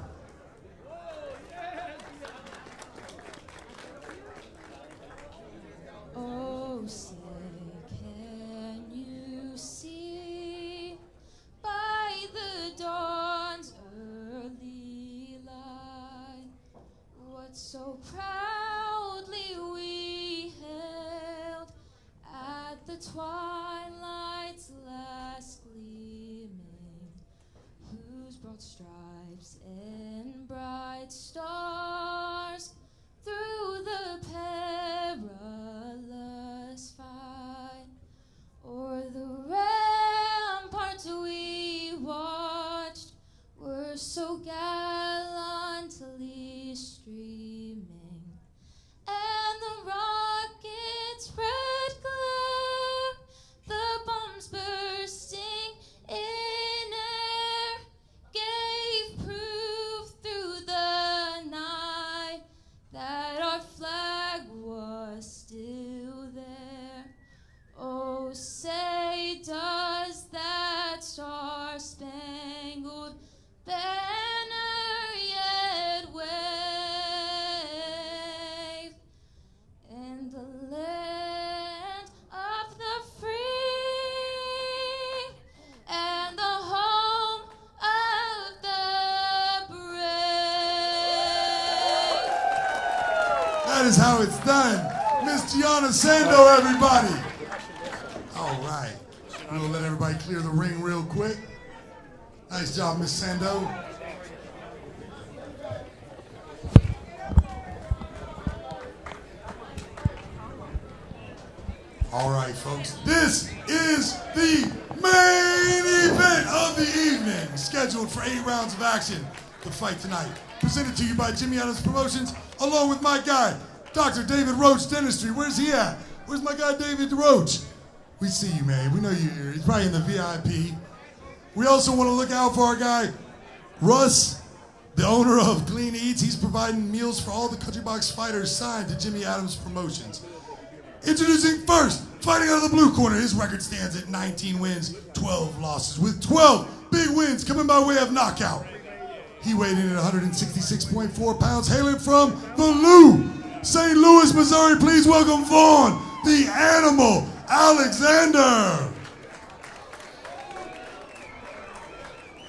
Oh, say, can you see by the dawn's early light what so proudly we hailed at the twilight's last gleaming, whose broad stripes and bright stars through the perilous fight o'er the ramparts we watched were so gallantly streaming, and the rockets' red glare, the bombs bursting in air, gave proof through the night that our flag was still there. Oh, say, does that star-spangled banner yet wave? And the land of the free and the home of the brave. That is how it's done. Miss Giovanni Sando, everybody. All right. I'm going to let everybody clear the ring real quick. Nice job, Miss Sando. All right, folks. This is the main event of the evening, scheduled for 8 rounds of action. The fight tonight, presented to you by Jimmy Adams Promotions, along with my guy, Dr. David Roach Dentistry. Where's he at? Where's my guy, David Roach? We see you, man. We know you're here. He's probably in the VIP. We also want to look out for our guy, Russ, the owner of Clean Eats. He's providing meals for all the Country Box fighters signed to Jimmy Adams Promotions. Introducing first, fighting out of the blue corner, his record stands at 19 wins, 12 losses, with 12 big wins coming by way of knockout. He weighed in at 166.4 pounds, hailing from the Lou, St. Louis, Missouri. Please welcome Vaughn, the Animal Alexander.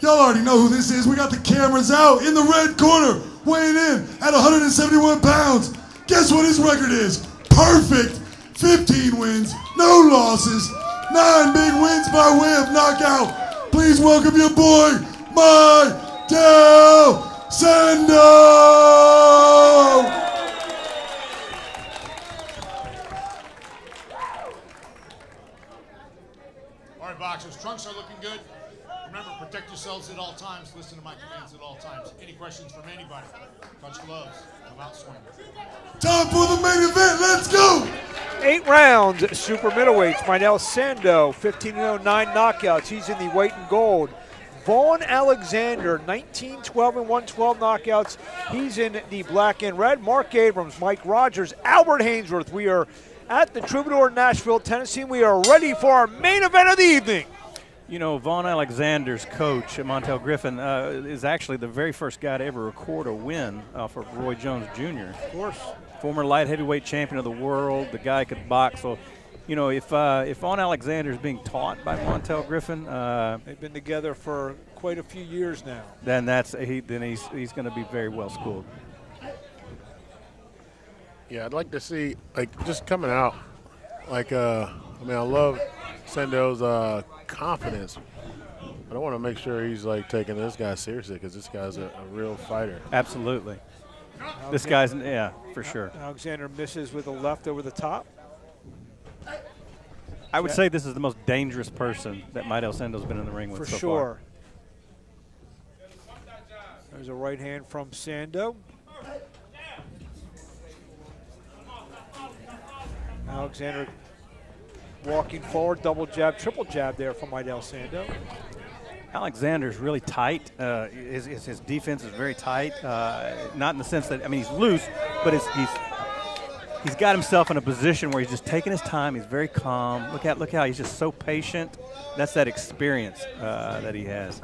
Y'all already know who this is. We got the cameras out. In the red corner, weighing in at 171 pounds. Guess what his record is? Perfect. 15 wins, no losses, 9 big wins by way of knockout. Please welcome your boy, Mel Sando. All right, boxers, trunks are looking good. Remember, protect yourselves at all times. Listen to my commands at all times. Any questions from anybody? Touch gloves. Come out swinging. Time for the main event. Let's go. 8 rounds, super middleweights. Mel Sando, 15-0, 9 knockouts. He's in the white and gold. Vaugh Alexander, 19, 12, and 112 knockouts. He's in the black and red. Mark Abrams, Mike Rogers, Albert Hainsworth. We are at the Troubadour, Nashville, Tennessee. We are ready for our main event of the evening. You know, Vaugh Alexander's coach, Montel Griffin, is actually the very first guy to ever record a win for Roy Jones Jr. Of course. Former light heavyweight champion of the world. The guy could box. So, you know, if Vaugh Alexander is being taught by Montel Griffin, they've been together for quite a few years now. Then he's going to be very well schooled. Yeah, I'd like to see, like, just coming out, like, I mean, I love Sando's confidence, but I want to make sure he's, like, taking this guy seriously, because this guy's a real fighter. Absolutely. This guy's, yeah, for sure. Alexander misses with a left over the top. I would say this is the most dangerous person that Mel Sando's been in the ring with so sure. Far. There's a right hand from Sando. Alexander walking forward, double jab, triple jab there from Mel Sando. Alexander's really tight. His defense is very tight. Not in the sense that, I mean, he's loose, but he's got himself in a position where he's just taking his time. He's very calm. Look how he's just so patient. That's that experience that he has.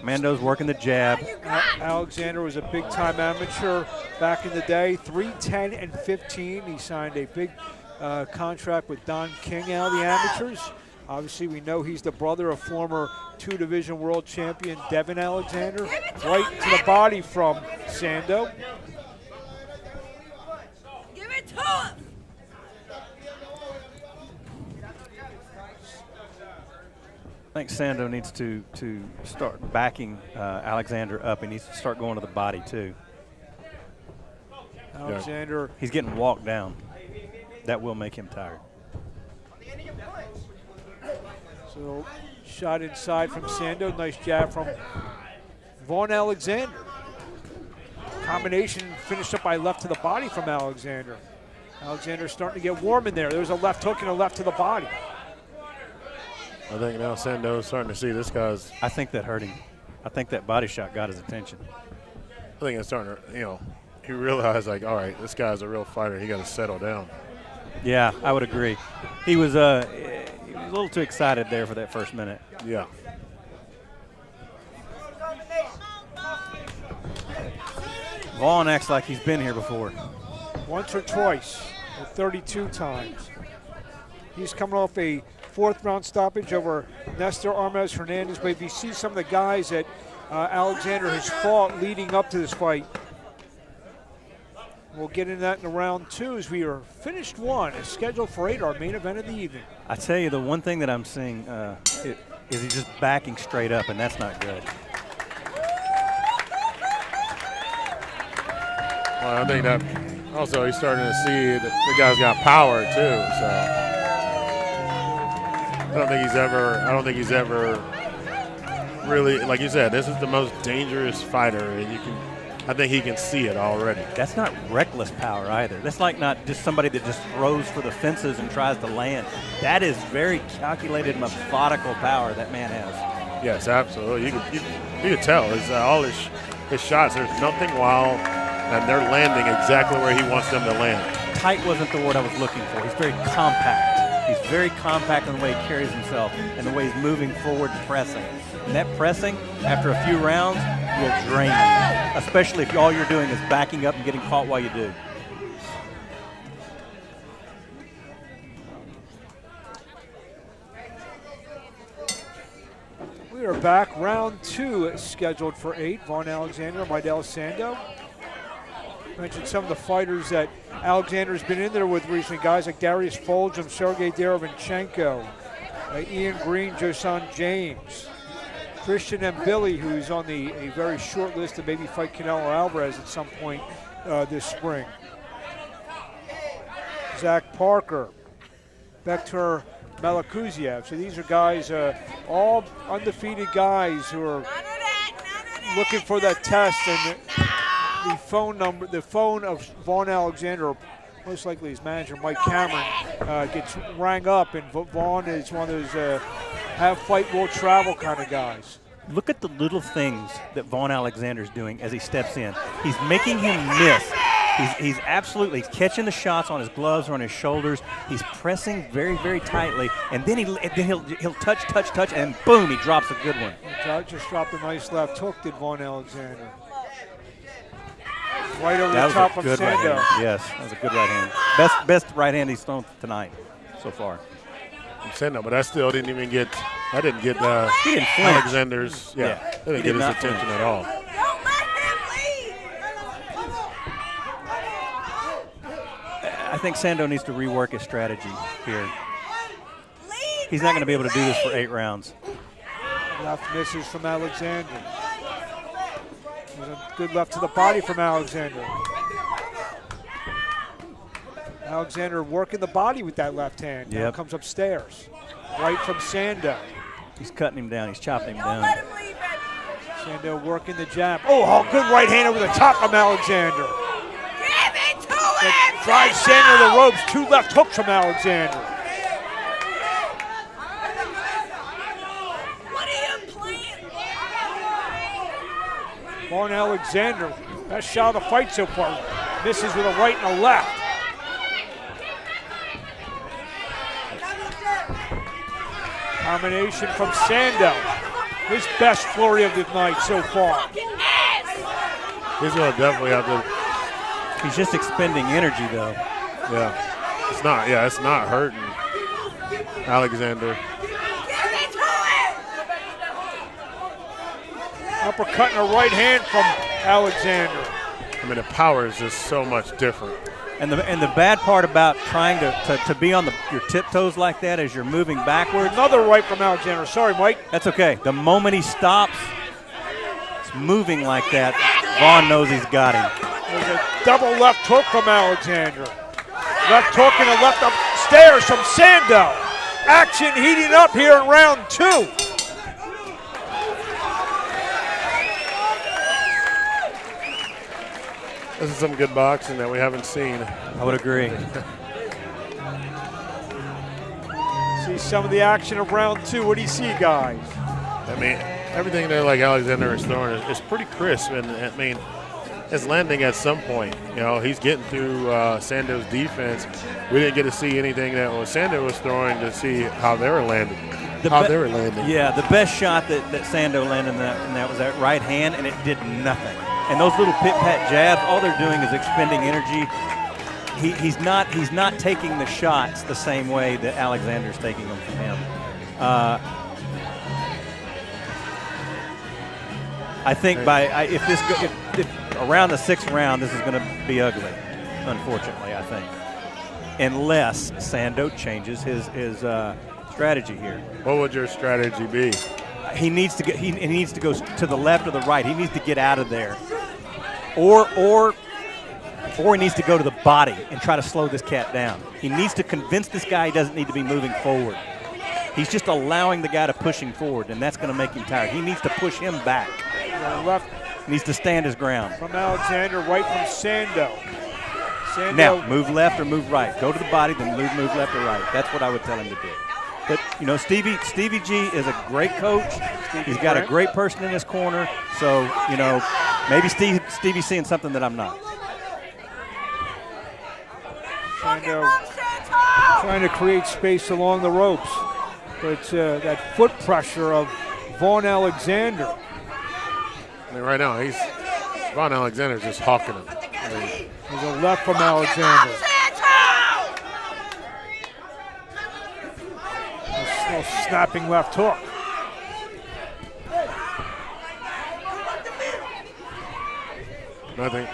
Mando's working the jab. Alexander was a big-time amateur back in the day, 3-10 and 15. He signed a big contract with Don King out of the amateurs. Obviously, we know he's the brother of former two-division world champion Devin Alexander. Right to the body from Sando. Give it to him! I think Sando needs to start backing Alexander up. He needs to start going to the body, too. Alexander. He's getting walked down. That will make him tired. So, shot inside from Sando. Nice jab from Vaugh Alexander. Combination finished up by left to the body from Alexander. Alexander starting to get warm in there. There's a left hook and a left to the body. I think now Sando's starting to see this guy's. I think that hurt him. I think that body shot got his attention. I think it's starting to, you know, he realized, like, all right, this guy's a real fighter. He got to settle down. Yeah, I would agree. He was a little too excited there for that first minute. Yeah. Vaughn acts like he's been here before. Once or twice, or 32 times. He's coming off a fourth-round stoppage over Nestor Armez Hernandez. But if you see some of the guys that Alexander has fought leading up to this fight, we'll get into that in round two as we are finished one. It's scheduled for 8, our main event of the evening. I tell you, the one thing that I'm seeing is he's just backing straight up, and that's not good. Well, I think that also he's starting to see that the guy's got power too. So I don't think he's ever really, like you said, this is the most dangerous fighter, and I think he can see it already. That's not reckless power either. That's like not just somebody that just throws for the fences and tries to land. That is very calculated, methodical power that man has. Yes, absolutely. You can tell. All his shots, there's nothing wild, and they're landing exactly where he wants them to land. Tight wasn't the word I was looking for. He's very compact. He's very compact in the way he carries himself and the way he's moving forward and pressing. And that pressing, after a few rounds, will drain you, especially if all you're doing is backing up and getting caught while you do. We are back. Round two scheduled for 8. Vaugh Alexander, Mel Sando. Mentioned some of the fighters that Alexander's been in there with recently, guys like Darius Foljam, Sergey Derevchenko, Ian Green, Josan James, Christian Mbili, who's on a very short list to maybe fight Canelo Alvarez at some point this spring. Zach Parker, Bektar Malakuziev. So these are guys, all undefeated guys who are looking for that test. And the phone of Vaugh Alexander most likely his manager, Mike Cameron, gets rang up, and Vaughn is one of those have fight, will travel kind of guys. Look at the little things that Vaughn Alexander's doing as he steps in. He's making him miss. He's absolutely catching the shots on his gloves or on his shoulders. He's pressing very, very tightly, and then he'll touch, and boom, he drops a good one. Just dropped a nice left hook, did Vaughn Alexander. Right over That the top was a of good right Sando. hand. Yes, that was a good right hand. Best right hand he's thrown tonight so far. Sando, but that still didn't even get. That didn't get He didn't flinch. Alexander's. Yeah, that didn't get his attention at all. Don't let him lead. I think Sando needs to rework his strategy here. He's not going to be able to do this for 8 rounds. Left misses from Alexander. There's a good left to the body from Alexander. Alexander working the body with that left hand. Now comes upstairs. Right from Sando. He's cutting him down. He's chopping him Don't down. let him lead, baby. Sando working the jab. Oh, good right hand over the top from Alexander. Give it to him. Drives Sando to the ropes. 2 left hooks from Alexander. What are you playing? Vaughn Alexander, best shot of the fight so far. Misses with a right and a left. Combination from Sando. His best flurry of the night so far. He's going to definitely have to. He's just expending energy, though. Yeah, it's not. Yeah, it's not hurting Alexander. Uppercut and a right hand from Alexander. I mean, the power is just so much different. And the bad part about trying to be on your tiptoes like that as you're moving backwards. Another right from Alexander. Sorry, Mike. That's okay. The moment he stops, it's moving like that, Vaughn knows he's got him. There's a double left hook from Alexander. Left hook and a left upstairs from Sando. Action heating up here in round 2. This is some good boxing that we haven't seen. I would agree. See some of the action of round 2. What do you see, guys? I mean, everything that like Alexander is throwing is pretty crisp, and I mean, it's landing at some point. You know, he's getting through Sando's defense. We didn't get to see anything that Sando was throwing to see how they were landing. Yeah, the best shot that Sando landed in that was that right hand, and it did nothing. And those little pit-pat jabs, all they're doing is expending energy. He's not taking the shots the same way that Alexander's taking them from him. I think if around the 6th round, this is going to be ugly, unfortunately, I think. Unless Sando changes his strategy here. What would your strategy be? He needs to get. He needs to go to the left or the right. He needs to get out of there, or he needs to go to the body and try to slow this cat down. He needs to convince this guy he doesn't need to be moving forward. He's just allowing the guy to push him forward, and that's going to make him tired. He needs to push him back. Left he needs to stand his ground. From Alexander, right from Sando. Now, move left or move right. Go to the body, then move left or right. That's what I would tell him to do. But, you know, Stevie G is a great coach. He's got a great person in his corner. So, you know, maybe Stevie's seeing something that I'm not. Sando trying to create space along the ropes. But it's that foot pressure of Vaughn Alexander. I mean, right now, Vaughn Alexander's just hawking him. I mean, there's a left from Alexander. A snapping left hook. Nothing.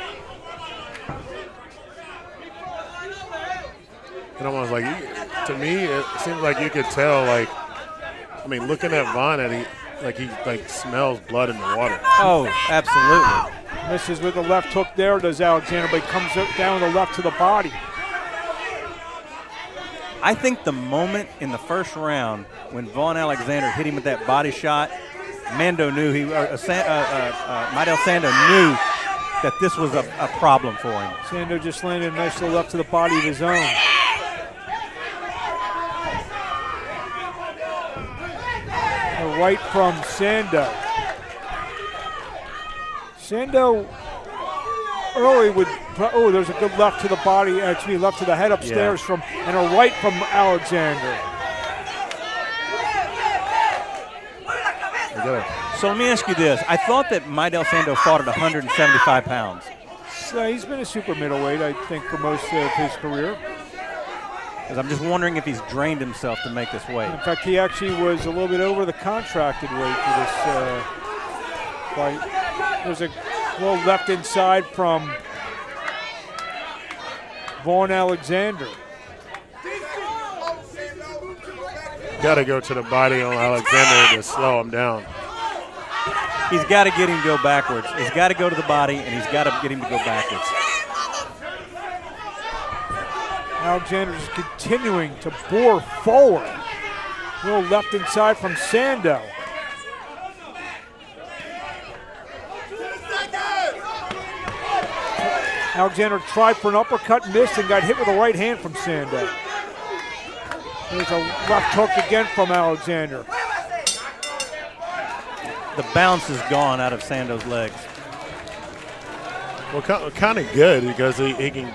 And almost like, to me, it seems like you could tell, like, I mean, looking at Vaughn, he smells blood in the water. Oh, absolutely. Misses with the left hook there, does Alexander, but he comes down with the left to the body. I think the moment in the first round when Vaughn Alexander hit him with that body shot, Mando knew Midel Sando knew that this was a problem for him. Sando just landed a nice little left to the body of his own. A right from Sando. Sando early with, there's a good left to the body, actually left to the head upstairs from, and a right from Alexander. So let me ask you this. I thought that Mel Sando fought at 175 pounds. So he's been a super middleweight, I think, for most of his career. Because I'm just wondering if he's drained himself to make this weight. In fact, he actually was a little bit over the contracted weight for this fight. There's a little left inside from Vaughn Alexander. Got to go to the body on Alexander to slow him down. He's got to get him to go backwards. He's got to go to the body, and he's got to get him to go backwards. Alexander's continuing to bore forward. A little left inside from Sando. Alexander tried for an uppercut, missed, and got hit with a right hand from Sando. There's a left hook again from Alexander. The bounce is gone out of Sando's legs. Well, kind of good because he can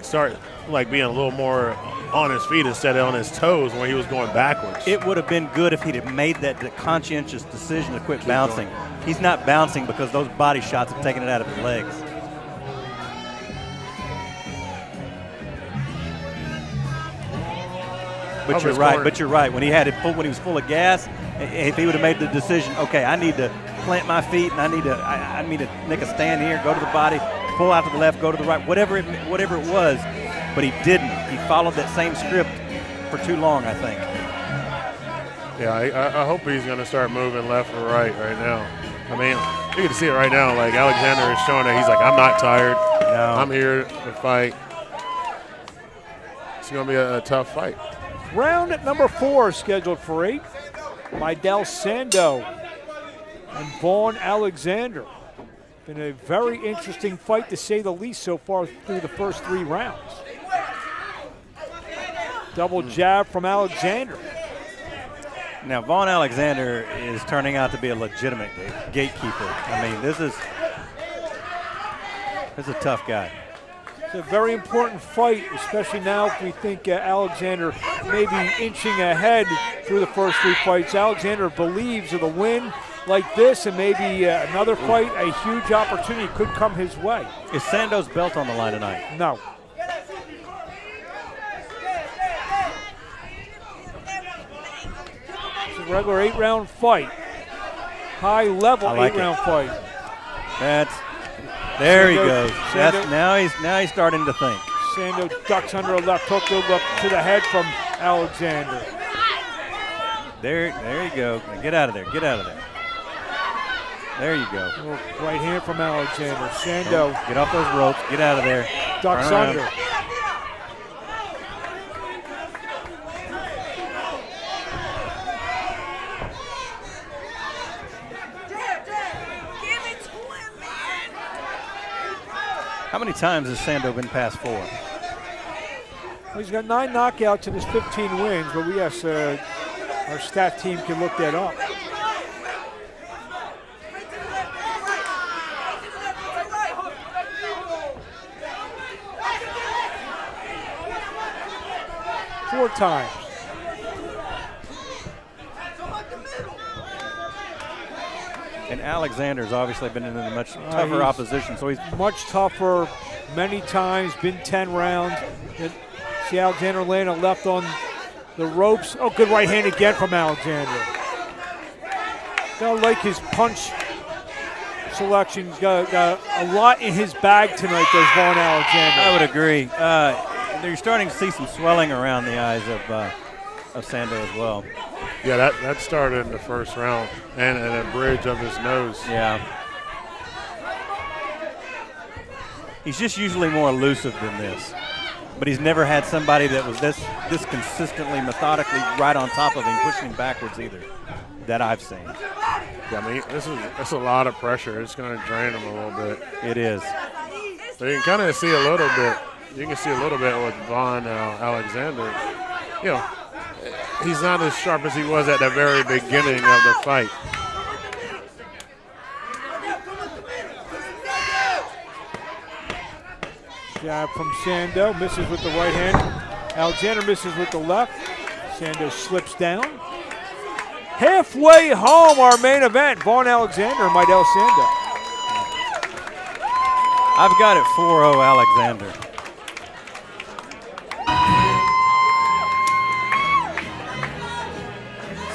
start being a little more on his feet instead of on his toes when he was going backwards. It would have been good if he'd have made that conscientious decision to quit bouncing. He's not bouncing because those body shots have taken it out of his legs. But you're right. When he had it full, when he was full of gas, if he would have made the decision, okay, I need to plant my feet and I need to make a stand here, go to the body, pull out to the left, go to the right, whatever it was, but he didn't. He followed that same script for too long, I think. Yeah, I hope he's going to start moving left or right now. I mean, you can see it right now. Like Alexander is showing that he's like, I'm not tired. No. I'm here to fight. It's going to be a tough fight. Round at number 4 scheduled for 8. Mel Sando and Vaughn Alexander. Been a very interesting fight to say the least so far through the first 3 rounds. Double jab from Alexander. Now, Vaughn Alexander is turning out to be a legitimate gatekeeper. I mean, this is a tough guy. It's a very important fight, especially now if we think Alexander may be inching ahead through the first 3 fights. Alexander believes of the win like this, and maybe another fight, a huge opportunity could come his way. Is Sando's belt on the line tonight? No. It's a regular 8-round fight. High-level 8-round fight. There he goes. Now he's starting to think. Sando ducks under a left hook, good look to the head from Alexander. There you go. Now get out of there. Get out of there. There you go. Right hand from Alexander. Sando. Get off those ropes. Get out of there. Ducks under. How many times has Sando been past 4? Well, he's got 9 knockouts in his 15 wins, but yes, our stat team can look that up. Four times. And Alexander's obviously been in a much tougher opposition, so he's much tougher many times, been 10 rounds. See Alexander laying a left on the ropes. Oh, good right hand again from Alexander. Gotta like his punch selection. Got a lot in his bag tonight, does Vaughn Alexander. I would agree. You're starting to see some swelling around the eyes of Sando as well. Yeah, that started in the first round, and a bridge of his nose. Yeah. He's just usually more elusive than this, but he's never had somebody that was this consistently, methodically right on top of him, pushing him backwards either, that I've seen. Yeah, I mean, that's a lot of pressure. It's going to drain him a little bit. It is. So you can kind of see a little bit. You can see a little bit with Vaugh Alexander. You know, he's not as sharp as he was at the very beginning of the fight. Jab from Sando, misses with the right hand. Alexander misses with the left. Sando slips down. Halfway home, our main event. Vaugh Alexander, Midel Sando. I've got it 4-0 Alexander.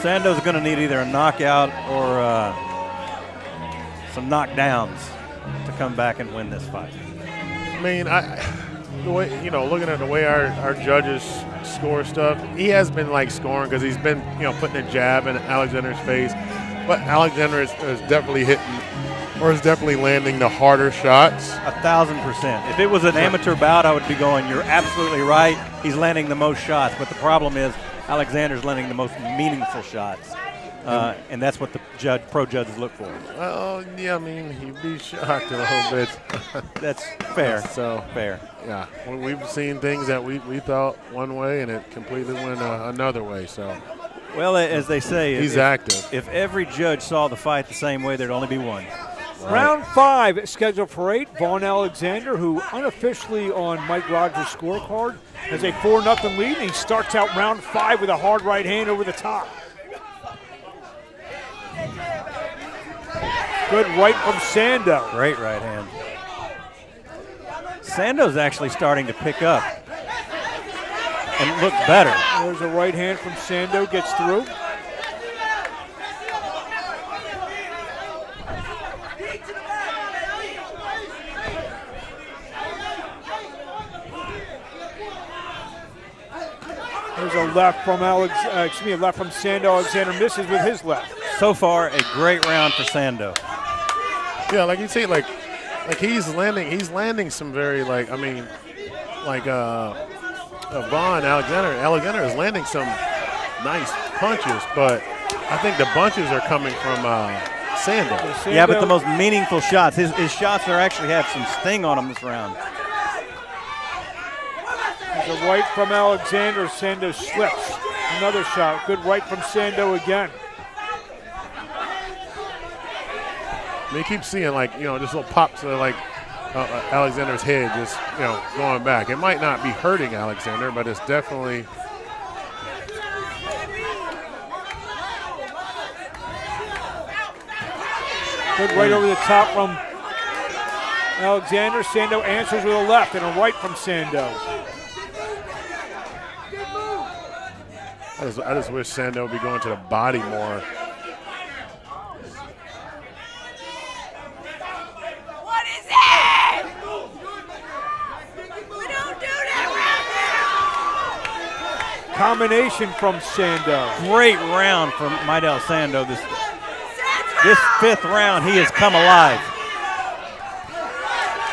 Sando's going to need either a knockout or some knockdowns to come back and win this fight. I mean, the way, you know, looking at the way our judges score stuff, he has been like scoring because he's been, you know, putting a jab in Alexander's face. But Alexander is definitely hitting, or is definitely landing the harder shots. 1,000%. If it was an amateur bout, I would be going, you're absolutely right. He's landing the most shots. But the problem is Alexander's landing the most meaningful shots. And that's what the pro judges look for. Well, yeah, I mean, you'd be shocked a little bit. That's fair. So fair. Yeah, we've seen things that we thought one way and it completely went another way. So, well, as they say, he's active. If every judge saw the fight the same way, there'd only be one. Right. Round 5 scheduled for 8. Vaugh Alexander, who unofficially on Mike Rogers' scorecard has a 4-0 lead. And he starts out round 5 with a hard right hand over the top. Good right from Sando. Great right hand. Sando's actually starting to pick up and look better. There's a right hand from Sando, gets through. There's a left from left from Sando. Alexander misses with his left. So far, a great round for Sando. Yeah, like you see, like he's landing some very Vaugh and Alexander is landing some nice punches, but I think the bunches are coming from Sando. Yeah, but the most meaningful shots, his shots actually have some sting on them this round. There's a right from Alexander. Sando slips. Another shot. Good right from Sando again. I mean, you keep seeing just little pops of Alexander's head just going back. It might not be hurting Alexander, but it's definitely. Good right over the top from Alexander. Sando answers with a left and a right from Sando. I just wish Sando would be going to the body more. What is it? We don't do that right now. Combination from Sando. Great round from Midel Sando. This 5th round, he has come alive.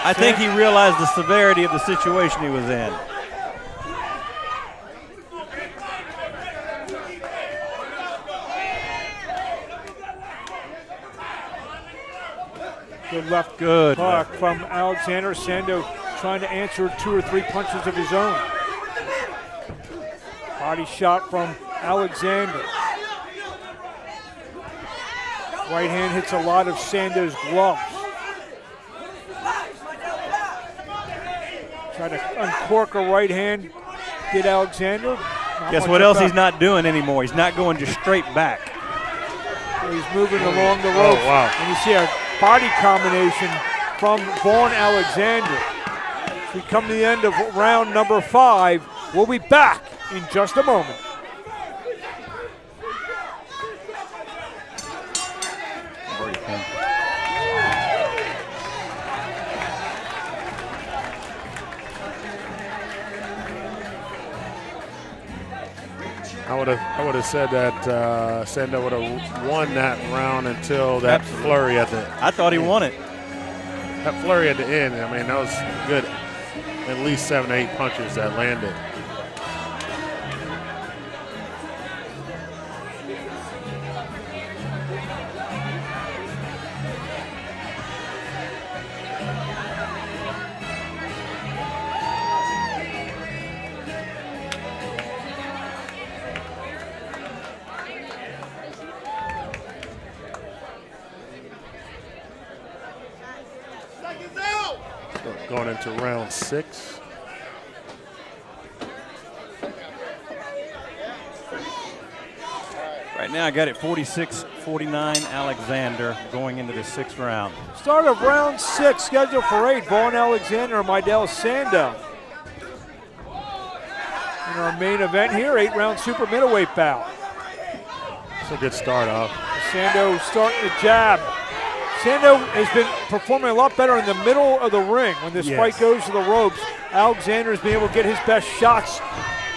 I think he realized the severity of the situation he was in. Good left Good hook from Alexander. Sando trying to answer 2 or 3 punches of his own. Body shot from Alexander. Right hand hits a lot of Sando's gloves. Trying to uncork a right hand. Did Alexander? Guess what else he's not doing anymore? He's not going just straight back. He's moving along the ropes. Oh, wow. And you see a body combination from Vaugh Alexander. As we come to the end of round number 5, we'll be back in just a moment. I would have said that Sando would have won that round until that flurry at the. I thought he won it. That flurry at the end. I mean, that was good. At least 7 or 8 punches that landed. going into round 6. Right now I got it 46-49 Alexander going into the 6th round. Start of round 6, scheduled for 8. Vaughn Alexander and Mel Sando. In our main event here, 8-round super middleweight bout. It's a good start off. Sando starting to jab. Sando has been performing a lot better in the middle of the ring. When this fight goes to the ropes, Alexander has been able to get his best shots.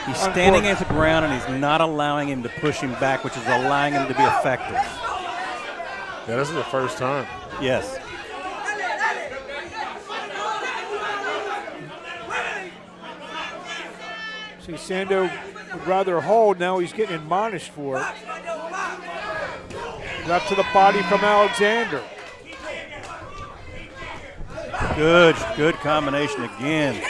He's standing at the ground and he's not allowing him to push him back, which is allowing him to be effective. Yeah, this is the first time. Yes. See, Sando would rather hold. Now he's getting admonished for it. Up to the body from Alexander. Good combination again.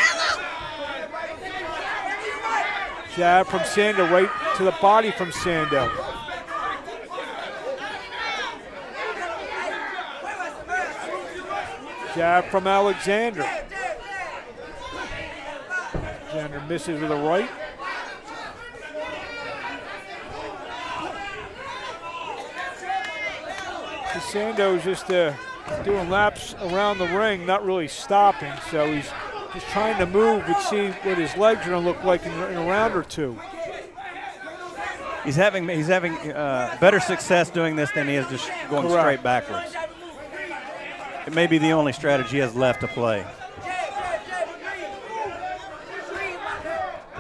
Jab from Sando, right to the body from Sando. Jab from Alexander. Alexander misses with a right. Sando's just doing laps around the ring, not really stopping, so he's just trying to move and see what his legs are going to look like in a round or two. He's having better success doing this than he is just going straight backwards. It may be the only strategy he has left to play.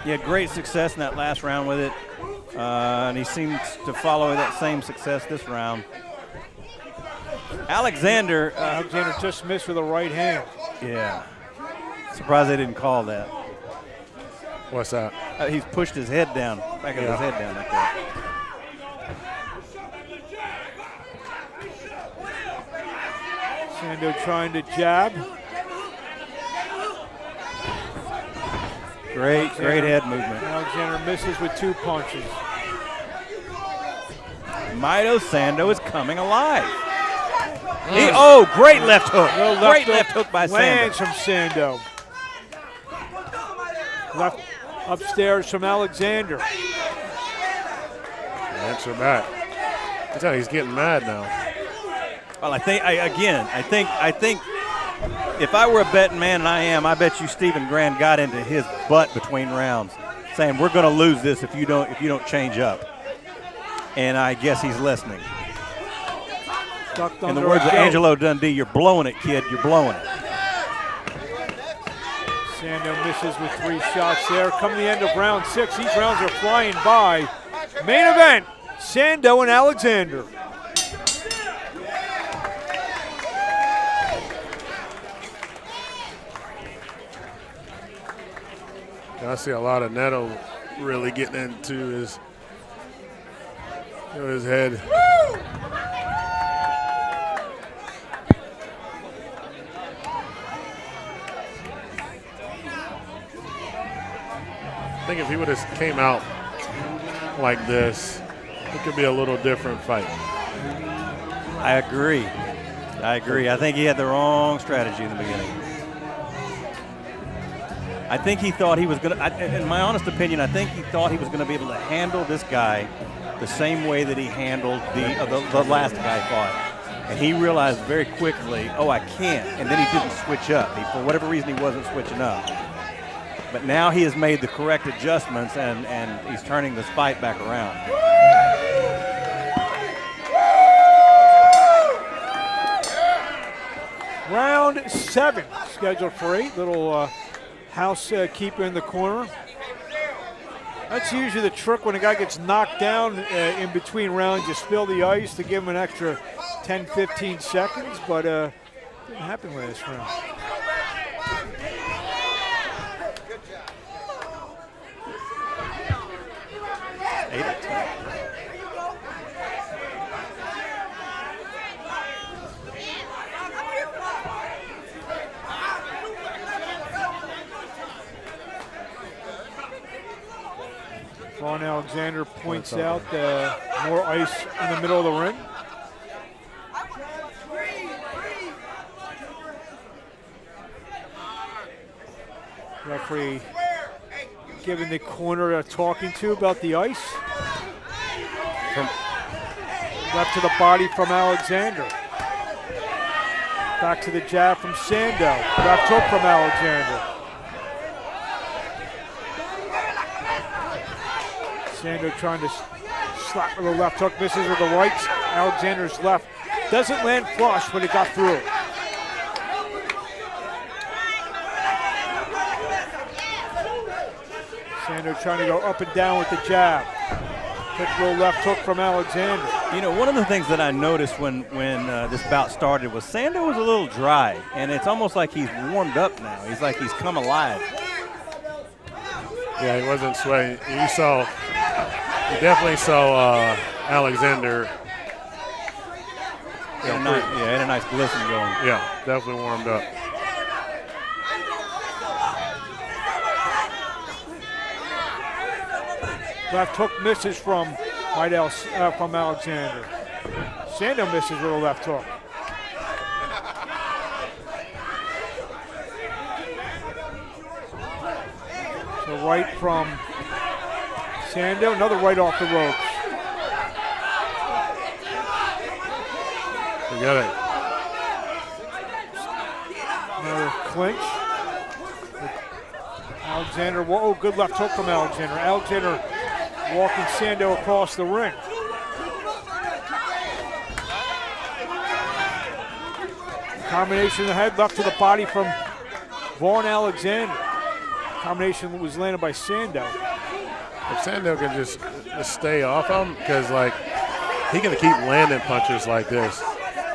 He had great success in that last round with it, and he seems to follow that same success this round. Alexander just missed with a right hand. Yeah. Surprised they didn't call that. What's that? He's pushed his head down, back of his head down like that. Sando trying to jab. Great head movement. Alexander misses with 2 punches. Mel Sando is coming alive. Great left hook. Great left hook by Sando. Lands from Sando. Left upstairs from Alexander. Answer back. I tell you, he's getting mad now. Well, I think if I were a betting man, and I am, I bet you Stephen Grand got into his butt between rounds, saying we're going to lose this if you don't change up. And I guess he's listening. In the words of Angelo Dundee, you're blowing it, kid. You're blowing it. Sando misses with 3 shots there. Come the end of round 6, these rounds are flying by. Main event, Sando and Alexander. I see a lot of Neto really getting into his head. I think if he would have came out like this, it could be a little different fight. I agree. I think he had the wrong strategy in the beginning. I think he thought he was going to, in my honest opinion, I think he thought he was going to be able to handle this guy the same way that he handled the last guy fought. And he realized very quickly, oh, I can't. And then he didn't switch up. For whatever reason, he wasn't switching up. But now he has made the correct adjustments, and he's turning this fight back around. Round 7, scheduled for 8. Little housekeeper in the corner. That's usually the trick when a guy gets knocked down in between rounds. You spill the ice to give him an extra 10, 15 seconds, but didn't happen with this round. Vaughn Alexander points out more ice in the middle of the ring. Referee giving the corner a talking to about the ice. From left to the body from Alexander. Back to the jab from Sando. Left hook from Alexander. Sando trying to slap with the left hook, misses with the right. Alexander's left doesn't land flush, but it got through. Sando trying to go up and down with the jab. Quick little left hook from Alexander. You know, one of the things that I noticed when this bout started was Sando was a little dry, and it's almost like he's warmed up now. He's like he's come alive. Yeah, he wasn't sweating. You definitely saw Alexander. Had a nice glisten going. Yeah, definitely warmed up. Left hook misses from Alexander. Sando misses with a left hook. So right from Sando, another right off the ropes. We got it. Another clinch. Alexander, whoa, good left hook from Alexander. Alexander walking Sando across the ring. Combination of the head, left to the body from Vaughn Alexander. Combination was landed by Sando. If Sando can just stay off him, because like he can keep landing punches like this.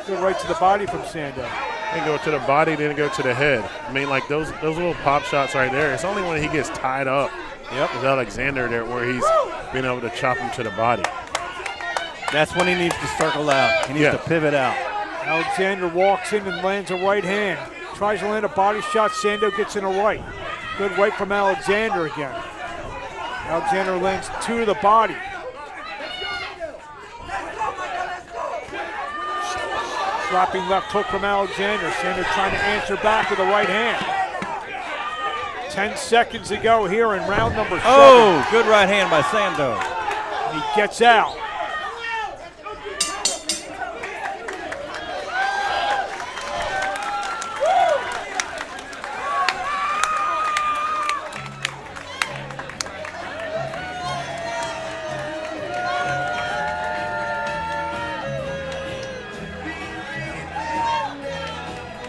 Go right to the body from Sando. And go to the body, then go to the head. I mean, like those little pop shots right there. It's only when he gets tied up with Alexander there where he's been able to chop him to the body. That's when he needs to circle out. He needs to pivot out. Alexander walks in and lands a right hand. Tries to land a body shot. Sando gets in a right. Good right from Alexander again. Alexander lands two to the body. Slapping left hook from Alexander. Sando trying to answer back with a right hand. 10 seconds to go here in round number 7. Oh, good right hand by Sando. He gets out.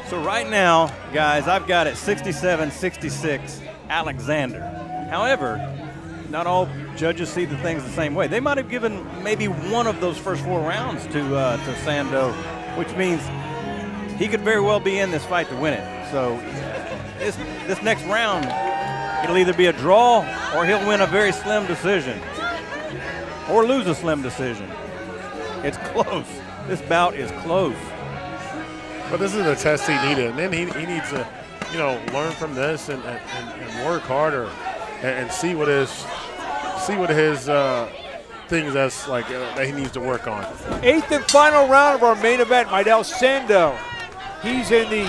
So right now, guys, I've got it 67-66 Alexander. However, not all judges see the things the same way. They might have given maybe one of those first 4 rounds to Sando, which means he could very well be in this fight to win it. So this next round, it'll either be a draw or he'll win a very slim decision or lose a slim decision. It's close. This bout is close. But this is the test he needed, and then he needs to, learn from this and work harder and see what his things that's like that he needs to work on. 8th and final round of our main event. Mel Sando, he's in the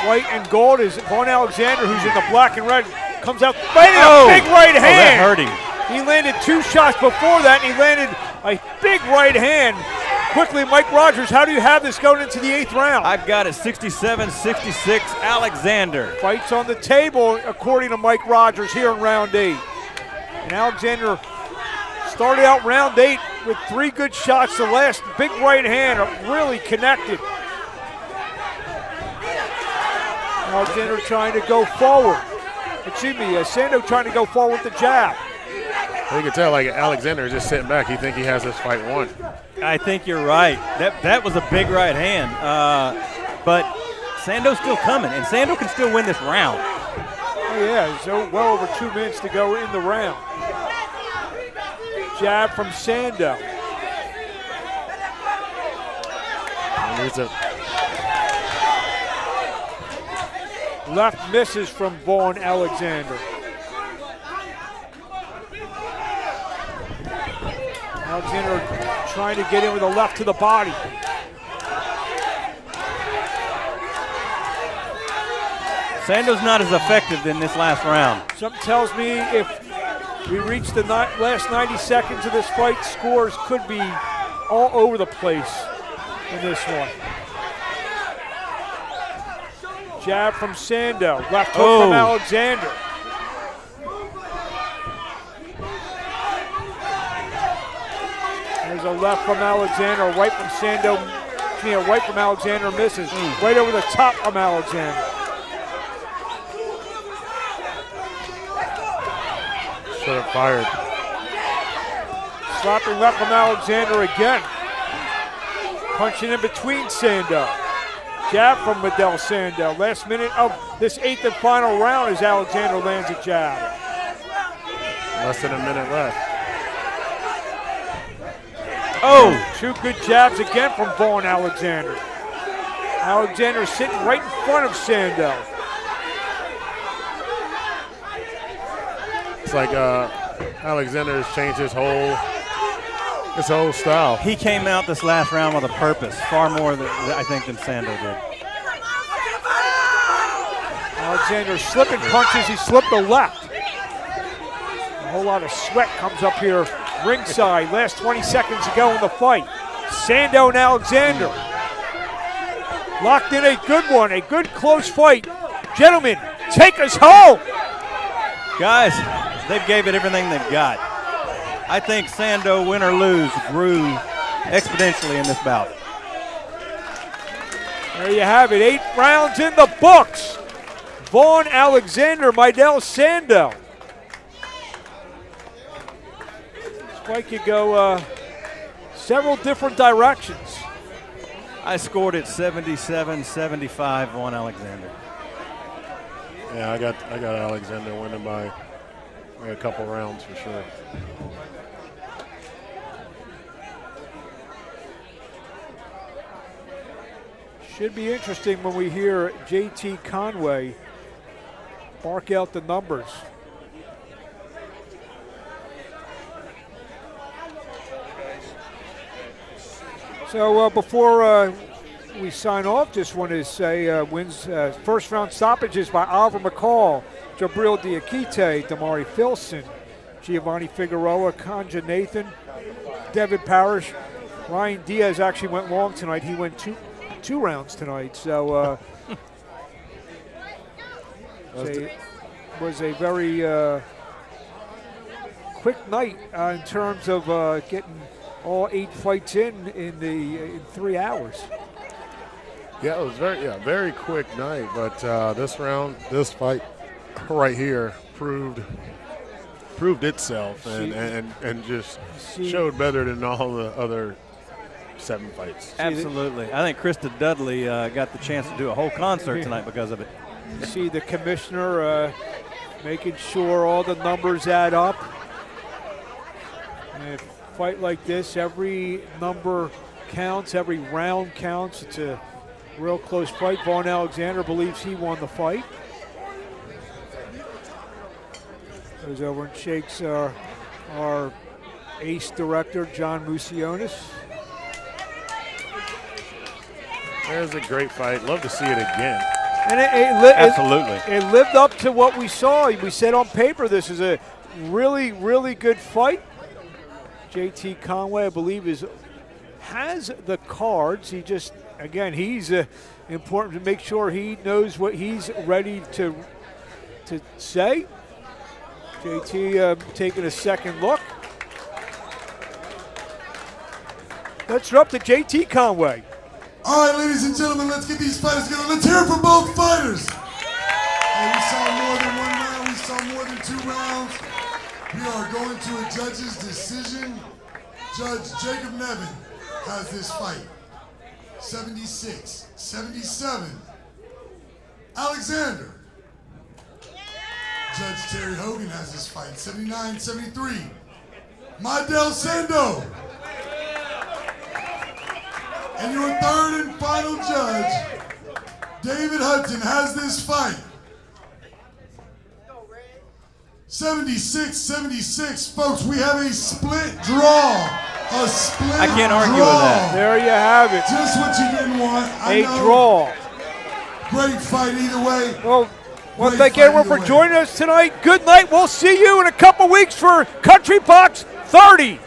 white and gold. Is Vaughn Alexander, who's in the black and red, comes out landing a big right hand. That hurt him. He landed 2 shots before that, and he landed a big right hand. Quickly, Mike Rogers, how do you have this going into the 8th round? I've got it 67-66 Alexander. Fights on the table, according to Mike Rogers, here in round 8. And Alexander started out round 8 with 3 good shots. The last big right hand really connected. Alexander trying to go forward. Sando trying to go forward with the jab. You can tell, like, Alexander is just sitting back. He think he has this fight won. I think you're right. That was a big right hand. But Sando's still coming, and Sando can still win this round. Oh, yeah, so well over 2 minutes to go in the round. Jab from Sando. Left misses from Vaughn Alexander. Alexander trying to get in with a left to the body. Sando's not as effective in this last round. Something tells me if we reach the last 90 seconds of this fight, scores could be all over the place in this one. Jab from Sando, left hook from Alexander. There's a left from Alexander, right from Sando. Right from Alexander misses. Right over the top from Alexander. Should have fired. Slapping left from Alexander again. Punching in between Sando. Jab from Mel Sando. Last minute of this 8th and final round as Alexander lands a jab. Less than a minute left. Oh, 2 good jabs again from Vaugh and Alexander. Alexander sitting right in front of Sando. It's like Alexander has changed his whole style. He came out this last round with a purpose, far more than I think than Sando did. Alexander slipping punches. He slipped the left. A whole lot of sweat comes up here ringside. Last 20 seconds to go in the fight. Sando and Alexander. Locked in a good one, a good close fight. Gentlemen, take us home. Guys, they've gave it everything they've got. I think Sando, win or lose, grew exponentially in this bout. There you have it, 8 rounds in the books. Vaugh and Alexander, Mel Sando. This fight could go several different directions. I scored it 77-75 on Alexander. Yeah, I got Alexander winning by a couple rounds for sure. Should be interesting when we hear JT Conway bark out the numbers. So before we sign off, just want to say wins first round stoppages by Oliver McCall, Jabril Diakite, Damari Philson, Giovanni Figueroa, Kanja Nathan, Devin Parish. Ryan Diaz actually went long tonight. He went two rounds tonight. So was a very quick night in terms of getting all 8 fights in 3 hours. Yeah, it was very quick night. But this fight right here proved itself and just showed better than all the other 7 fights. Absolutely. I think Christa Dudley got the chance to do a whole concert tonight because of it. You see the commissioner making sure all the numbers add up. And a fight like this, every number counts, every round counts. It's a real close fight. Vaugh Alexander believes he won the fight. Goes over and shakes our ace director, John Musionis. There's a great fight. Love to see it again. And absolutely. It lived up to what we saw. We said on paper this is a really, really good fight. JT Conway, I believe, has the cards. He just, again, he's important to make sure he knows what he's ready to say. JT taking a second look. Let's drop to JT Conway. All right, ladies and gentlemen, let's get these fighters together. Let's hear it for both fighters. And we saw more than 1 round. We saw more than 2 rounds. We are going to a judge's decision. Judge Jacob Nevin has this fight. 76-77. Alexander. Judge Terry Hogan has this fight. 79-73. Mel Sando. And your third and final judge, David Hudson, has this fight. 76-76, folks. We have a split draw. A split I can't argue draw. with that. There you have it. Just what you didn't want. A draw. Great fight either way. Well, Well, Great thank fight everyone either for way. joining us tonight. Good night. We'll see you in a couple weeks for Country Box 30.